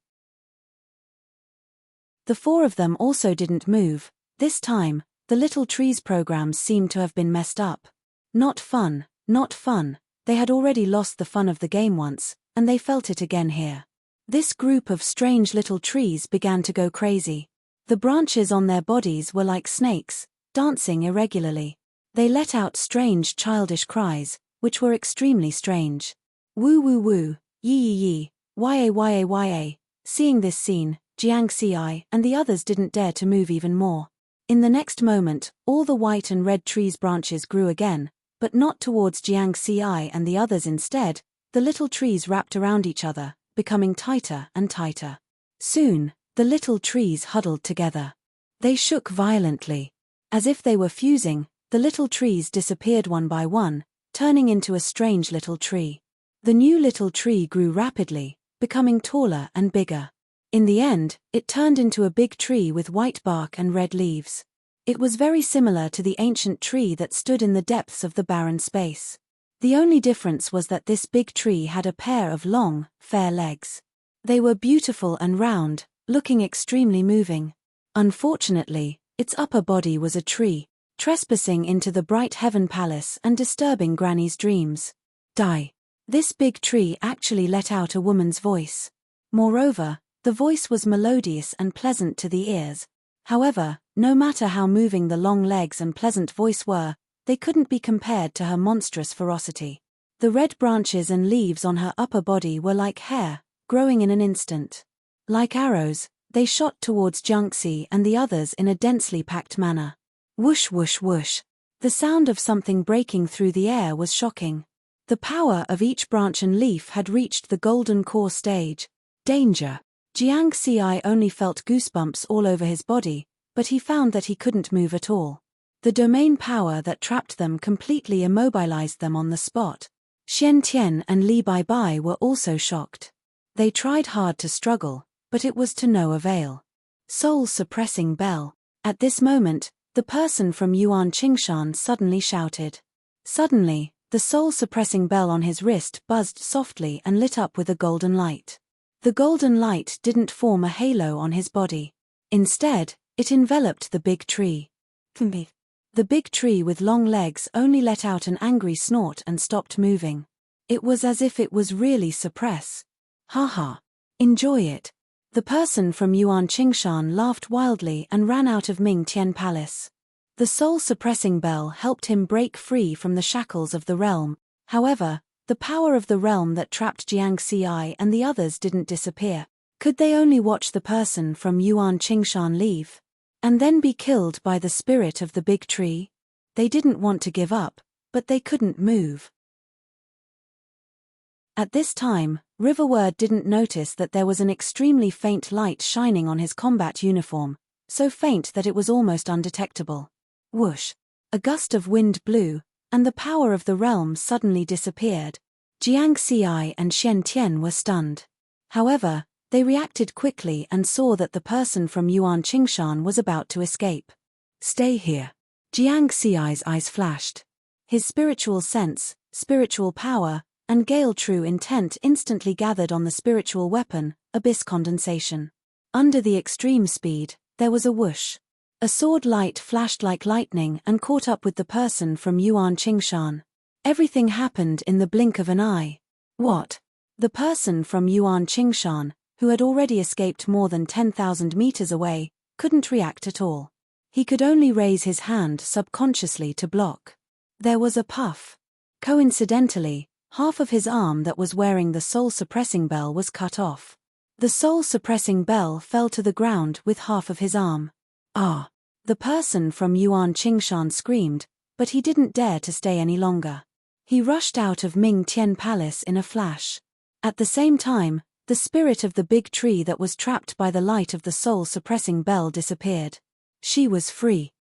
The 4 of them also didn't move. This time, the little trees programs seemed to have been messed up. Not fun, not fun. They had already lost the fun of the game once, and they felt it again here. This group of strange little trees began to go crazy. The branches on their bodies were like snakes, dancing irregularly. They let out strange childish cries, which were extremely strange. Woo woo woo, yee yee yee, ya. Seeing this scene, Jiang Xi and the others didn't dare to move even more. In the next moment, all the white and red trees' branches grew again, but not towards Jiang Xi and the others. Instead, the little trees wrapped around each other, becoming tighter and tighter. Soon, the little trees huddled together. They shook violently. As if they were fusing, the little trees disappeared one by one, turning into a strange little tree. The new little tree grew rapidly, becoming taller and bigger. In the end, it turned into a big tree with white bark and red leaves. It was very similar to the ancient tree that stood in the depths of the barren space. The only difference was that this big tree had a pair of long, fair legs. They were beautiful and round, looking extremely moving. Unfortunately, its upper body was a tree, trespassing into the Bright Heaven Palace and disturbing Granny's dreams. Die. This big tree actually let out a woman's voice. Moreover, the voice was melodious and pleasant to the ears. However, no matter how moving the long legs and pleasant voice were, they couldn't be compared to her monstrous ferocity. The red branches and leaves on her upper body were like hair, growing in an instant. Like arrows, they shot towards Jiang Xi and the others in a densely packed manner. Whoosh whoosh whoosh. The sound of something breaking through the air was shocking. The power of each branch and leaf had reached the golden core stage. Danger. Jiang Xi only felt goosebumps all over his body, but he found that he couldn't move at all. The domain power that trapped them completely immobilized them on the spot. Shen Tian and Li Bai were also shocked. They tried hard to struggle, but it was to no avail. Soul-suppressing bell. At this moment, the person from Yuan Qingshan suddenly shouted. Suddenly, the soul-suppressing bell on his wrist buzzed softly and lit up with a golden light. The golden light didn't form a halo on his body. Instead, it enveloped the big tree. The big tree with long legs only let out an angry snort and stopped moving. It was as if it was really suppressed. Haha. Enjoy it. The person from Yuan Qingshan laughed wildly and ran out of Ming Tian Palace. The soul-suppressing bell helped him break free from the shackles of the realm. However, the power of the realm that trapped Jiang Xi and the others didn't disappear. Could they only watch the person from Yuan Qingshan leave? And then be killed by the spirit of the big tree? They didn't want to give up, but they couldn't move. At this time, Riverward didn't notice that there was an extremely faint light shining on his combat uniform, so faint that it was almost undetectable. Whoosh! A gust of wind blew, and the power of the realm suddenly disappeared. Jiang Xi and Xian Tian were stunned. However, they reacted quickly and saw that the person from Yuan Qingshan was about to escape. Stay here. Jiang Xi's eyes flashed. His spiritual sense, spiritual power, and gale true intent instantly gathered on the spiritual weapon, abyss condensation. Under the extreme speed, there was a whoosh. A sword light flashed like lightning and caught up with the person from Yuan Qingshan. Everything happened in the blink of an eye. What? The person from Yuan Qingshan, who had already escaped more than 10,000 meters away, couldn't react at all. He could only raise his hand subconsciously to block. There was a puff. Coincidentally, half of his arm that was wearing the soul-suppressing bell was cut off. The soul-suppressing bell fell to the ground with half of his arm. Ah! The person from Yuan Qingshan screamed, but he didn't dare to stay any longer. He rushed out of Ming Tian Palace in a flash. At the same time, the spirit of the big tree that was trapped by the light of the soul-suppressing bell disappeared. She was free.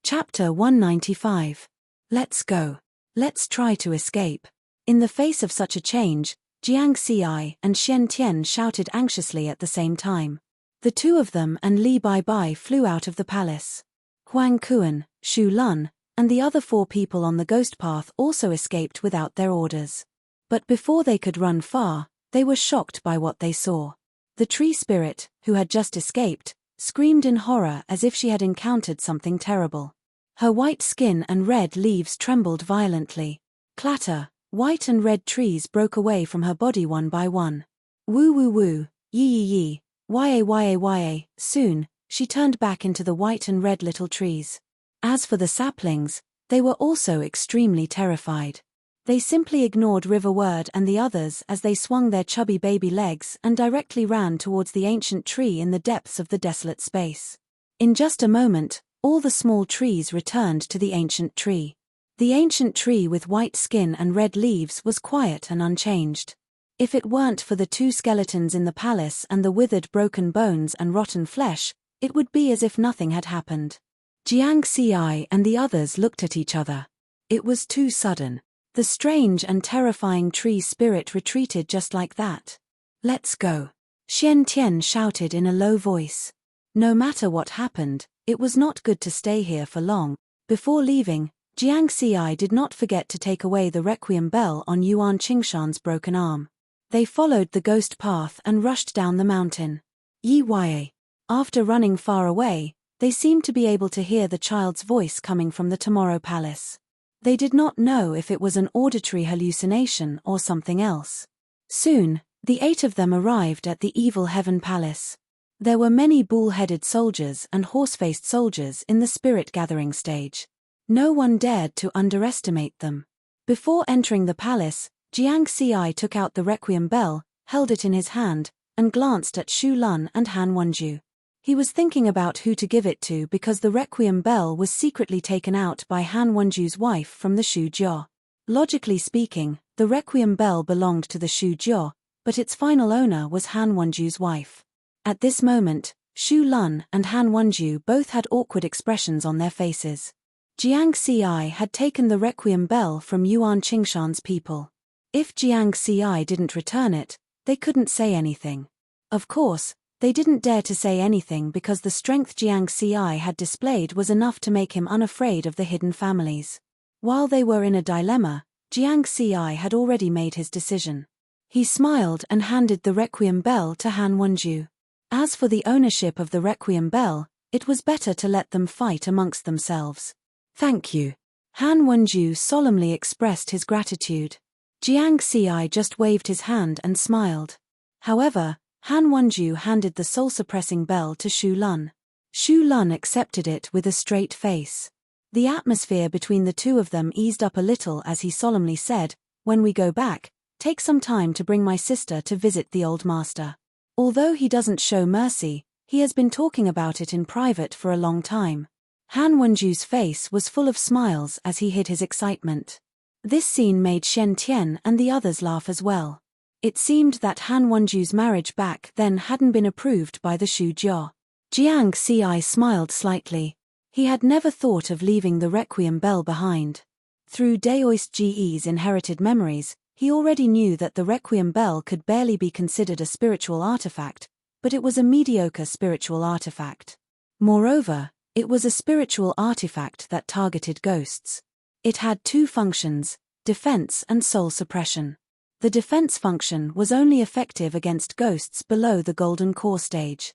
Chapter 195. Let's go. Let's try to escape. In the face of such a change, Jiang Xi and Xian Tian shouted anxiously at the same time. The two of them and Li Bai flew out of the palace. Huang Kuan, Shu Lun, and the other 4 people on the ghost path also escaped without their orders. But before they could run far, they were shocked by what they saw. The tree spirit, who had just escaped, screamed in horror as if she had encountered something terrible. Her white skin and red leaves trembled violently. Clatter, white and red trees broke away from her body one by one. Woo woo woo, yee yee yee, ya. Soon, she turned back into the white and red little trees. As for the saplings, they were also extremely terrified. They simply ignored Riverward and the others as they swung their chubby baby legs and directly ran towards the ancient tree in the depths of the desolate space. In just a moment, all the small trees returned to the ancient tree. The ancient tree with white skin and red leaves was quiet and unchanged. If it weren't for the 2 skeletons in the palace and the withered broken bones and rotten flesh, it would be as if nothing had happened. Jiang Xi and the others looked at each other. It was too sudden. The strange and terrifying tree spirit retreated just like that. Let's go. Xian Tian shouted in a low voice. No matter what happened, it was not good to stay here for long. Before leaving, Jiang Xi did not forget to take away the requiem bell on Yuan Qingshan's broken arm. They followed the ghost path and rushed down the mountain. Yi. After running far away, they seemed to be able to hear the child's voice coming from the Tomorrow Palace. They did not know if it was an auditory hallucination or something else. Soon, the 8 of them arrived at the Evil Heaven Palace. There were many bull-headed soldiers and horse-faced soldiers in the spirit-gathering stage. No one dared to underestimate them. Before entering the palace, Jiang Xi took out the requiem bell, held it in his hand, and glanced at Shu Lun and Han Wenju. He was thinking about who to give it to because the requiem bell was secretly taken out by Han Wenju's wife from the Shu Jiao. Logically speaking, the requiem bell belonged to the Shu Jiao, but its final owner was Han Wenju's wife. At this moment, Shu Lun and Han Wenju both had awkward expressions on their faces. Jiang Xi had taken the requiem bell from Yuan Qingshan's people. If Jiang Xi didn't return it, they couldn't say anything. Of course, they didn't dare to say anything because the strength Jiang Xi had displayed was enough to make him unafraid of the hidden families. While they were in a dilemma, Jiang Xi had already made his decision. He smiled and handed the requiem bell to Han Wenju. As for the ownership of the requiem bell, it was better to let them fight amongst themselves. Thank you. Han Wenju solemnly expressed his gratitude. Jiang Xi just waved his hand and smiled. However, Han Wenju handed the soul-suppressing bell to Shu Lun. Shu Lun accepted it with a straight face. The atmosphere between the two of them eased up a little as he solemnly said, "When we go back, take some time to bring my sister to visit the old master. Although he doesn't show mercy, he has been talking about it in private for a long time." Han Wenju's face was full of smiles as he hid his excitement. This scene made Shen Tian and the others laugh as well. It seemed that Han Wenju's marriage back then hadn't been approved by the Shu Jia. Jiang Ci smiled slightly. He had never thought of leaving the Requiem bell behind. Through Daoist Ge's inherited memories, he already knew that the Requiem bell could barely be considered a spiritual artifact, but it was a mediocre spiritual artifact. Moreover, it was a spiritual artifact that targeted ghosts. It had two functions, defense and soul suppression. The defense function was only effective against ghosts below the Golden Core stage.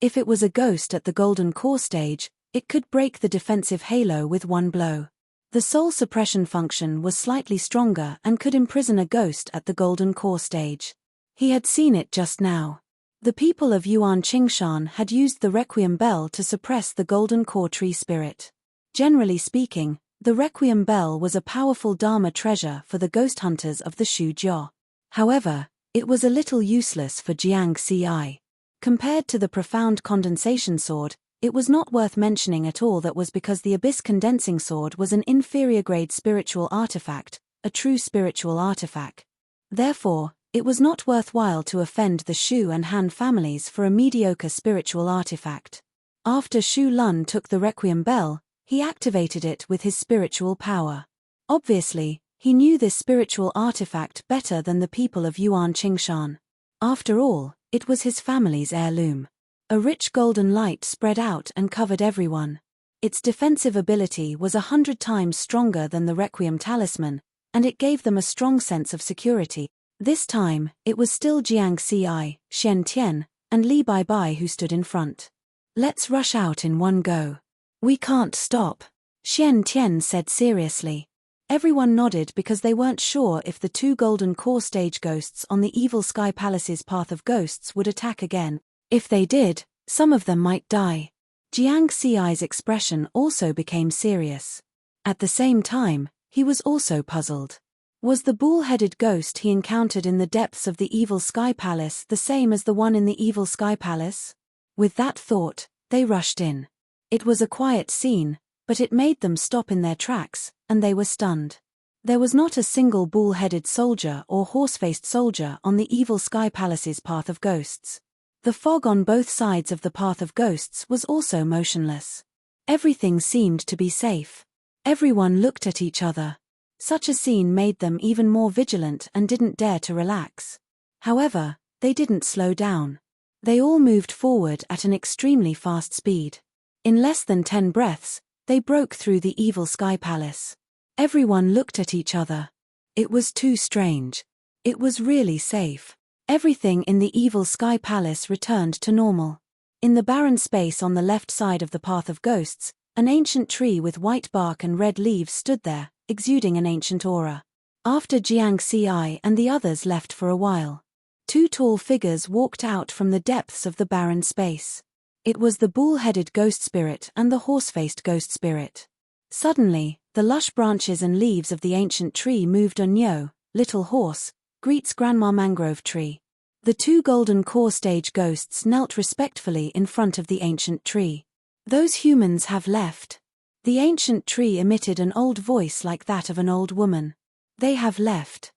If it was a ghost at the Golden Core stage, it could break the defensive halo with one blow. The soul suppression function was slightly stronger and could imprison a ghost at the Golden Core stage. He had seen it just now. The people of Yuan Qingshan had used the Requiem bell to suppress the Golden Core tree spirit. Generally speaking, the Requiem bell was a powerful Dharma treasure for the ghost hunters of the Shu Jia. However, it was a little useless for Jiang Ci. Compared to the profound condensation sword, it was not worth mentioning at all. That was because the Abyss Condensing Sword was an inferior grade spiritual artifact, a true spiritual artifact. Therefore, it was not worthwhile to offend the Shu and Han families for a mediocre spiritual artifact. After Shu Lun took the Requiem bell, he activated it with his spiritual power. Obviously, he knew this spiritual artifact better than the people of Yuan Qingshan. After all, it was his family's heirloom. A rich golden light spread out and covered everyone. Its defensive ability was 100 times stronger than the Requiem talisman, and it gave them a strong sense of security. This time, it was still Jiang Ci, Shen Tian, and Li Baibai who stood in front. Let's rush out in one go. We can't stop, Shen Tian said seriously. Everyone nodded because they weren't sure if the two Golden Core stage ghosts on the Evil Sky Palace's Path of Ghosts would attack again. If they did, some of them might die. Jiang Ci's expression also became serious. At the same time, he was also puzzled. Was the bull-headed ghost he encountered in the depths of the Evil Sky Palace the same as the one in the Evil Sky Palace? With that thought, they rushed in. It was a quiet scene, but it made them stop in their tracks, and they were stunned. There was not a single bull-headed soldier or horse-faced soldier on the Evil Sky Palace's Path of Ghosts. The fog on both sides of the Path of Ghosts was also motionless. Everything seemed to be safe. Everyone looked at each other. Such a scene made them even more vigilant and didn't dare to relax. However, they didn't slow down. They all moved forward at an extremely fast speed. In less than 10 breaths, they broke through the Evil Sky Palace. Everyone looked at each other. It was too strange. It was really safe. Everything in the Evil Sky Palace returned to normal. In the barren space on the left side of the Path of Ghosts, an ancient tree with white bark and red leaves stood there, exuding an ancient aura. After Jiang Ci and the others left for a while, two tall figures walked out from the depths of the barren space. It was the bull-headed ghost spirit and the horse-faced ghost spirit. Suddenly, the lush branches and leaves of the ancient tree moved. Onyo, little horse, greets Grandma Mangrove Tree. The two Golden Core stage ghosts knelt respectfully in front of the ancient tree. Those humans have left. The ancient tree emitted an old voice like that of an old woman. They have left.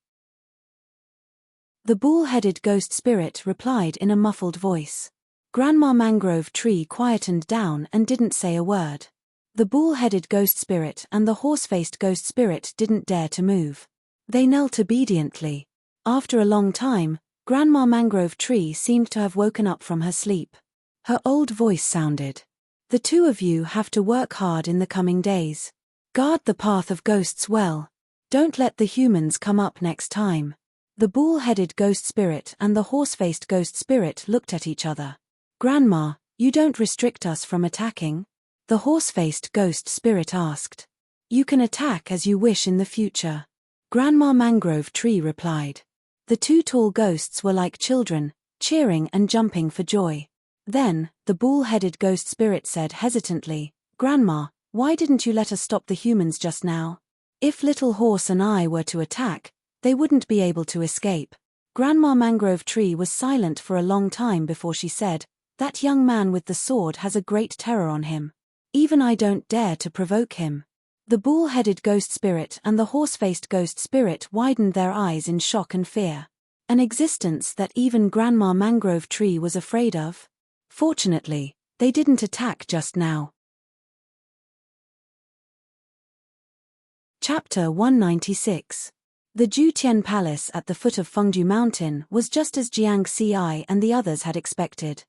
The bull-headed ghost spirit replied in a muffled voice. Grandma Mangrove Tree quietened down and didn't say a word. The bull-headed ghost spirit and the horse-faced ghost spirit didn't dare to move. They knelt obediently. After a long time, Grandma Mangrove Tree seemed to have woken up from her sleep. Her old voice sounded. The two of you have to work hard in the coming days. Guard the Path of Ghosts well. Don't let the humans come up next time. The bull-headed ghost spirit and the horse-faced ghost spirit looked at each other. Grandma, you don't restrict us from attacking? The horse-faced ghost spirit asked. You can attack as you wish in the future. Grandma Mangrove Tree replied. The two tall ghosts were like children, cheering and jumping for joy. Then, the bull-headed ghost spirit said hesitantly, Grandma, why didn't you let us stop the humans just now? If Little Horse and I were to attack, they wouldn't be able to escape. Grandma Mangrove Tree was silent for a long time before she said, That young man with the sword has a great terror on him. Even I don't dare to provoke him." The bull-headed ghost spirit and the horse-faced ghost spirit widened their eyes in shock and fear. An existence that even Grandma Mangrove Tree was afraid of? Fortunately, they didn't attack just now. Chapter 196. The Jutian Palace at the foot of Fengju Mountain was just as Jiang Xi and the others had expected.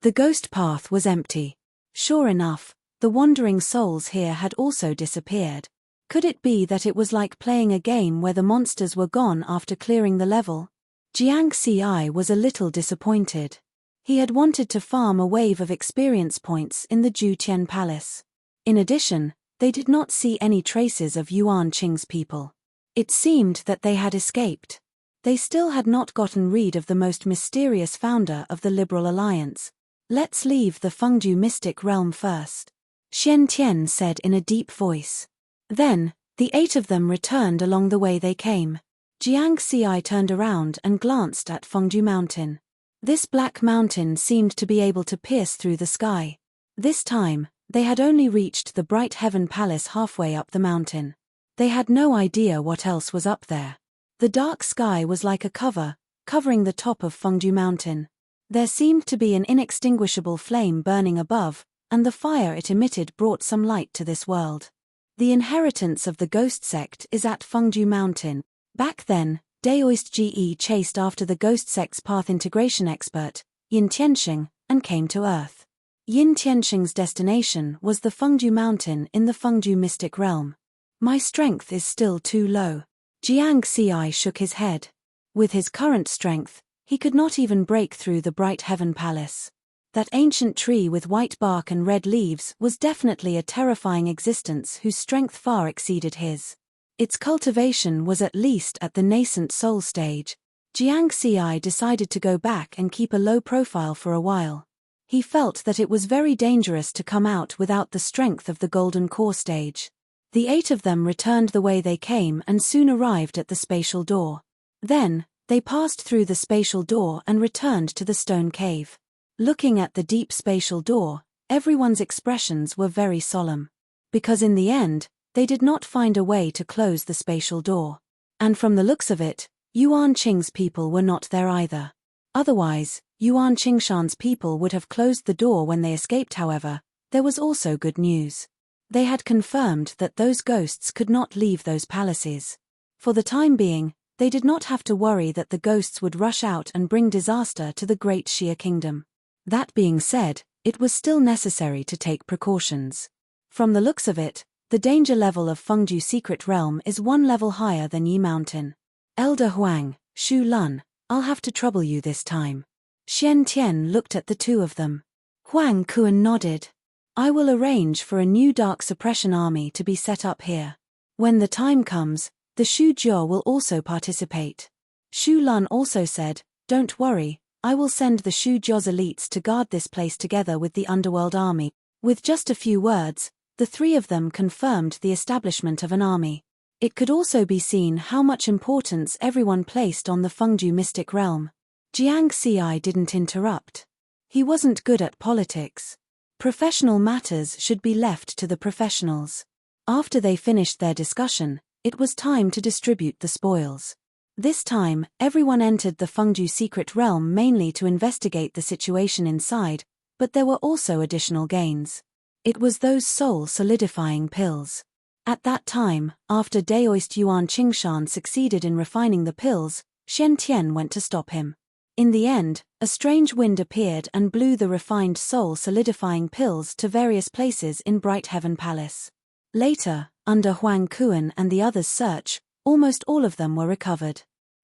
The ghost path was empty. Sure enough, the wandering souls here had also disappeared. Could it be that it was like playing a game where the monsters were gone after clearing the level? Jiang Xi was a little disappointed. He had wanted to farm a wave of experience points in the Jutian Palace. In addition, they did not see any traces of Yuan Qing's people. It seemed that they had escaped. They still had not gotten rid of the most mysterious founder of the Liberal Alliance. "Let's leave the Fengju mystic realm first," Xian Tian said in a deep voice. Then, the 8 of them returned along the way they came. Jiang Xi turned around and glanced at Fengju Mountain. This black mountain seemed to be able to pierce through the sky. This time, they had only reached the bright heaven palace halfway up the mountain. They had no idea what else was up there. The dark sky was like a cover, covering the top of Fengju Mountain. There seemed to be an inextinguishable flame burning above, and the fire it emitted brought some light to this world. The inheritance of the ghost sect is at Fengju Mountain. Back then, Daoist Ge chased after the ghost sect's path integration expert, Yin Tianxing, and came to Earth. Yin Tianxing's destination was the Fengju Mountain in the Fengju mystic realm. "My strength is still too low." Jiang Xi shook his head. With his current strength, he could not even break through the bright heaven palace. That ancient tree with white bark and red leaves was definitely a terrifying existence whose strength far exceeded his. Its cultivation was at least at the nascent soul stage. Jiang Xi decided to go back and keep a low profile for a while. He felt that it was very dangerous to come out without the strength of the golden core stage. The 8 of them returned the way they came and soon arrived at the spatial door. Then, they passed through the spatial door and returned to the stone cave. Looking at the deep spatial door, everyone's expressions were very solemn. Because in the end, they did not find a way to close the spatial door. And from the looks of it, Yuan Qing's people were not there either. Otherwise, Yuan Qingshan's people would have closed the door when they escaped. However, there was also good news. They had confirmed that those ghosts could not leave those palaces. For the time being, they did not have to worry that the ghosts would rush out and bring disaster to the great Xia kingdom. That being said, it was still necessary to take precautions. From the looks of it, the danger level of Fengju secret realm is 1 level higher than Yi Mountain. "Elder Huang, Shu Lun, I'll have to trouble you this time." Xian Tian looked at the 2 of them. Huang Kuan nodded. "I will arrange for a new dark suppression army to be set up here. When the time comes, the Shu Jiao will also participate." Shu Lun also said, "Don't worry, I will send the Shu Jiao's elites to guard this place together with the underworld army." With just a few words, the 3 of them confirmed the establishment of an army. It could also be seen how much importance everyone placed on the Fengju mystic realm. Jiang Xi didn't interrupt. He wasn't good at politics. Professional matters should be left to the professionals. After they finished their discussion, it was time to distribute the spoils. This time, everyone entered the Fengju secret realm mainly to investigate the situation inside, but there were also additional gains. It was those soul-solidifying pills. At that time, after Daoist Yuan Qingshan succeeded in refining the pills, Xian Tian went to stop him. In the end, a strange wind appeared and blew the refined soul-solidifying pills to various places in Bright Heaven Palace. Later, under Huang Kuan and the others' search, almost all of them were recovered.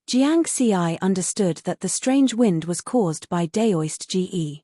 Jiang Xi understood that the strange wind was caused by Daoist Ge.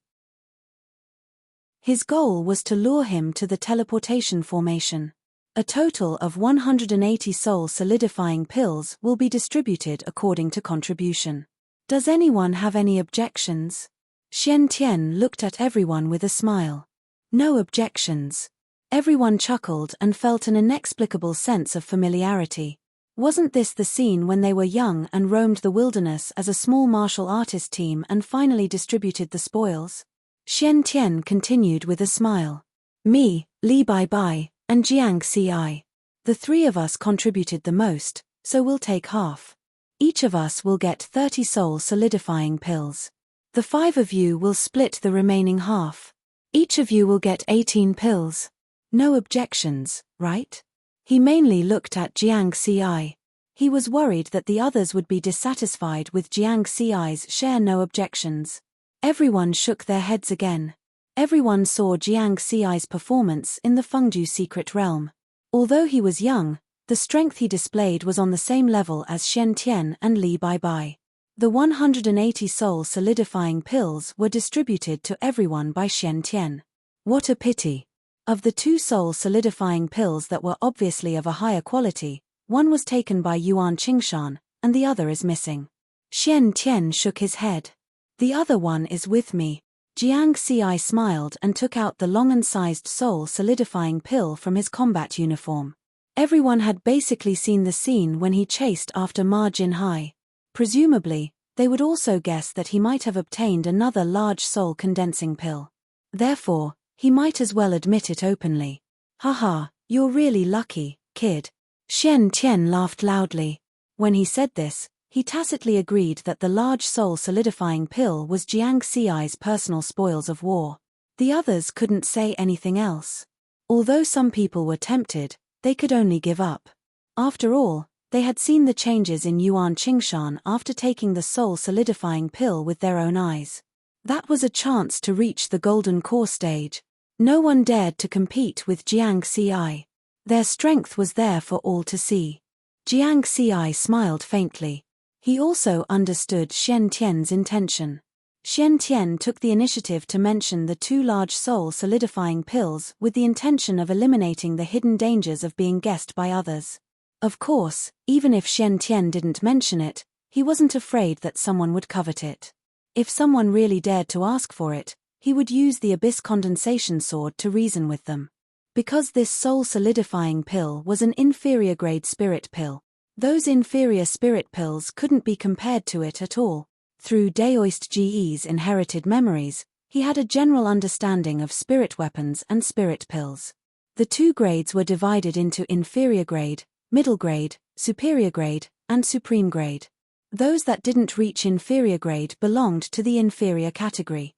His goal was to lure him to the teleportation formation. A total of 180 soul-solidifying pills will be distributed according to contribution. Does anyone have any objections? Xian Tian looked at everyone with a smile. No objections. Everyone chuckled and felt an inexplicable sense of familiarity. Wasn't this the scene when they were young and roamed the wilderness as a small martial artist team and finally distributed the spoils? Xian Tian continued with a smile. Me, Li Bai, and Jiang Ci. The three of us contributed the most, so we'll take half. Each of us will get 30 soul solidifying pills. The 5 of you will split the remaining half. Each of you will get 18 pills. No objections, right? He mainly looked at Jiang Ci. He was worried that the others would be dissatisfied with Jiang Ci's share. No objections. Everyone shook their heads again. Everyone saw Jiang Ci's performance in the Fengju secret realm. Although he was young, the strength he displayed was on the same level as Xian Tian and Li Bai. The 180 soul solidifying pills were distributed to everyone by Xian Tian. What a pity. Of the 2 soul solidifying pills that were obviously of a higher quality, one was taken by Yuan Qingshan, and the other is missing. Xian Tian shook his head. The other one is with me. Jiang Ci smiled and took out the long-sized soul solidifying pill from his combat uniform. Everyone had basically seen the scene when he chased after Ma Jinhai. Presumably, they would also guess that he might have obtained another large soul condensing pill. Therefore, he might as well admit it openly. Haha, you're really lucky, kid. Xian Tian laughed loudly. When he said this, he tacitly agreed that the large soul solidifying pill was Jiang Ci's personal spoils of war. The others couldn't say anything else. Although some people were tempted, they could only give up. After all, they had seen the changes in Yuan Qingshan after taking the soul solidifying pill with their own eyes. That was a chance to reach the golden core stage. No one dared to compete with Jiang Ci. Their strength was there for all to see. Jiang Ci smiled faintly. He also understood Xian Tian's intention. Xian Tian took the initiative to mention the 2 large soul solidifying pills with the intention of eliminating the hidden dangers of being guessed by others. Of course, even if Xian Tian didn't mention it, he wasn't afraid that someone would covet it. If someone really dared to ask for it, he would use the Abyss Condensation Sword to reason with them. Because this soul solidifying pill was an inferior grade spirit pill, those inferior spirit pills couldn't be compared to it at all. Through Daoist Ge's inherited memories, he had a general understanding of spirit weapons and spirit pills. The 2 grades were divided into inferior grade, middle grade, superior grade, and supreme grade. Those that didn't reach inferior grade belonged to the inferior category.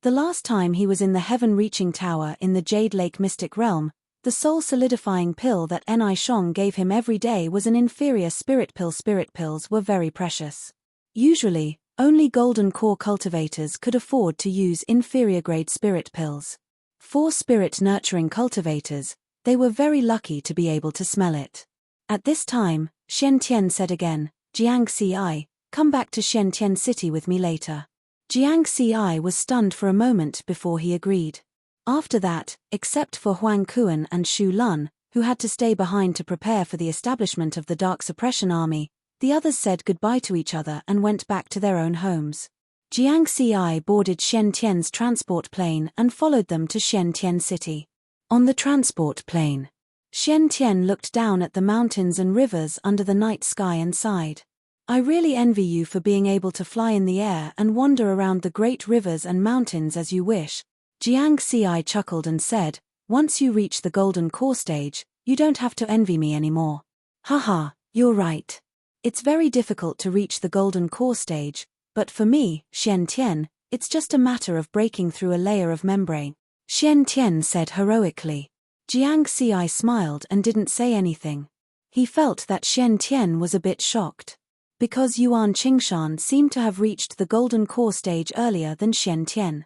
The last time he was in the heaven-reaching tower in the Jade Lake Mystic Realm, the soul-solidifying pill that Ni Shong gave him every day was an inferior spirit pill. Spirit pills were very precious. Usually, only golden core cultivators could afford to use inferior-grade spirit pills. For spirit-nurturing cultivators, they were very lucky to be able to smell it. At this time, Xian Tian said again, Jiang Ci, come back to Xian Tian City with me later. Jiang Ci was stunned for a moment before he agreed. After that, except for Huang Kuan and Shu Lun, who had to stay behind to prepare for the establishment of the Dark Suppression Army, the others said goodbye to each other and went back to their own homes. Jiang Ci boarded Xian Tian's transport plane and followed them to Xian Tian City. On the transport plane, Xian Tian looked down at the mountains and rivers under the night sky and sighed. I really envy you for being able to fly in the air and wander around the great rivers and mountains as you wish. Jiang Ci chuckled and said, once you reach the golden core stage, you don't have to envy me anymore. Haha, you're right. It's very difficult to reach the golden core stage, but for me, Xian Tian, it's just a matter of breaking through a layer of membrane. Xian Tian said heroically. Jiang Ci smiled and didn't say anything. He felt that Xian Tian was a bit shocked. Because Yuan Qingshan seemed to have reached the golden core stage earlier than Xian Tian.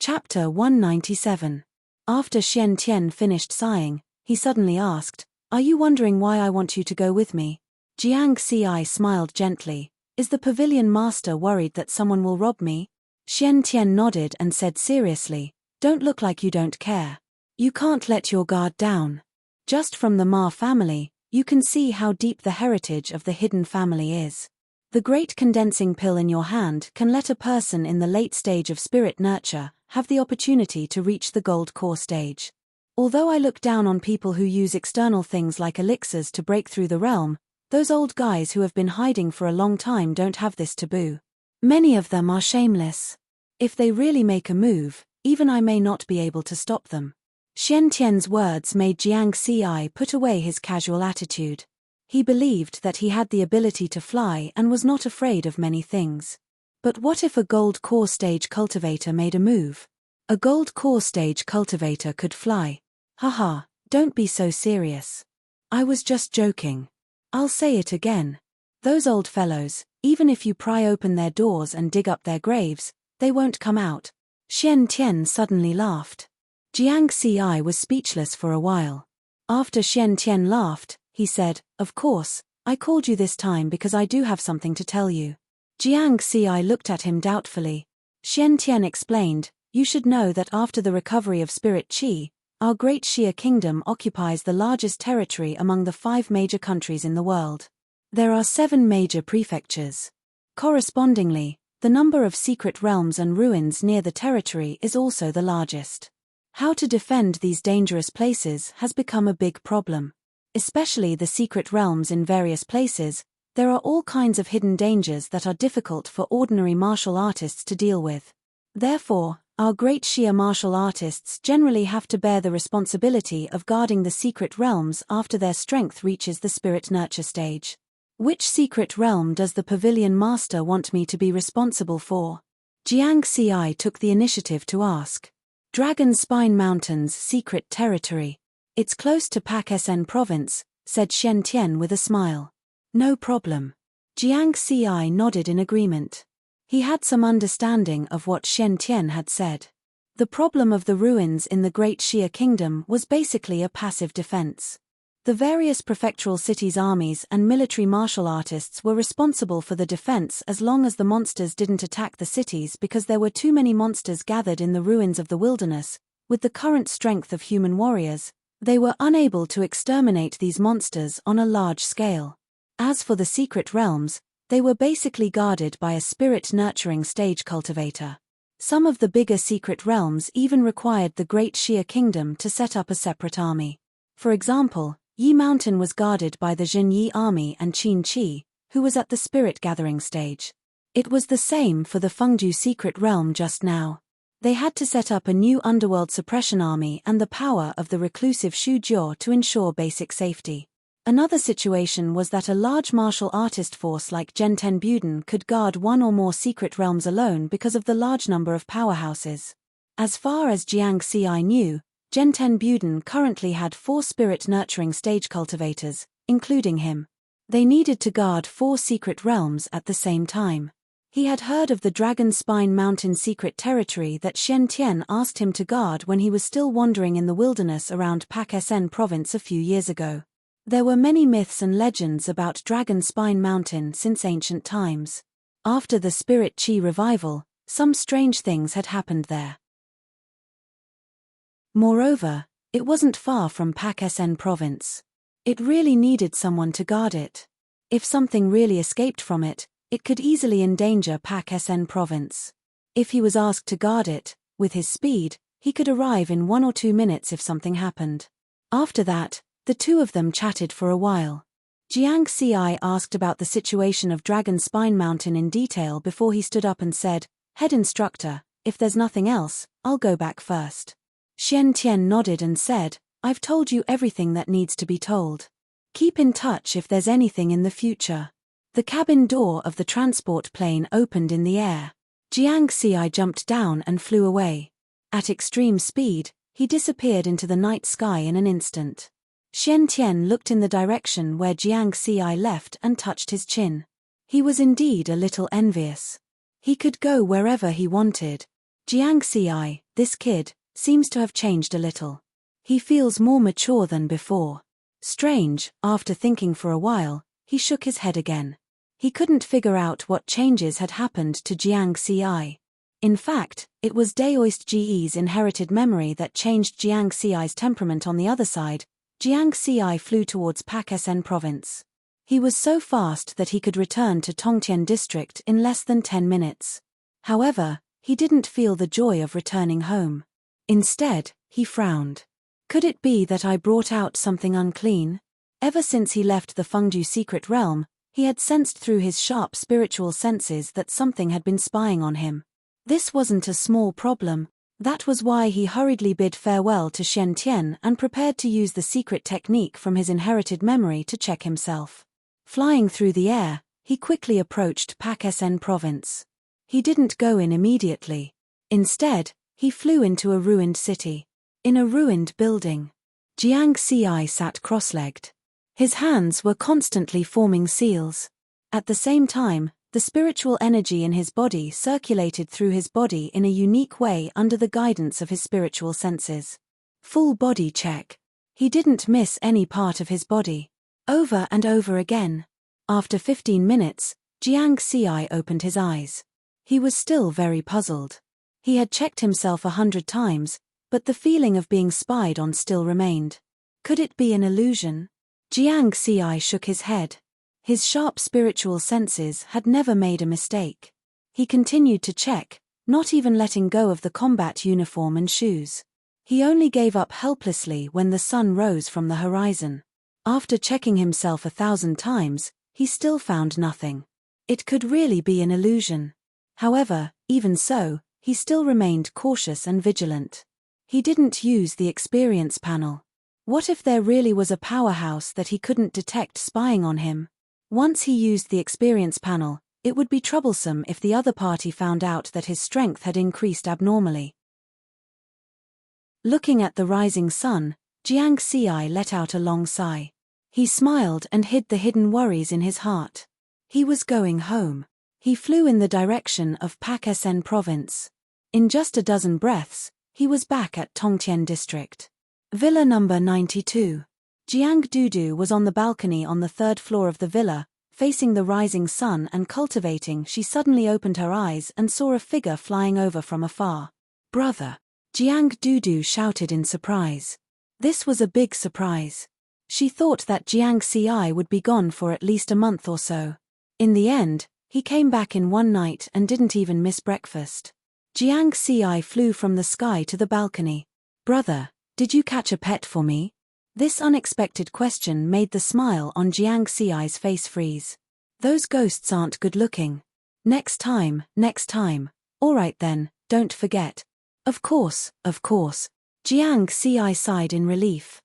Chapter 197. After Xian Tian finished sighing, he suddenly asked, are you wondering why I want you to go with me? Jiang Ci smiled gently. Is the pavilion master worried that someone will rob me? Xian Tian nodded and said seriously, don't look like you don't care. You can't let your guard down. Just from the Ma family, you can see how deep the heritage of the hidden family is. The great condensing pill in your hand can let a person in the late stage of spirit nurture have the opportunity to reach the gold core stage. Although I look down on people who use external things like elixirs to break through the realm, Those old guys who have been hiding for a long time don't have this taboo. Many of them are shameless. If they really make a move, even I may not be able to stop them. Xian Tian's words made Jiang Xi put away his casual attitude. He believed that he had the ability to fly and was not afraid of many things. But what if a gold core stage cultivator made a move? A gold core stage cultivator could fly. Haha, don't be so serious. I was just joking. I'll say it again. Those old fellows, even if you pry open their doors and dig up their graves, they won't come out. Xian Tian suddenly laughed. Jiang Xi was speechless for a while. After Xian Tian laughed, he said, "Of course, I called you this time because I do have something to tell you." Jiang Xi looked at him doubtfully. Xian Tian explained, "You should know that after the recovery of spirit qi, our great Xia kingdom occupies the largest territory among the 5 major countries in the world. There are 7 major prefectures. Correspondingly, the number of secret realms and ruins near the territory is also the largest. How to defend these dangerous places has become a big problem. Especially the secret realms in various places, there are all kinds of hidden dangers that are difficult for ordinary martial artists to deal with. Therefore, our great Xia martial artists generally have to bear the responsibility of guarding the secret realms after their strength reaches the spirit nurture stage. Which secret realm does the pavilion master want me to be responsible for?" Jiang Xi took the initiative to ask. "Dragon Spine Mountains' secret territory. It's close to Pak Sen province," said Xian Tian with a smile. "No problem." Jiang Xi nodded in agreement. He had some understanding of what Xian Tian had said. The problem of the ruins in the Great Xia Kingdom was basically a passive defense. The various prefectural cities' armies and military martial artists were responsible for the defense as long as the monsters didn't attack the cities, because there were too many monsters gathered in the ruins of the wilderness. With the current strength of human warriors, they were unable to exterminate these monsters on a large scale. As for the secret realms, they were basically guarded by a spirit-nurturing stage cultivator. Some of the bigger secret realms even required the Great Xia Kingdom to set up a separate army. For example, Yi Mountain was guarded by the Jin Yi army and Qin Qi, who was at the spirit-gathering stage. It was the same for the Fengju secret realm just now. They had to set up a new underworld suppression army and the power of the reclusive Shu Jiao to ensure basic safety. Another situation was that a large martial artist force like Zhenten Buden could guard one or more secret realms alone because of the large number of powerhouses. As far as Jiang Xi knew, Zhenten Buden currently had 4 spirit-nurturing stage cultivators, including him. They needed to guard 4 secret realms at the same time. He had heard of the Dragon Spine Mountain secret territory that Xian Tian asked him to guard when he was still wandering in the wilderness around Pak Sen province a few years ago. There were many myths and legends about Dragon Spine Mountain since ancient times. After the Spirit Qi revival, some strange things had happened there. Moreover, it wasn't far from Pak Sen province. It really needed someone to guard it. If something really escaped from it, it could easily endanger Pak Sen province. If he was asked to guard it, with his speed, he could arrive in 1 or 2 minutes if something happened. After that, the two of them chatted for a while. Jiang Xi asked about the situation of Dragon Spine Mountain in detail before he stood up and said, "Head instructor, if there's nothing else, I'll go back first." Xian Tian nodded and said, "I've told you everything that needs to be told. Keep in touch if there's anything in the future." The cabin door of the transport plane opened in the air. Jiang Xi jumped down and flew away. At extreme speed, he disappeared into the night sky in an instant. Xian Tian looked in the direction where Jiang Xi left and touched his chin. He was indeed a little envious. He could go wherever he wanted. Jiang Xi, this kid, seems to have changed a little. He feels more mature than before. Strange, after thinking for a while, he shook his head again. He couldn't figure out what changes had happened to Jiang Xi. In fact, it was Daoist Ge's inherited memory that changed Jiang Xi's temperament. On the other side, Jiang Xi flew towards Pak Sen province. He was so fast that he could return to Tongtian district in less than 10 minutes. However, he didn't feel the joy of returning home. Instead, he frowned. Could it be that I brought out something unclean? Ever since he left the Fengdu secret realm, he had sensed through his sharp spiritual senses that something had been spying on him. This wasn't a small problem. That was why he hurriedly bid farewell to Shen Tian and prepared to use the secret technique from his inherited memory to check himself. Flying through the air, he quickly approached Pakistan province. He didn't go in immediately. Instead, he flew into a ruined city. In a ruined building, Jiang Xi sat cross-legged. His hands were constantly forming seals. At the same time, the spiritual energy in his body circulated through his body in a unique way under the guidance of his spiritual senses. Full body check. He didn't miss any part of his body. Over and over again. After 15 minutes, Jiang Xi opened his eyes. He was still very puzzled. He had checked himself 100 times, but the feeling of being spied on still remained. Could it be an illusion? Jiang Xi shook his head. His sharp spiritual senses had never made a mistake. He continued to check, not even letting go of the combat uniform and shoes. He only gave up helplessly when the sun rose from the horizon. After checking himself 1,000 times, he still found nothing. It could really be an illusion. However, even so, he still remained cautious and vigilant. He didn't use the experience panel. What if there really was a powerhouse that he couldn't detect spying on him? Once he used the experience panel, it would be troublesome if the other party found out that his strength had increased abnormally. Looking at the rising sun, Jiang Xi let out a long sigh. He smiled and hid the hidden worries in his heart. He was going home. He flew in the direction of Pakistan province. In just a dozen breaths, he was back at Tongtian district. Villa number 92. Jiang Dudu was on the balcony on the 3rd floor of the villa, facing the rising sun and cultivating. She suddenly opened her eyes and saw a figure flying over from afar. "Brother!" Jiang Dudu shouted in surprise. This was a big surprise. She thought that Jiang Xi would be gone for at least a month or so. In the end, he came back in one night and didn't even miss breakfast. Jiang Xi flew from the sky to the balcony. "Brother, did you catch a pet for me?" This unexpected question made the smile on Jiang Xi's face freeze. "Those ghosts aren't good looking." Next time. All right then, don't forget." Of course. Jiang Xi sighed in relief.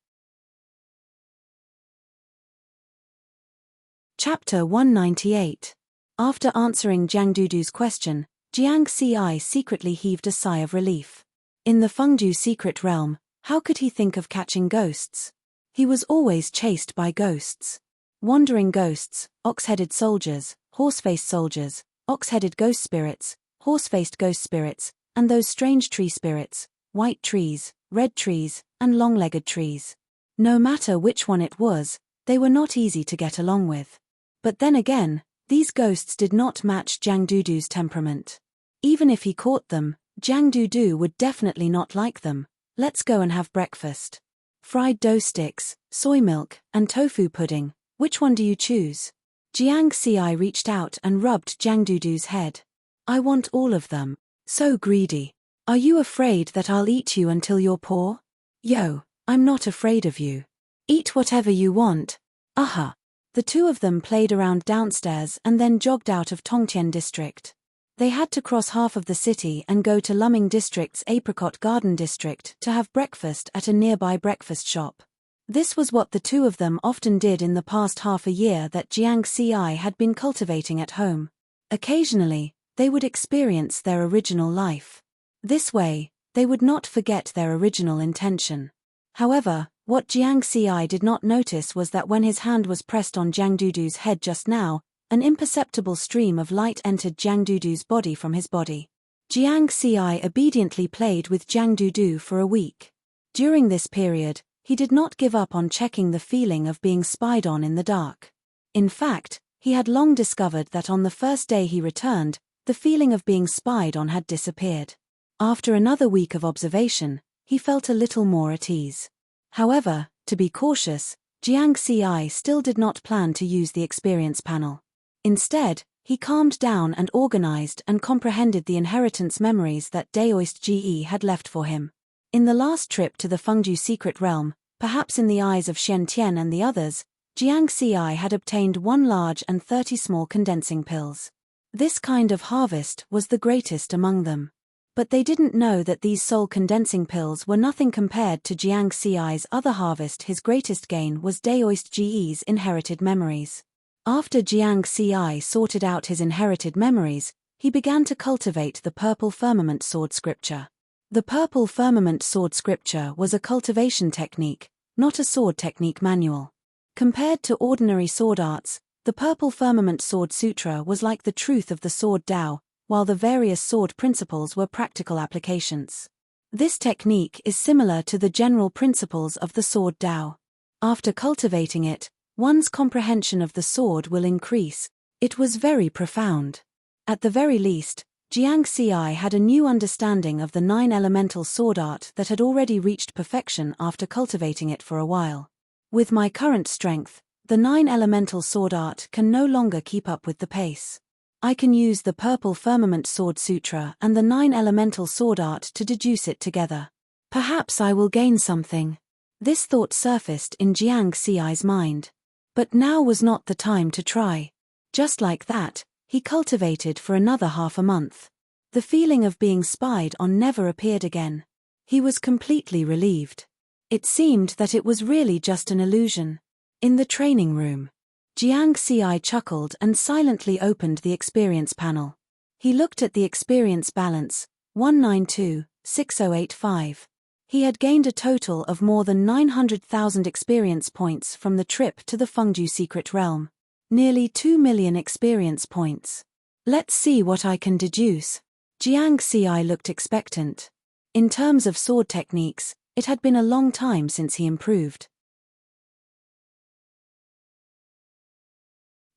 Chapter 198. After answering Jiang Dudu's question, Jiang Xi secretly heaved a sigh of relief. In the Fengdu secret realm, how could he think of catching ghosts? He was always chased by ghosts. Wandering ghosts, ox-headed soldiers, horse-faced soldiers, ox-headed ghost spirits, horse-faced ghost spirits, and those strange tree spirits, white trees, red trees, and long-legged trees. No matter which one it was, they were not easy to get along with. But then again, these ghosts did not match Jiang Dudu's temperament. Even if he caught them, Jiang Dudu would definitely not like them. "Let's go and have breakfast. Fried dough sticks, soy milk, and tofu pudding, which one do you choose?" Jiang Xi reached out and rubbed Jiang Dudu's head. "I want all of them. So greedy. Are you afraid that I'll eat you until you're poor?" "Yo, I'm not afraid of you. Eat whatever you want." "Aha." The two of them played around downstairs and then jogged out of Tongtian district. They had to cross half of the city and go to Luming district's Apricot Garden district to have breakfast at a nearby breakfast shop. This was what the two of them often did in the past half a year that Jiang Xi had been cultivating at home. Occasionally, they would experience their original life. This way, they would not forget their original intention. However, what Jiang Xi did not notice was that when his hand was pressed on Jiang Dudu's head just now, an imperceptible stream of light entered Jiang Dudu's body from his body. Jiang Xi obediently played with Jiang Dudu for a week. During this period, he did not give up on checking the feeling of being spied on in the dark. In fact, he had long discovered that on the first day he returned, the feeling of being spied on had disappeared. After another week of observation, he felt a little more at ease. However, to be cautious, Jiang Xi still did not plan to use the experience panel. Instead, he calmed down and organized and comprehended the inheritance memories that Daoist Ge had left for him. In the last trip to the Fengdu secret realm, perhaps in the eyes of Shen Tian and the others, Jiang Xi had obtained 1 large and 30 small condensing pills. This kind of harvest was the greatest among them. But they didn't know that these soul condensing pills were nothing compared to Jiang Xi's other harvest. His greatest gain was Daoist Ge's inherited memories. After Jiang Xi sorted out his inherited memories, he began to cultivate the Purple Firmament Sword Scripture. The Purple Firmament Sword Scripture was a cultivation technique, not a sword technique manual. Compared to ordinary sword arts, the Purple Firmament Sword Sutra was like the truth of the sword Tao, while the various sword principles were practical applications. This technique is similar to the general principles of the sword Tao. After cultivating it, one's comprehension of the sword will increase. It was very profound. At the very least, Jiang Xi had a new understanding of the 9 elemental sword art that had already reached perfection after cultivating it for a while. With my current strength, the 9 elemental sword art can no longer keep up with the pace. I can use the Purple Firmament Sword Sutra and the 9 elemental sword art to deduce it together. Perhaps I will gain something. This thought surfaced in Jiang Xi's mind. But now was not the time to try. Just like that, he cultivated for another half a month. The feeling of being spied on never appeared again. He was completely relieved. It seemed that it was really just an illusion. In the training room, Jiang Xi chuckled and silently opened the experience panel. He looked at the experience balance, 192,6085. He had gained a total of more than 900,000 experience points from the trip to the Fengju Secret Realm. Nearly 2 million experience points. Let's see what I can deduce. Jiang Xi looked expectant. In terms of sword techniques, it had been a long time since he improved.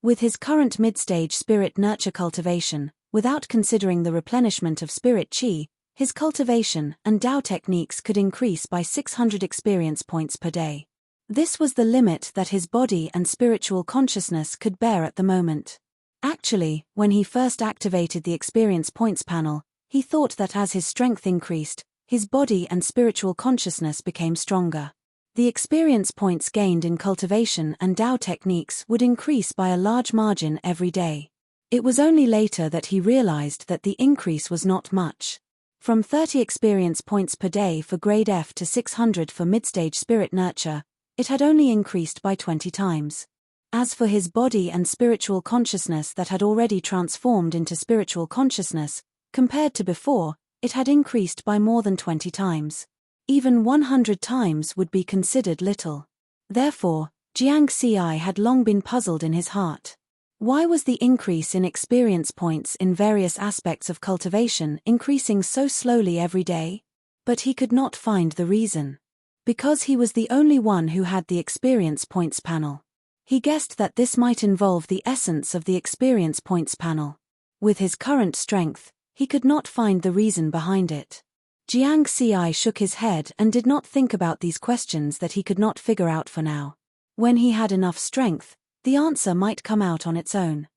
With his current mid-stage spirit nurture cultivation, without considering the replenishment of spirit qi, his cultivation and Tao techniques could increase by 600 experience points per day. This was the limit that his body and spiritual consciousness could bear at the moment. Actually, when he first activated the experience points panel, he thought that as his strength increased, his body and spiritual consciousness became stronger. The experience points gained in cultivation and Tao techniques would increase by a large margin every day. It was only later that he realized that the increase was not much. From 30 experience points per day for grade F to 600 for mid-stage spirit nurture, it had only increased by 20 times. As for his body and spiritual consciousness that had already transformed into spiritual consciousness, compared to before, it had increased by more than 20 times. Even 100 times would be considered little. Therefore, Jiang Xi had long been puzzled in his heart. Why was the increase in experience points in various aspects of cultivation increasing so slowly every day? But he could not find the reason. Because he was the only one who had the experience points panel. He guessed that this might involve the essence of the experience points panel. With his current strength, he could not find the reason behind it. Jiang Xi shook his head and did not think about these questions that he could not figure out for now. When he had enough strength, the answer might come out on its own.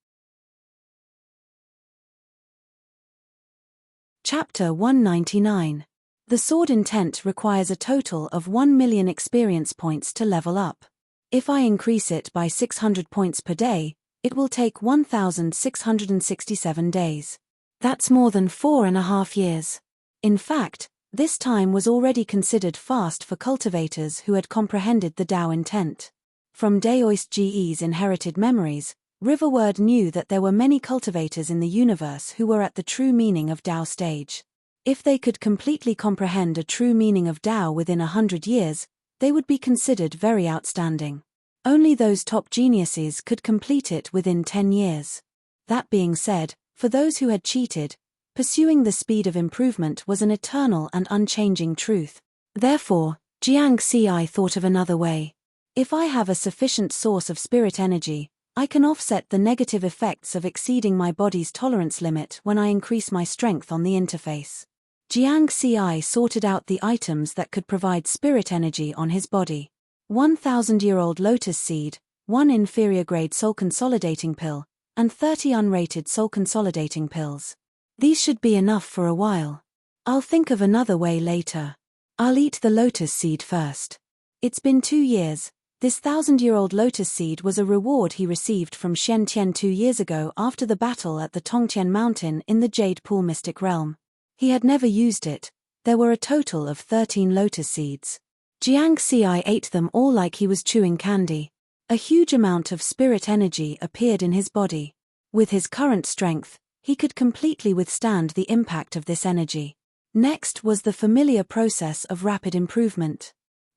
Chapter 199. The sword intent requires a total of 1 million experience points to level up. If I increase it by 600 points per day, it will take 1,667 days. That's more than 4.5 years. In fact, this time was already considered fast for cultivators who had comprehended the Tao intent. From Daoist Ge's inherited memories, Riverward knew that there were many cultivators in the universe who were at the true meaning of Tao stage. If they could completely comprehend a true meaning of Tao within 100 years, they would be considered very outstanding. Only those top geniuses could complete it within 10 years. That being said, for those who had cheated, pursuing the speed of improvement was an eternal and unchanging truth. Therefore, Jiang Xi thought of another way. If I have a sufficient source of spirit energy, I can offset the negative effects of exceeding my body's tolerance limit when I increase my strength on the interface. Jiang Xi sorted out the items that could provide spirit energy on his body. 1,000-year-old lotus seed, 1 inferior grade soul consolidating pill, and 30 unrated soul consolidating pills. These should be enough for a while. I'll think of another way later. I'll eat the lotus seed first. It's been 2 years, This 1,000-year-old lotus seed was a reward he received from Shen Tian 2 years ago after the battle at the Tongtian Mountain in the Jade Pool Mystic Realm. He had never used it. There were a total of 13 lotus seeds. Jiang Xi ate them all like he was chewing candy. A huge amount of spirit energy appeared in his body. With his current strength, he could completely withstand the impact of this energy. Next was the familiar process of rapid improvement.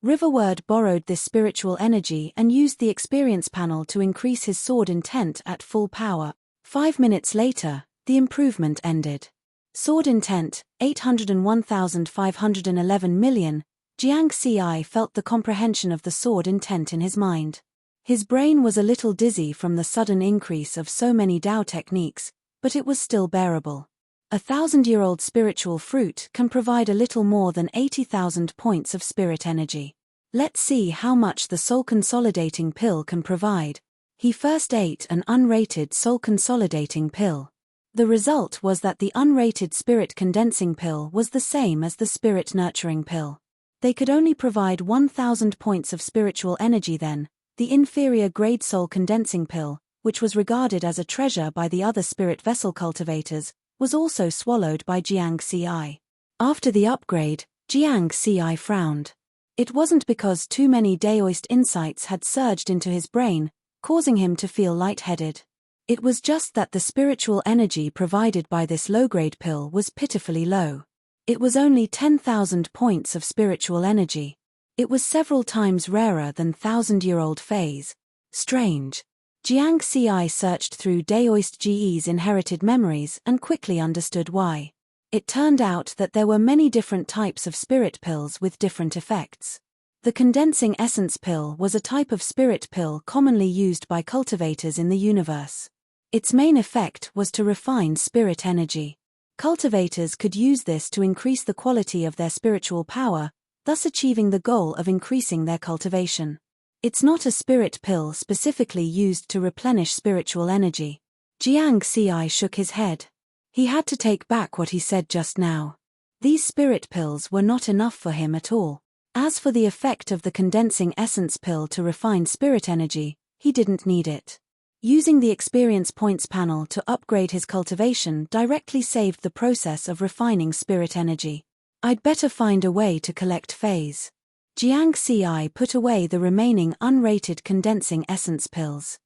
Riverward borrowed this spiritual energy and used the experience panel to increase his sword intent at full power. 5 minutes later, the improvement ended. Sword intent, 801,511 million. Jiang Xi felt the comprehension of the sword intent in his mind. His brain was a little dizzy from the sudden increase of so many Dao techniques, but it was still bearable. A 1,000-year-old spiritual fruit can provide a little more than 80,000 points of spirit energy. Let's see how much the soul consolidating pill can provide. He first ate an unrated soul consolidating pill. The result was that the unrated spirit condensing pill was the same as the spirit nurturing pill. They could only provide 1,000 points of spiritual energy then. The inferior grade soul condensing pill, which was regarded as a treasure by the other spirit vessel cultivators, was also swallowed by Jiang Xi. After the upgrade, Jiang Xi frowned. It wasn't because too many Daoist insights had surged into his brain, causing him to feel lightheaded. It was just that the spiritual energy provided by this low-grade pill was pitifully low. It was only 10,000 points of spiritual energy. It was several times rarer than 1,000-year-old phase. Strange. Jiang Xi searched through Daoist GE's inherited memories and quickly understood why. It turned out that there were many different types of spirit pills with different effects. The condensing essence pill was a type of spirit pill commonly used by cultivators in the universe. Its main effect was to refine spirit energy. Cultivators could use this to increase the quality of their spiritual power, thus achieving the goal of increasing their cultivation. It's not a spirit pill specifically used to replenish spiritual energy. Jiang Xi shook his head. He had to take back what he said just now. These spirit pills were not enough for him at all. As for the effect of the condensing essence pill to refine spirit energy, he didn't need it. Using the experience points panel to upgrade his cultivation directly saved the process of refining spirit energy. I'd better find a way to collect phase. Jiang Xi put away the remaining unrated condensing essence pills.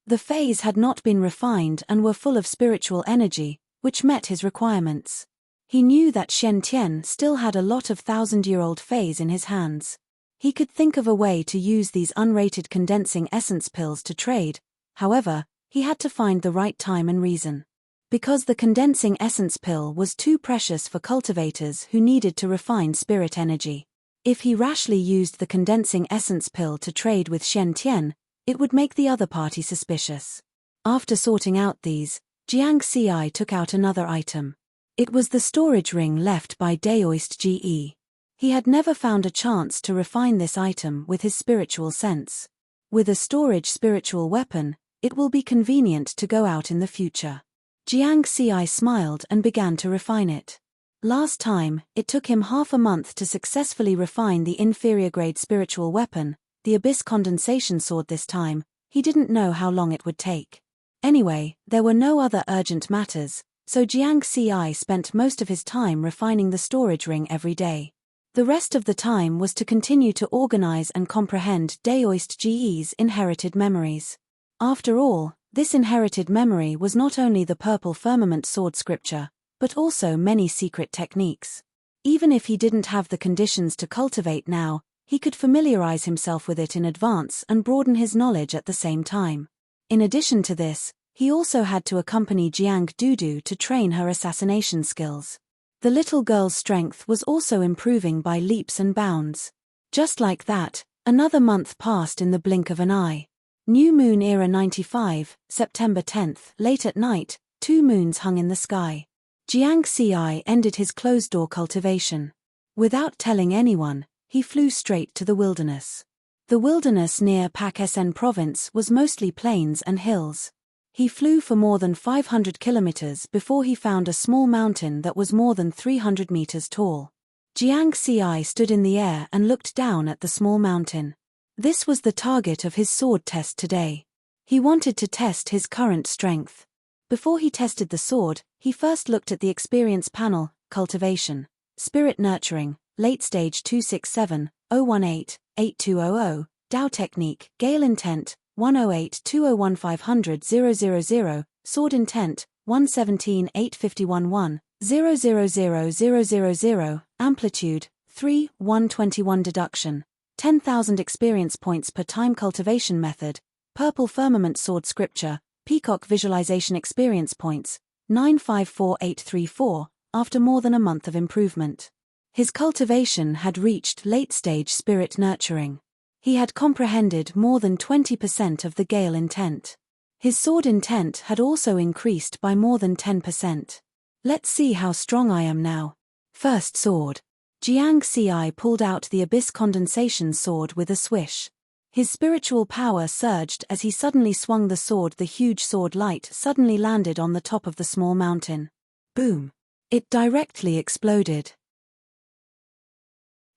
The phase had not been refined and were full of spiritual energy, which met his requirements. He knew that Shen Tian still had a lot of 1,000-year-old phase in his hands. He could think of a way to use these unrated condensing essence pills to trade, however, he had to find the right time and reason. Because the condensing essence pill was too precious for cultivators who needed to refine spirit energy. If he rashly used the condensing essence pill to trade with Shen Tian, it would make the other party suspicious. After sorting out these, Jiang Xi took out another item. It was the storage ring left by Daoist GE. He had never found a chance to refine this item with his spiritual sense. With a storage spiritual weapon, it will be convenient to go out in the future. Jiang Xi smiled and began to refine it. Last time, it took him half a month to successfully refine the inferior grade spiritual weapon, the Abyss Condensation Sword. This time, he didn't know how long it would take. Anyway, there were no other urgent matters, so Jiang Xi spent most of his time refining the storage ring every day. The rest of the time was to continue to organize and comprehend Daoist GE's inherited memories. After all, this inherited memory was not only the purple firmament sword scripture, but also many secret techniques. Even if he didn't have the conditions to cultivate now, he could familiarize himself with it in advance and broaden his knowledge at the same time. In addition to this, he also had to accompany Jiang Dudu to train her assassination skills. The little girl's strength was also improving by leaps and bounds. Just like that, another month passed in the blink of an eye. New Moon Era 95, September 10th, late at night, 2 moons hung in the sky. Jiang Xi ended his closed-door cultivation. Without telling anyone, he flew straight to the wilderness. The wilderness near Pakistan province was mostly plains and hills. He flew for more than 500 kilometers before he found a small mountain that was more than 300 meters tall. Jiang Xi stood in the air and looked down at the small mountain. This was the target of his sword test today. He wanted to test his current strength. Before he tested the sword, he first looked at the experience panel: cultivation, spirit nurturing, late stage 267, 018, 8200, Dao technique, gale intent, 108 201 500 000, sword intent, 117 851 1, 000, amplitude, 3, 121 deduction, 10,000 experience points per time cultivation method, purple firmament sword scripture, peacock visualization experience points, 954834, after more than a month of improvement. His cultivation had reached late-stage spirit nurturing. He had comprehended more than 20% of the gale intent. His sword intent had also increased by more than 10%. Let's see how strong I am now. First sword. Jiang Xi pulled out the abyss condensation sword with a swish. His spiritual power surged as he suddenly swung the sword. The huge sword light suddenly landed on the top of the small mountain. Boom! It directly exploded.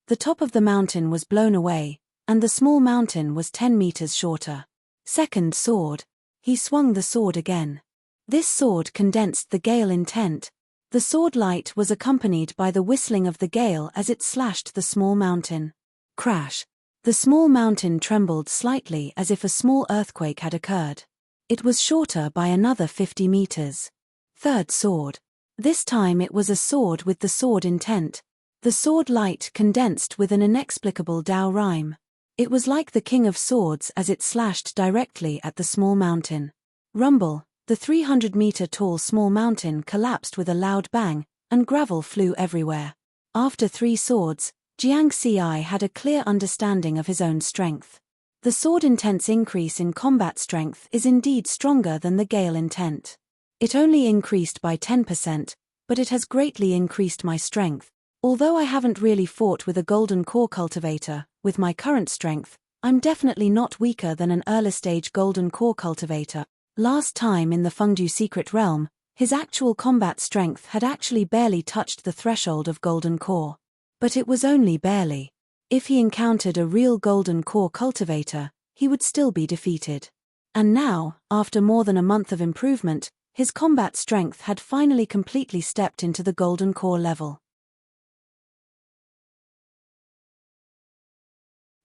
The top of the mountain was blown away, and the small mountain was 10 meters shorter. Second sword. He swung the sword again. This sword condensed the gale intent. The sword light was accompanied by the whistling of the gale as it slashed the small mountain. Crash! The small mountain trembled slightly as if a small earthquake had occurred. It was shorter by another 50 meters. Third sword. This time it was a sword with the sword intent. The sword light condensed with an inexplicable Dao rhyme. It was like the King of Swords as it slashed directly at the small mountain. Rumble! The 300-meter-tall small mountain collapsed with a loud bang, and gravel flew everywhere. After 3 swords, Jiang Xi had a clear understanding of his own strength. The sword intent's increase in combat strength is indeed stronger than the gale intent. It only increased by 10%, but it has greatly increased my strength. Although I haven't really fought with a golden core cultivator, with my current strength, I'm definitely not weaker than an early-stage golden core cultivator. Last time in the Fengdu Secret Realm, his actual combat strength had actually barely touched the threshold of golden core. But it was only barely. If he encountered a real golden core cultivator, he would still be defeated. And now, after more than a month of improvement, his combat strength had finally completely stepped into the golden core level.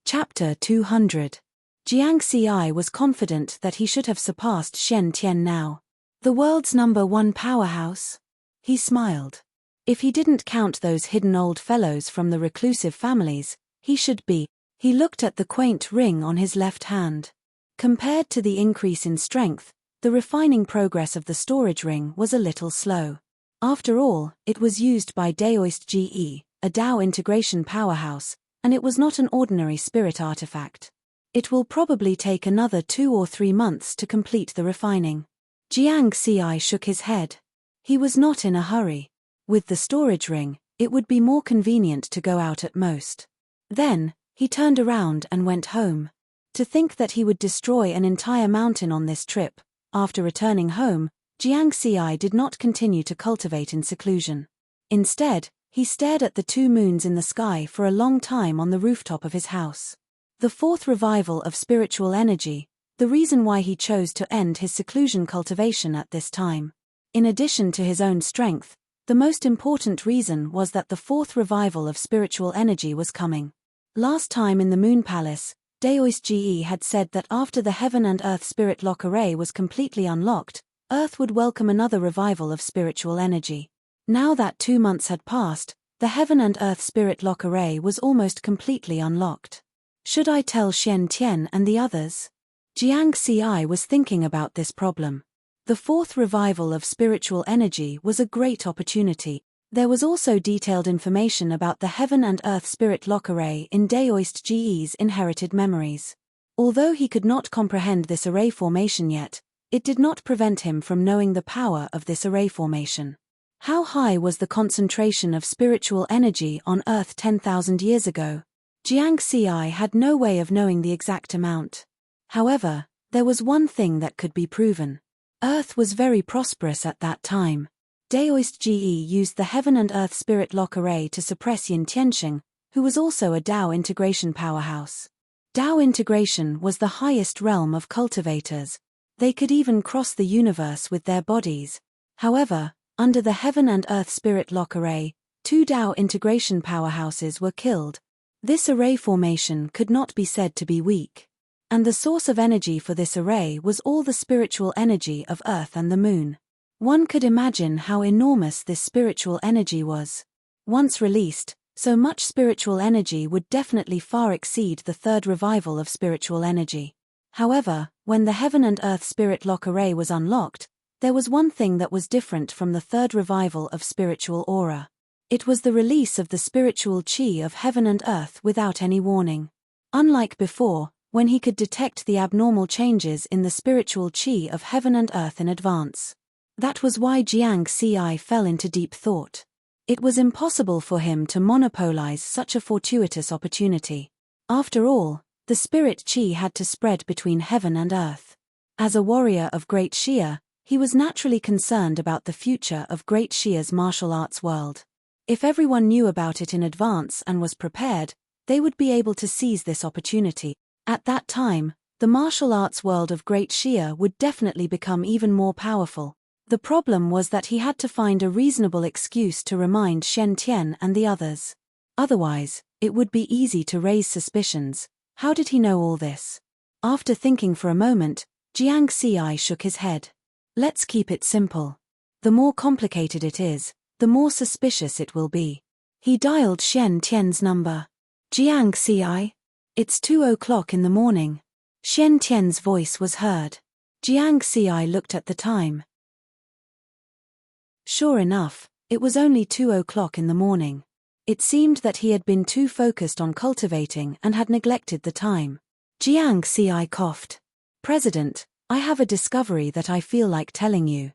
Chapter 200. Jiang Xi was confident that he should have surpassed Shen Tian now. The world's #1 powerhouse? He smiled. If he didn't count those hidden old fellows from the reclusive families, he should be. He looked at the quaint ring on his left hand. Compared to the increase in strength, the refining progress of the storage ring was a little slow. After all, it was used by Daoist GE, a Dao integration powerhouse, and it was not an ordinary spirit artifact. It will probably take another 2 or 3 months to complete the refining. Jiang Xi shook his head. He was not in a hurry. With the storage ring, it would be more convenient to go out at most. Then, he turned around and went home. To think that he would destroy an entire mountain on this trip. After returning home, Jiang Xi did not continue to cultivate in seclusion. Instead, he stared at the 2 moons in the sky for a long time on the rooftop of his house. The 4th revival of spiritual energy, the reason why he chose to end his seclusion cultivation at this time. In addition to his own strength, the most important reason was that the 4th revival of spiritual energy was coming. Last time in the Moon Palace, Daoist GE had said that after the Heaven and Earth Spirit Lock Array was completely unlocked, Earth would welcome another revival of spiritual energy. Now that 2 months had passed, the Heaven and Earth Spirit Lock Array was almost completely unlocked. Should I tell Shen Tian and the others? Jiang Xi was thinking about this problem. The 4th revival of spiritual energy was a great opportunity. There was also detailed information about the Heaven and Earth Spirit Lock Array in Daoist GE's inherited memories. Although he could not comprehend this array formation yet, it did not prevent him from knowing the power of this array formation. How high was the concentration of spiritual energy on Earth 10,000 years ago? Jiang Xi had no way of knowing the exact amount. However, there was one thing that could be proven. Earth was very prosperous at that time. Daoist Ge used the Heaven and Earth Spirit Lock Array to suppress Yin Tianxing, who was also a Dao integration powerhouse. Dao integration was the highest realm of cultivators. They could even cross the universe with their bodies. However, under the Heaven and Earth Spirit Lock Array, 2 Dao integration powerhouses were killed. This array formation could not be said to be weak. And the source of energy for this array was all the spiritual energy of Earth and the Moon. One could imagine how enormous this spiritual energy was. Once released, so much spiritual energy would definitely far exceed the third revival of spiritual energy. However, when the Heaven and Earth Spirit Lock Array was unlocked, there was one thing that was different from the third revival of spiritual aura. It was the release of the spiritual chi of Heaven and Earth without any warning. Unlike before, when he could detect the abnormal changes in the spiritual chi of Heaven and Earth in advance. That was why Jiang Ci fell into deep thought. It was impossible for him to monopolize such a fortuitous opportunity. After all, the spirit chi had to spread between heaven and earth. As a warrior of Great Xia, he was naturally concerned about the future of Great Xia's martial arts world. If everyone knew about it in advance and was prepared, they would be able to seize this opportunity. At that time, the martial arts world of Great Xia would definitely become even more powerful. The problem was that he had to find a reasonable excuse to remind Shen Tian and the others. Otherwise, it would be easy to raise suspicions. How did he know all this? After thinking for a moment, Jiang Ci shook his head. Let's keep it simple. The more complicated it is, the more suspicious it will be. He dialed Shen Tian's number. Jiang Ci? It's 2:00 in the morning. Shen Tian's voice was heard. Jiang Ci looked at the time. Sure enough, it was only 2:00 in the morning. It seemed that he had been too focused on cultivating and had neglected the time. Jiang Ci coughed. President, I have a discovery that I feel like telling you.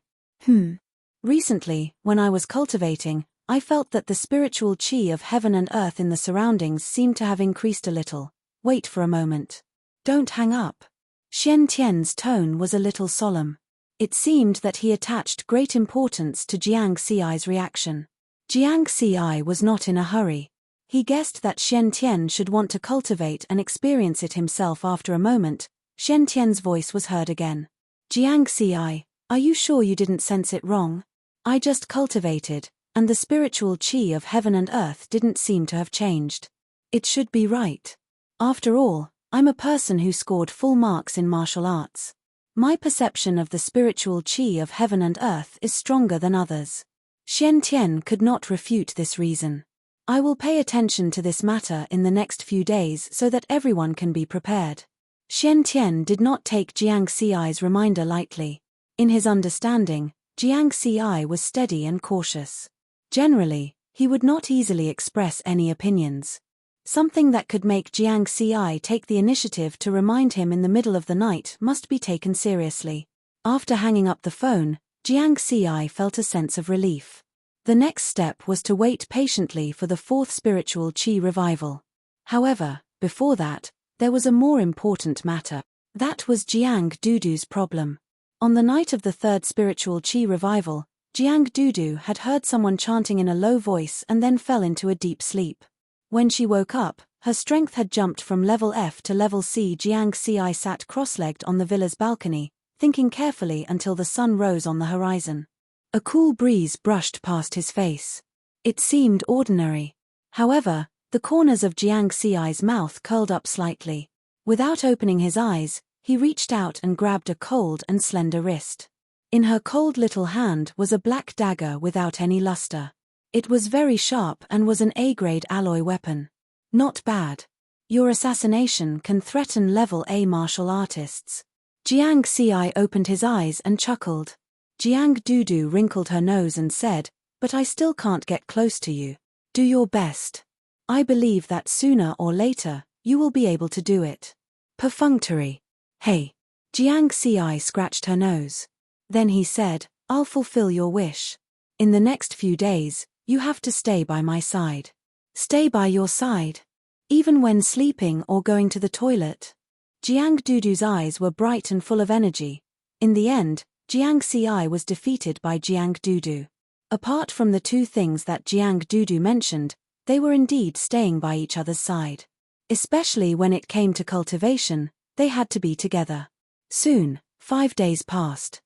Recently, when I was cultivating, I felt that the spiritual chi of heaven and earth in the surroundings seemed to have increased a little. Wait for a moment. Don't hang up. Shen Tian's tone was a little solemn. It seemed that he attached great importance to Jiang Ci's reaction. Jiang Ci was not in a hurry. He guessed that Shen Tian should want to cultivate and experience it himself. After a moment, Shen Tian's voice was heard again. Jiang Ci, are you sure you didn't sense it wrong? I just cultivated, and the spiritual chi of heaven and earth didn't seem to have changed. It should be right. After all, I'm a person who scored full marks in martial arts. My perception of the spiritual chi of heaven and earth is stronger than others. Shen Tian could not refute this reason. I will pay attention to this matter in the next few days so that everyone can be prepared. Shen Tian did not take Jiang Ci's reminder lightly. In his understanding, Jiang Ci was steady and cautious. Generally, he would not easily express any opinions. Something that could make Jiang Ci take the initiative to remind him in the middle of the night must be taken seriously. After hanging up the phone, Jiang Ci felt a sense of relief. The next step was to wait patiently for the fourth spiritual chi revival. However, before that, there was a more important matter. That was Jiang Dudu's problem. On the night of the third spiritual chi revival, Jiang Dudu had heard someone chanting in a low voice and then fell into a deep sleep. When she woke up, her strength had jumped from level F to level C. Jiang Ci sat cross-legged on the villa's balcony, thinking carefully until the sun rose on the horizon. A cool breeze brushed past his face. It seemed ordinary. However, the corners of Jiang Ci's mouth curled up slightly. Without opening his eyes, he reached out and grabbed a cold and slender wrist. In her cold little hand was a black dagger without any luster. It was very sharp and was an A-grade alloy weapon. Not bad. Your assassination can threaten level A martial artists. Jiang Ci opened his eyes and chuckled. Jiang Dudu wrinkled her nose and said, "But I still can't get close to you. Do your best. I believe that sooner or later, you will be able to do it." Perfunctory. Hey. Jiang Ci scratched her nose. Then he said, "I'll fulfill your wish. In the next few days, you have to stay by my side." Stay by your side? Even when sleeping or going to the toilet? Jiang Dudu's eyes were bright and full of energy. In the end, Jiang Ci was defeated by Jiang Dudu. Apart from the two things that Jiang Dudu mentioned, they were indeed staying by each other's side. Especially when it came to cultivation, they had to be together. Soon, 5 days passed.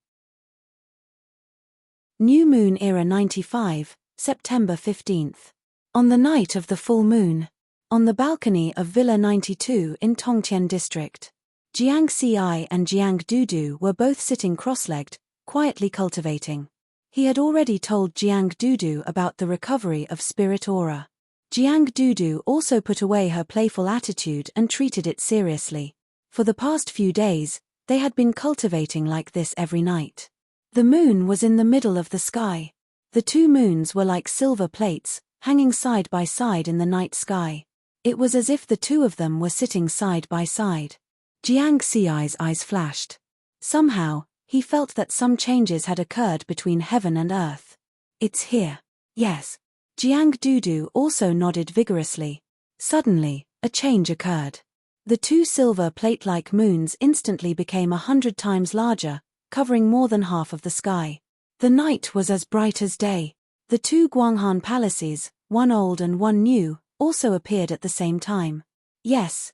New Moon Era 95, September 15th. On the night of the full moon, on the balcony of Villa 92 in Tongtian District, Jiang Xi and Jiang Dudu were both sitting cross-legged, quietly cultivating. He had already told Jiang Dudu about the recovery of spirit aura. Jiang Dudu also put away her playful attitude and treated it seriously. For the past few days, they had been cultivating like this every night. The moon was in the middle of the sky. The two moons were like silver plates, hanging side by side in the night sky. It was as if the two of them were sitting side by side. Jiang Xi's eyes flashed. Somehow, he felt that some changes had occurred between heaven and earth. It's here. Yes. Jiang Dudu also nodded vigorously. Suddenly, a change occurred. The two silver plate-like moons instantly became 100 times larger, covering more than half of the sky. The night was as bright as day. The two Guanghan palaces, one old and one new, also appeared at the same time. Yes,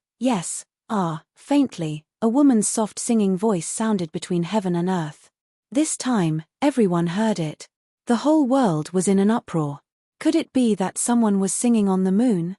faintly, a woman's soft singing voice sounded between heaven and earth. This time, everyone heard it. The whole world was in an uproar. Could it be that someone was singing on the moon?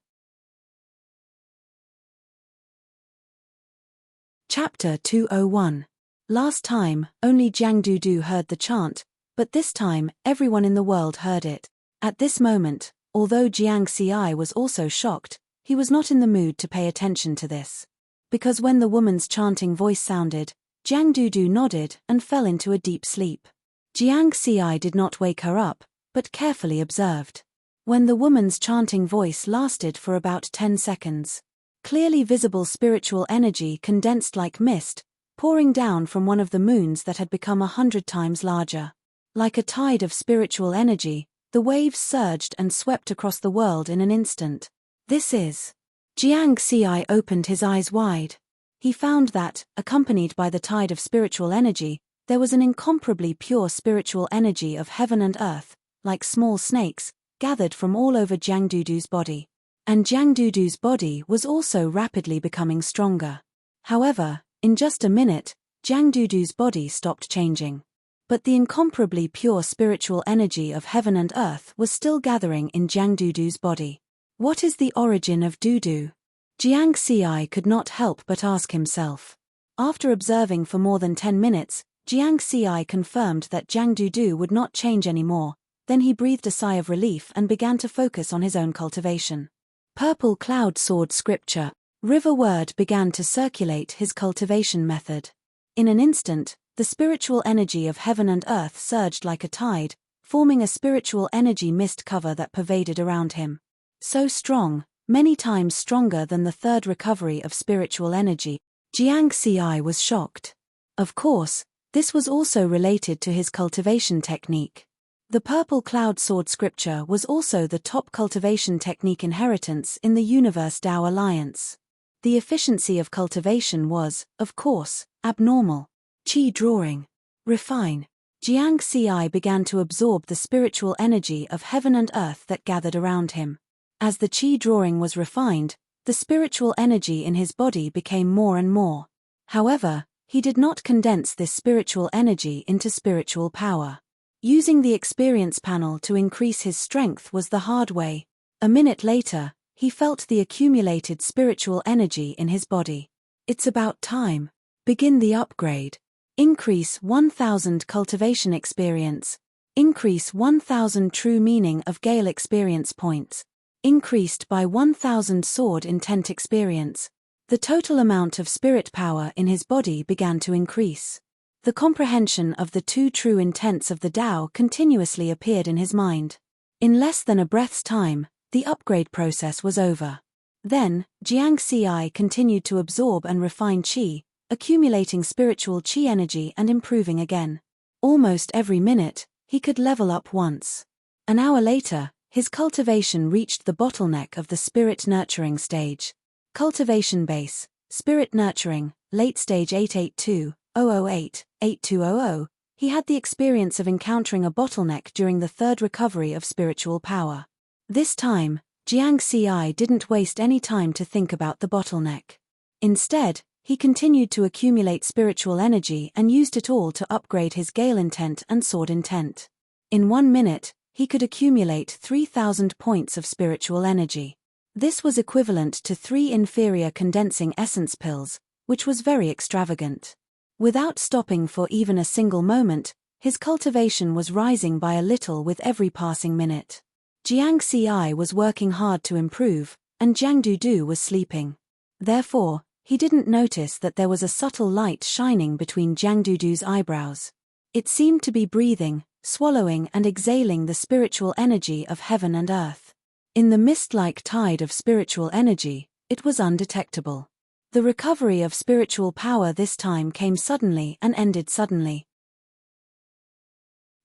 Chapter 201. Last time, only Jiang Dudu heard the chant, but this time, everyone in the world heard it. At this moment, although Jiang Xi was also shocked, he was not in the mood to pay attention to this. Because when the woman's chanting voice sounded, Jiang Dudu nodded and fell into a deep sleep. Jiang Xi did not wake her up, but carefully observed. When the woman's chanting voice lasted for about 10 seconds, clearly visible spiritual energy condensed like mist, pouring down from one of the moons that had become 100 times larger. Like a tide of spiritual energy, the waves surged and swept across the world in an instant. This is... Jiang Xi opened his eyes wide. He found that, accompanied by the tide of spiritual energy, there was an incomparably pure spiritual energy of heaven and earth, like small snakes, gathered from all over Jiang Dudu's body. And Jiang Dudu's body was also rapidly becoming stronger. However, in just a minute, Jiang Dudu's body stopped changing. But the incomparably pure spiritual energy of heaven and earth was still gathering in Jiang Dudu's body. What is the origin of Dudu? Jiang Xi could not help but ask himself. After observing for more than 10 minutes, Jiang Xi confirmed that Jiang Dudu would not change anymore. Then he breathed a sigh of relief and began to focus on his own cultivation. Purple cloud sword scripture. River word began to circulate his cultivation method. In an instant, the spiritual energy of heaven and earth surged like a tide, forming a spiritual energy mist cover that pervaded around him. So strong, many times stronger than the third recovery of spiritual energy. Jiang Xi was shocked. Of course, this was also related to his cultivation technique. The purple cloud sword scripture was also the top cultivation technique inheritance in the Universe Tao Alliance. The efficiency of cultivation was, of course, abnormal. Qi drawing. Refine. Jiang Xi began to absorb the spiritual energy of heaven and earth that gathered around him. As the qi drawing was refined, the spiritual energy in his body became more and more. However, he did not condense this spiritual energy into spiritual power. Using the experience panel to increase his strength was the hard way. A minute later, he felt the accumulated spiritual energy in his body. It's about time. Begin the upgrade. Increase 1000 cultivation experience. Increase 1000 true meaning of Gale experience points. Increased by 1000 sword intent experience. The total amount of spirit power in his body began to increase. The comprehension of the two true intents of the Tao continuously appeared in his mind. In less than a breath's time, the upgrade process was over. Then, Jiang Xi continued to absorb and refine qi, accumulating spiritual qi energy and improving again. Almost every minute, he could level up once. An hour later, his cultivation reached the bottleneck of the spirit nurturing stage. Cultivation base, spirit nurturing, late stage 882, 008, 8200. He had the experience of encountering a bottleneck during the third recovery of spiritual power. This time, Jiang Ci didn't waste any time to think about the bottleneck. Instead, he continued to accumulate spiritual energy and used it all to upgrade his Gale intent and Sword intent. In 1 minute, he could accumulate 3,000 points of spiritual energy. This was equivalent to 3 inferior condensing essence pills, which was very extravagant. Without stopping for even a single moment, his cultivation was rising by a little with every passing minute. Jiang Ci was working hard to improve, and Jiang Dudu was sleeping. Therefore, he didn't notice that there was a subtle light shining between Jiang Dudu's eyebrows. It seemed to be breathing, swallowing and exhaling the spiritual energy of heaven and earth. In the mist-like tide of spiritual energy, it was undetectable. The recovery of spiritual power this time came suddenly and ended suddenly.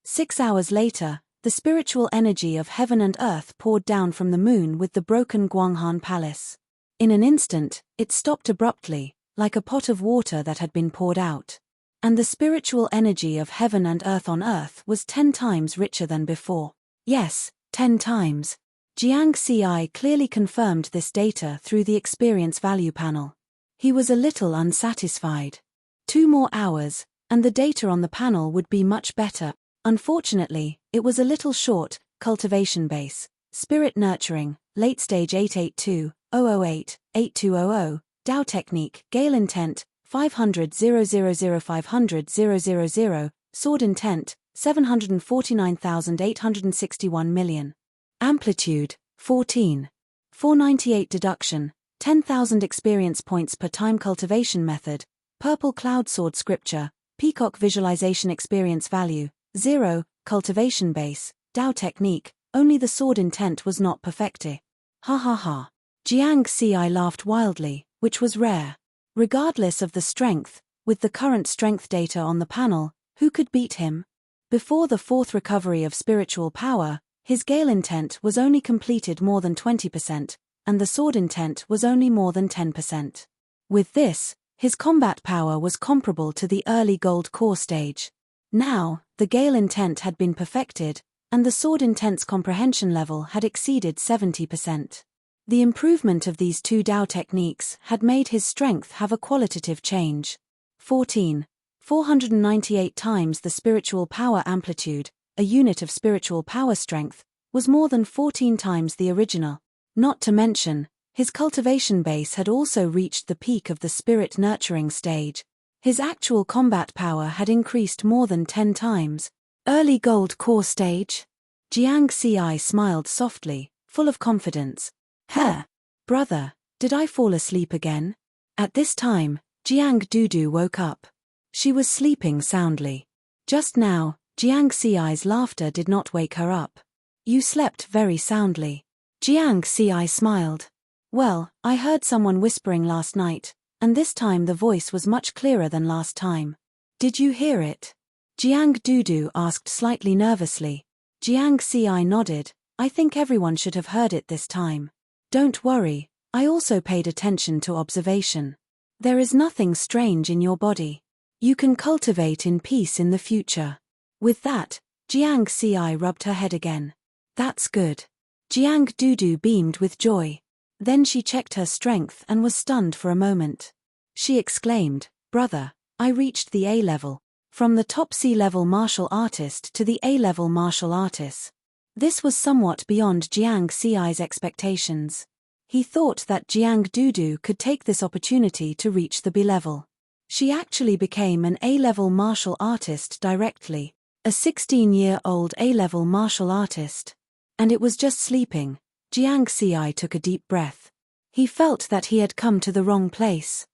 6 hours later, the spiritual energy of heaven and earth poured down from the moon with the broken Guanghan Palace. In an instant, it stopped abruptly, like a pot of water that had been poured out. And the spiritual energy of heaven and earth on earth was 10 times richer than before. Yes, 10 times. Jiang Ci clearly confirmed this data through the experience value panel. He was a little unsatisfied. 2 more hours, and the data on the panel would be much better. Unfortunately, it was a little short. Cultivation base, spirit nurturing, late stage 882-008-8200, Tao technique, Gale intent, 500,000,500,000, Sword intent, 749,861 million. Amplitude, 14. 498 deduction, 10,000 experience points per time. Cultivation method, Purple Cloud Sword scripture, Peacock visualization experience value, 0, cultivation base, Tao technique, only the sword intent was not perfected. Ha ha ha. Jiang Ci laughed wildly, which was rare. Regardless of the strength, with the current strength data on the panel, who could beat him? Before the 4th recovery of spiritual power, his Gale intent was only completed more than 20%, and the sword intent was only more than 10%. With this, his combat power was comparable to the early gold core stage. Now, the Gale intent had been perfected, and the sword intent's comprehension level had exceeded 70%. The improvement of these 2 Tao techniques had made his strength have a qualitative change. 14. 498 times the spiritual power amplitude, a unit of spiritual power strength, was more than 14 times the original. Not to mention, his cultivation base had also reached the peak of the spirit nurturing stage. His actual combat power had increased more than 10 times. Early gold core stage? Jiang Ci smiled softly, full of confidence. Huh. Brother, did I fall asleep again? At this time, Jiang Dudu woke up. She was sleeping soundly. Just now, Jiang Ci's laughter did not wake her up. You slept very soundly. Jiang Ci smiled. Well, I heard someone whispering last night, and this time the voice was much clearer than last time. Did you hear it? Jiang Dudu asked slightly nervously. Jiang Ci nodded. I think everyone should have heard it this time. Don't worry, I also paid attention to observation. There is nothing strange in your body. You can cultivate in peace in the future. With that, Jiang Ci rubbed her head again. That's good. Jiang Dudu beamed with joy. Then she checked her strength and was stunned for a moment. She exclaimed, Brother, I reached the A level. From the top C-level martial artist to the A-level martial artist. This was somewhat beyond Jiang Ci's expectations. He thought that Jiang Dudu could take this opportunity to reach the B-level. She actually became an A-level martial artist directly, a 16-year-old A-level martial artist. And it was just sleeping. Jiang Ci took a deep breath. He felt that he had come to the wrong place.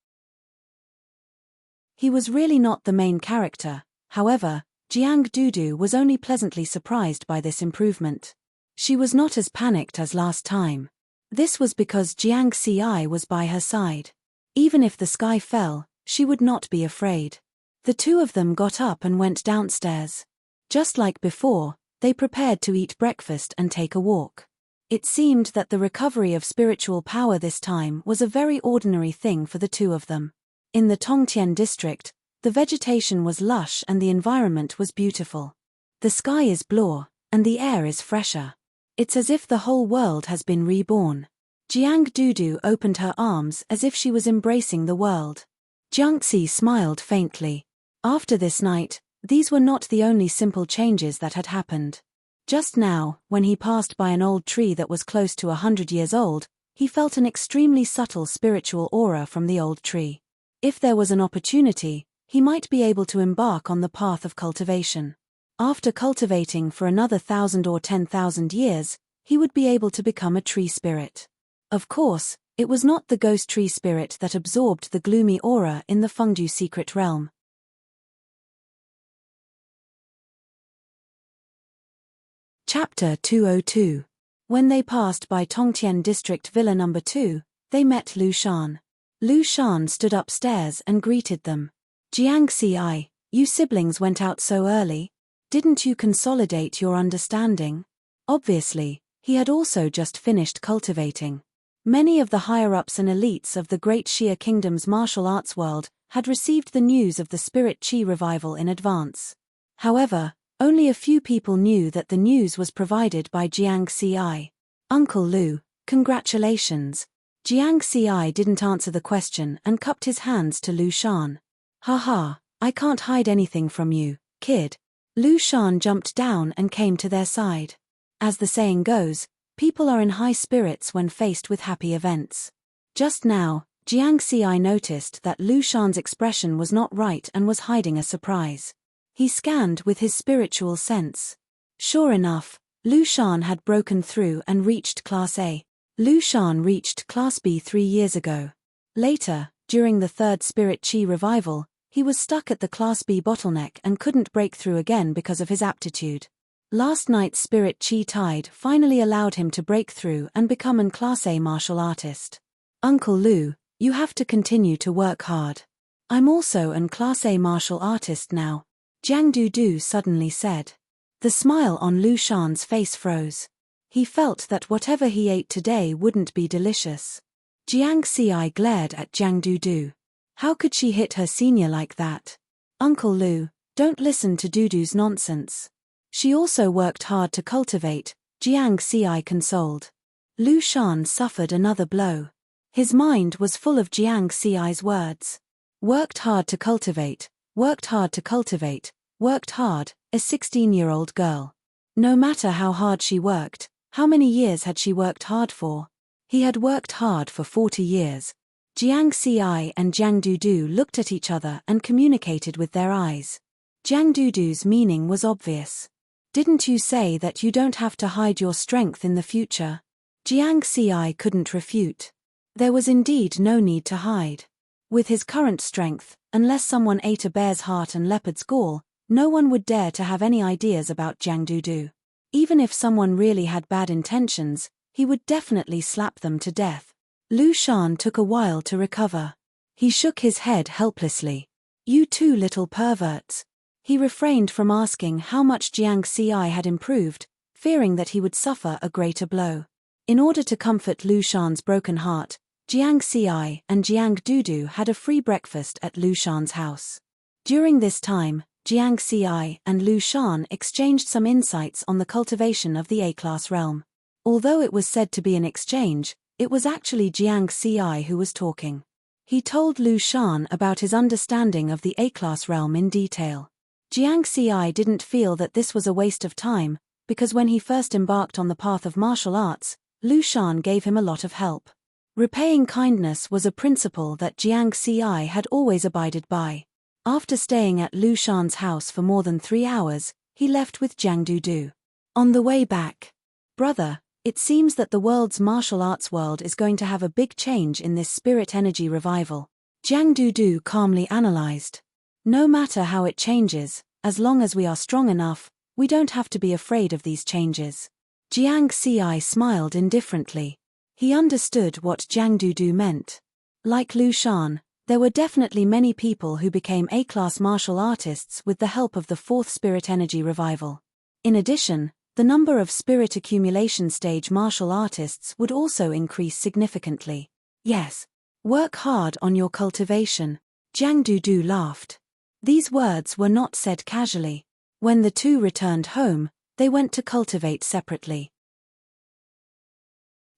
He was really not the main character, however, Jiang Dudu was only pleasantly surprised by this improvement. She was not as panicked as last time. This was because Jiang Ci was by her side. Even if the sky fell, she would not be afraid. The 2 of them got up and went downstairs. Just like before, they prepared to eat breakfast and take a walk. It seemed that the recovery of spiritual power this time was a very ordinary thing for the 2 of them. In the Tongtian district, The vegetation was lush and the environment was beautiful. The sky is blue, and the air is fresher. It's as if the whole world has been reborn. Jiang Dudu opened her arms as if she was embracing the world. Jiangxi smiled faintly. After this night, these were not the only simple changes that had happened. Just now, when he passed by an old tree that was close to 100 years old, he felt an extremely subtle spiritual aura from the old tree. If there was an opportunity, he might be able to embark on the path of cultivation. After cultivating for another 1,000 or 10,000 years, he would be able to become a tree spirit. Of course, it was not the ghost tree spirit that absorbed the gloomy aura in the Fengdu secret realm. Chapter 202. When they passed by Tongtian District Villa No. 2, they met Lu Shan. Lu Shan stood upstairs and greeted them. Jiangxi, you siblings went out so early. Didn't you consolidate your understanding? Obviously, he had also just finished cultivating. Many of the higher-ups and elites of the Great Xia Kingdom's martial arts world had received the news of the Spirit Qi revival in advance. However, only a few people knew that the news was provided by Jiangxi. Uncle Lu, congratulations. Jiangxi didn't answer the question and cupped his hands to Lu Shan. Haha, I can't hide anything from you, kid. Lu Shan jumped down and came to their side. As the saying goes, people are in high spirits when faced with happy events. Just now, Jiangxi noticed that Lu Shan's expression was not right and was hiding a surprise. He scanned with his spiritual sense. Sure enough, Lu Shan had broken through and reached Class A. Lu Shan reached Class B 3 years ago. Later, during the third Spirit Qi revival, he was stuck at the Class B bottleneck and couldn't break through again because of his aptitude. Last night's Spirit Qi tide finally allowed him to break through and become an Class A martial artist. Uncle Lu, you have to continue to work hard. I'm also an Class A martial artist now, Jiang Dudu suddenly said. The smile on Lu Shan's face froze. He felt that whatever he ate today wouldn't be delicious. Jiangxi glared at Jiang Dudu. How could she hit her senior like that? Uncle Lu, don't listen to Dudu's nonsense. She also worked hard to cultivate, Jiangxi consoled. Lu Shan suffered another blow. His mind was full of Jiangxi's words. Worked hard to cultivate, worked hard to cultivate, worked hard, a 16-year-old girl. No matter how hard she worked, how many years had she worked hard for? He had worked hard for 40 years. Jiangxi and Jiang Dudu looked at each other and communicated with their eyes. Jiang Dudu's meaning was obvious. Didn't you say that you don't have to hide your strength in the future? Jiangxi couldn't refute. There was indeed no need to hide. With his current strength, unless someone ate a bear's heart and leopard's gall, no one would dare to have any ideas about Jiang Dudu. Even if someone really had bad intentions, he would definitely slap them to death. Lu Shan took a while to recover. He shook his head helplessly. You two little perverts. He refrained from asking how much Jiangxi had improved, fearing that he would suffer a greater blow. In order to comfort Lu Shan's broken heart, Jiangxi and Jiang Dudu had a free breakfast at Lu Shan's house. During this time, Jiangxi and Lu Shan exchanged some insights on the cultivation of the A-class realm. Although it was said to be an exchange, it was actually Jiangxi who was talking. He told Lu Shan about his understanding of the A-class realm in detail. Jiangxi didn't feel that this was a waste of time, because when he first embarked on the path of martial arts, Lu Shan gave him a lot of help. Repaying kindness was a principle that Jiangxi had always abided by. After staying at Lu Shan's house for more than 3 hours, he left with Jiang Dudu. On the way back, brother, it seems that the world's martial arts world is going to have a big change in this spirit energy revival. Jiang Dudu calmly analyzed. No matter how it changes, as long as we are strong enough, we don't have to be afraid of these changes. Jiangxi smiled indifferently. He understood what Jiang Dudu meant. Like Lu Shan, there were definitely many people who became A-class martial artists with the help of the fourth spirit energy revival. In addition, the number of spirit accumulation stage martial artists would also increase significantly. Yes. Work hard on your cultivation. Jiang Dudu laughed. These words were not said casually. When the two returned home, they went to cultivate separately.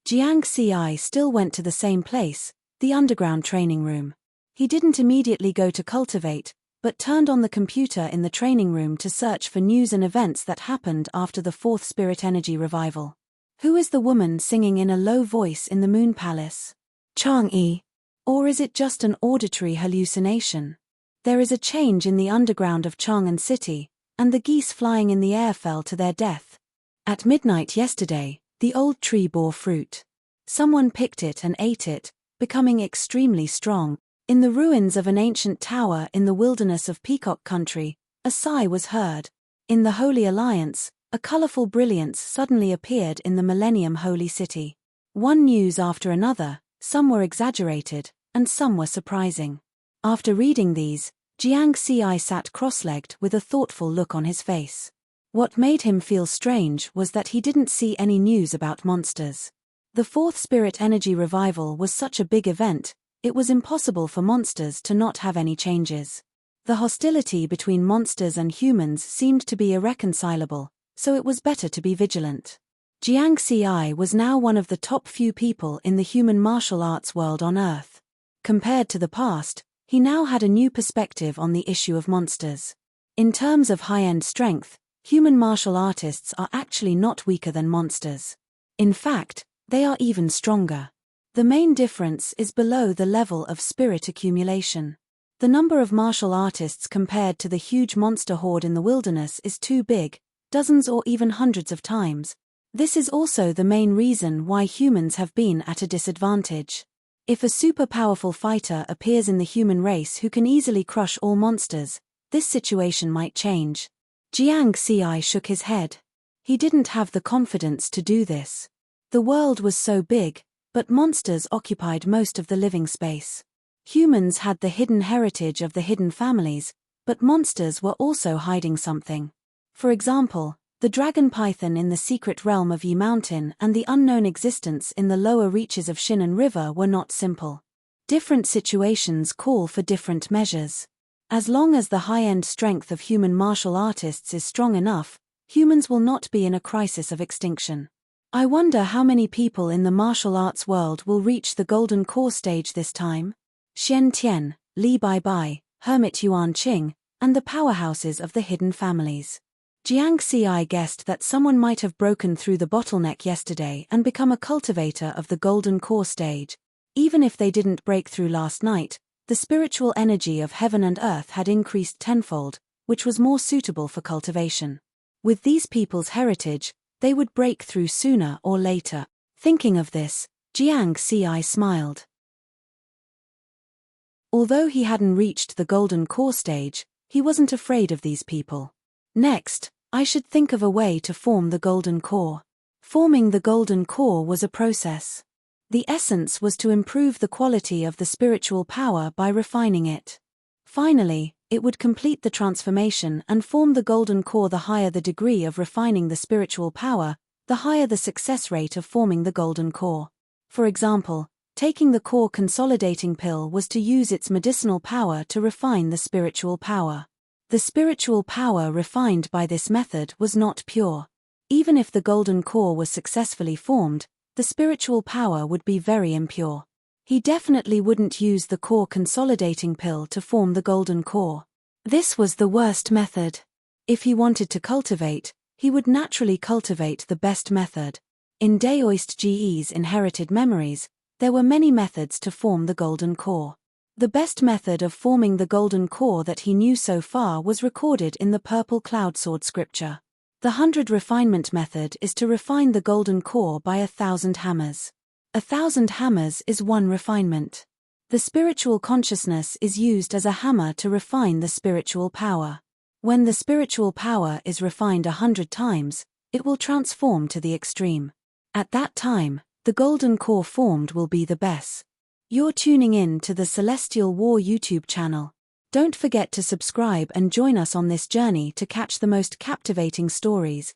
Jiang Xi still went to the same place, the underground training room. He didn't immediately go to cultivate, but turned on the computer in the training room to search for news and events that happened after the fourth spirit energy revival. Who is the woman singing in a low voice in the Moon Palace? Chang'e? Or is it just an auditory hallucination? There is a change in the underground of Chang'an City, and the geese flying in the air fell to their death. At midnight yesterday, the old tree bore fruit. Someone picked it and ate it, becoming extremely strong. In the ruins of an ancient tower in the wilderness of Peacock Country, a sigh was heard. In the Holy Alliance, a colorful brilliance suddenly appeared in the Millennium Holy City. One news after another, some were exaggerated, and some were surprising. After reading these, Jiang Xi sat cross-legged with a thoughtful look on his face. What made him feel strange was that he didn't see any news about monsters. The fourth spirit energy revival was such a big event, it was impossible for monsters to not have any changes. The hostility between monsters and humans seemed to be irreconcilable, so it was better to be vigilant. Jiang Xi was now one of the top few people in the human martial arts world on Earth. Compared to the past, he now had a new perspective on the issue of monsters. In terms of high-end strength, human martial artists are actually not weaker than monsters. In fact, they are even stronger. The main difference is below the level of spirit accumulation. The number of martial artists compared to the huge monster horde in the wilderness is too big, dozens or even hundreds of times. This is also the main reason why humans have been at a disadvantage. If a super powerful fighter appears in the human race who can easily crush all monsters, this situation might change. Jiang Xi shook his head. He didn't have the confidence to do this. The world was so big, but monsters occupied most of the living space. Humans had the hidden heritage of the hidden families, but monsters were also hiding something. For example, the dragon python in the secret realm of Yi Mountain and the unknown existence in the lower reaches of Shin'an River were not simple. Different situations call for different measures. As long as the high-end strength of human martial artists is strong enough, humans will not be in a crisis of extinction. I wonder how many people in the martial arts world will reach the Golden Core stage this time? Xian Tian, Li Baibai, Hermit Yuan Qing, and the powerhouses of the hidden families. Jiang Xi guessed that someone might have broken through the bottleneck yesterday and become a cultivator of the Golden Core stage. Even if they didn't break through last night, the spiritual energy of heaven and earth had increased tenfold, which was more suitable for cultivation. With these people's heritage, they would break through sooner or later. Thinking of this, Jiang Xi smiled. Although he hadn't reached the Golden Core stage, he wasn't afraid of these people. Next, I should think of a way to form the Golden Core. Forming the Golden Core was a process. The essence was to improve the quality of the spiritual power by refining it. Finally, it would complete the transformation and form the Golden Core. The higher the degree of refining the spiritual power, the higher the success rate of forming the Golden Core. For example, taking the core consolidating pill was to use its medicinal power to refine the spiritual power. The spiritual power refined by this method was not pure. Even if the Golden Core was successfully formed, the spiritual power would be very impure. He definitely wouldn't use the core consolidating pill to form the Golden Core. This was the worst method. If he wanted to cultivate, he would naturally cultivate the best method. In Daoist Ge's inherited memories, there were many methods to form the Golden Core. The best method of forming the Golden Core that he knew so far was recorded in the Purple Cloud Sword scripture. The 100 refinement method is to refine the Golden Core by 1,000 hammers. 1,000 hammers is 1 refinement. The spiritual consciousness is used as a hammer to refine the spiritual power. When the spiritual power is refined 100 times, it will transform to the extreme. At that time, the Golden Core formed will be the best. You're tuning in to the Celestial War YouTube channel. Don't forget to subscribe and join us on this journey to catch the most captivating stories.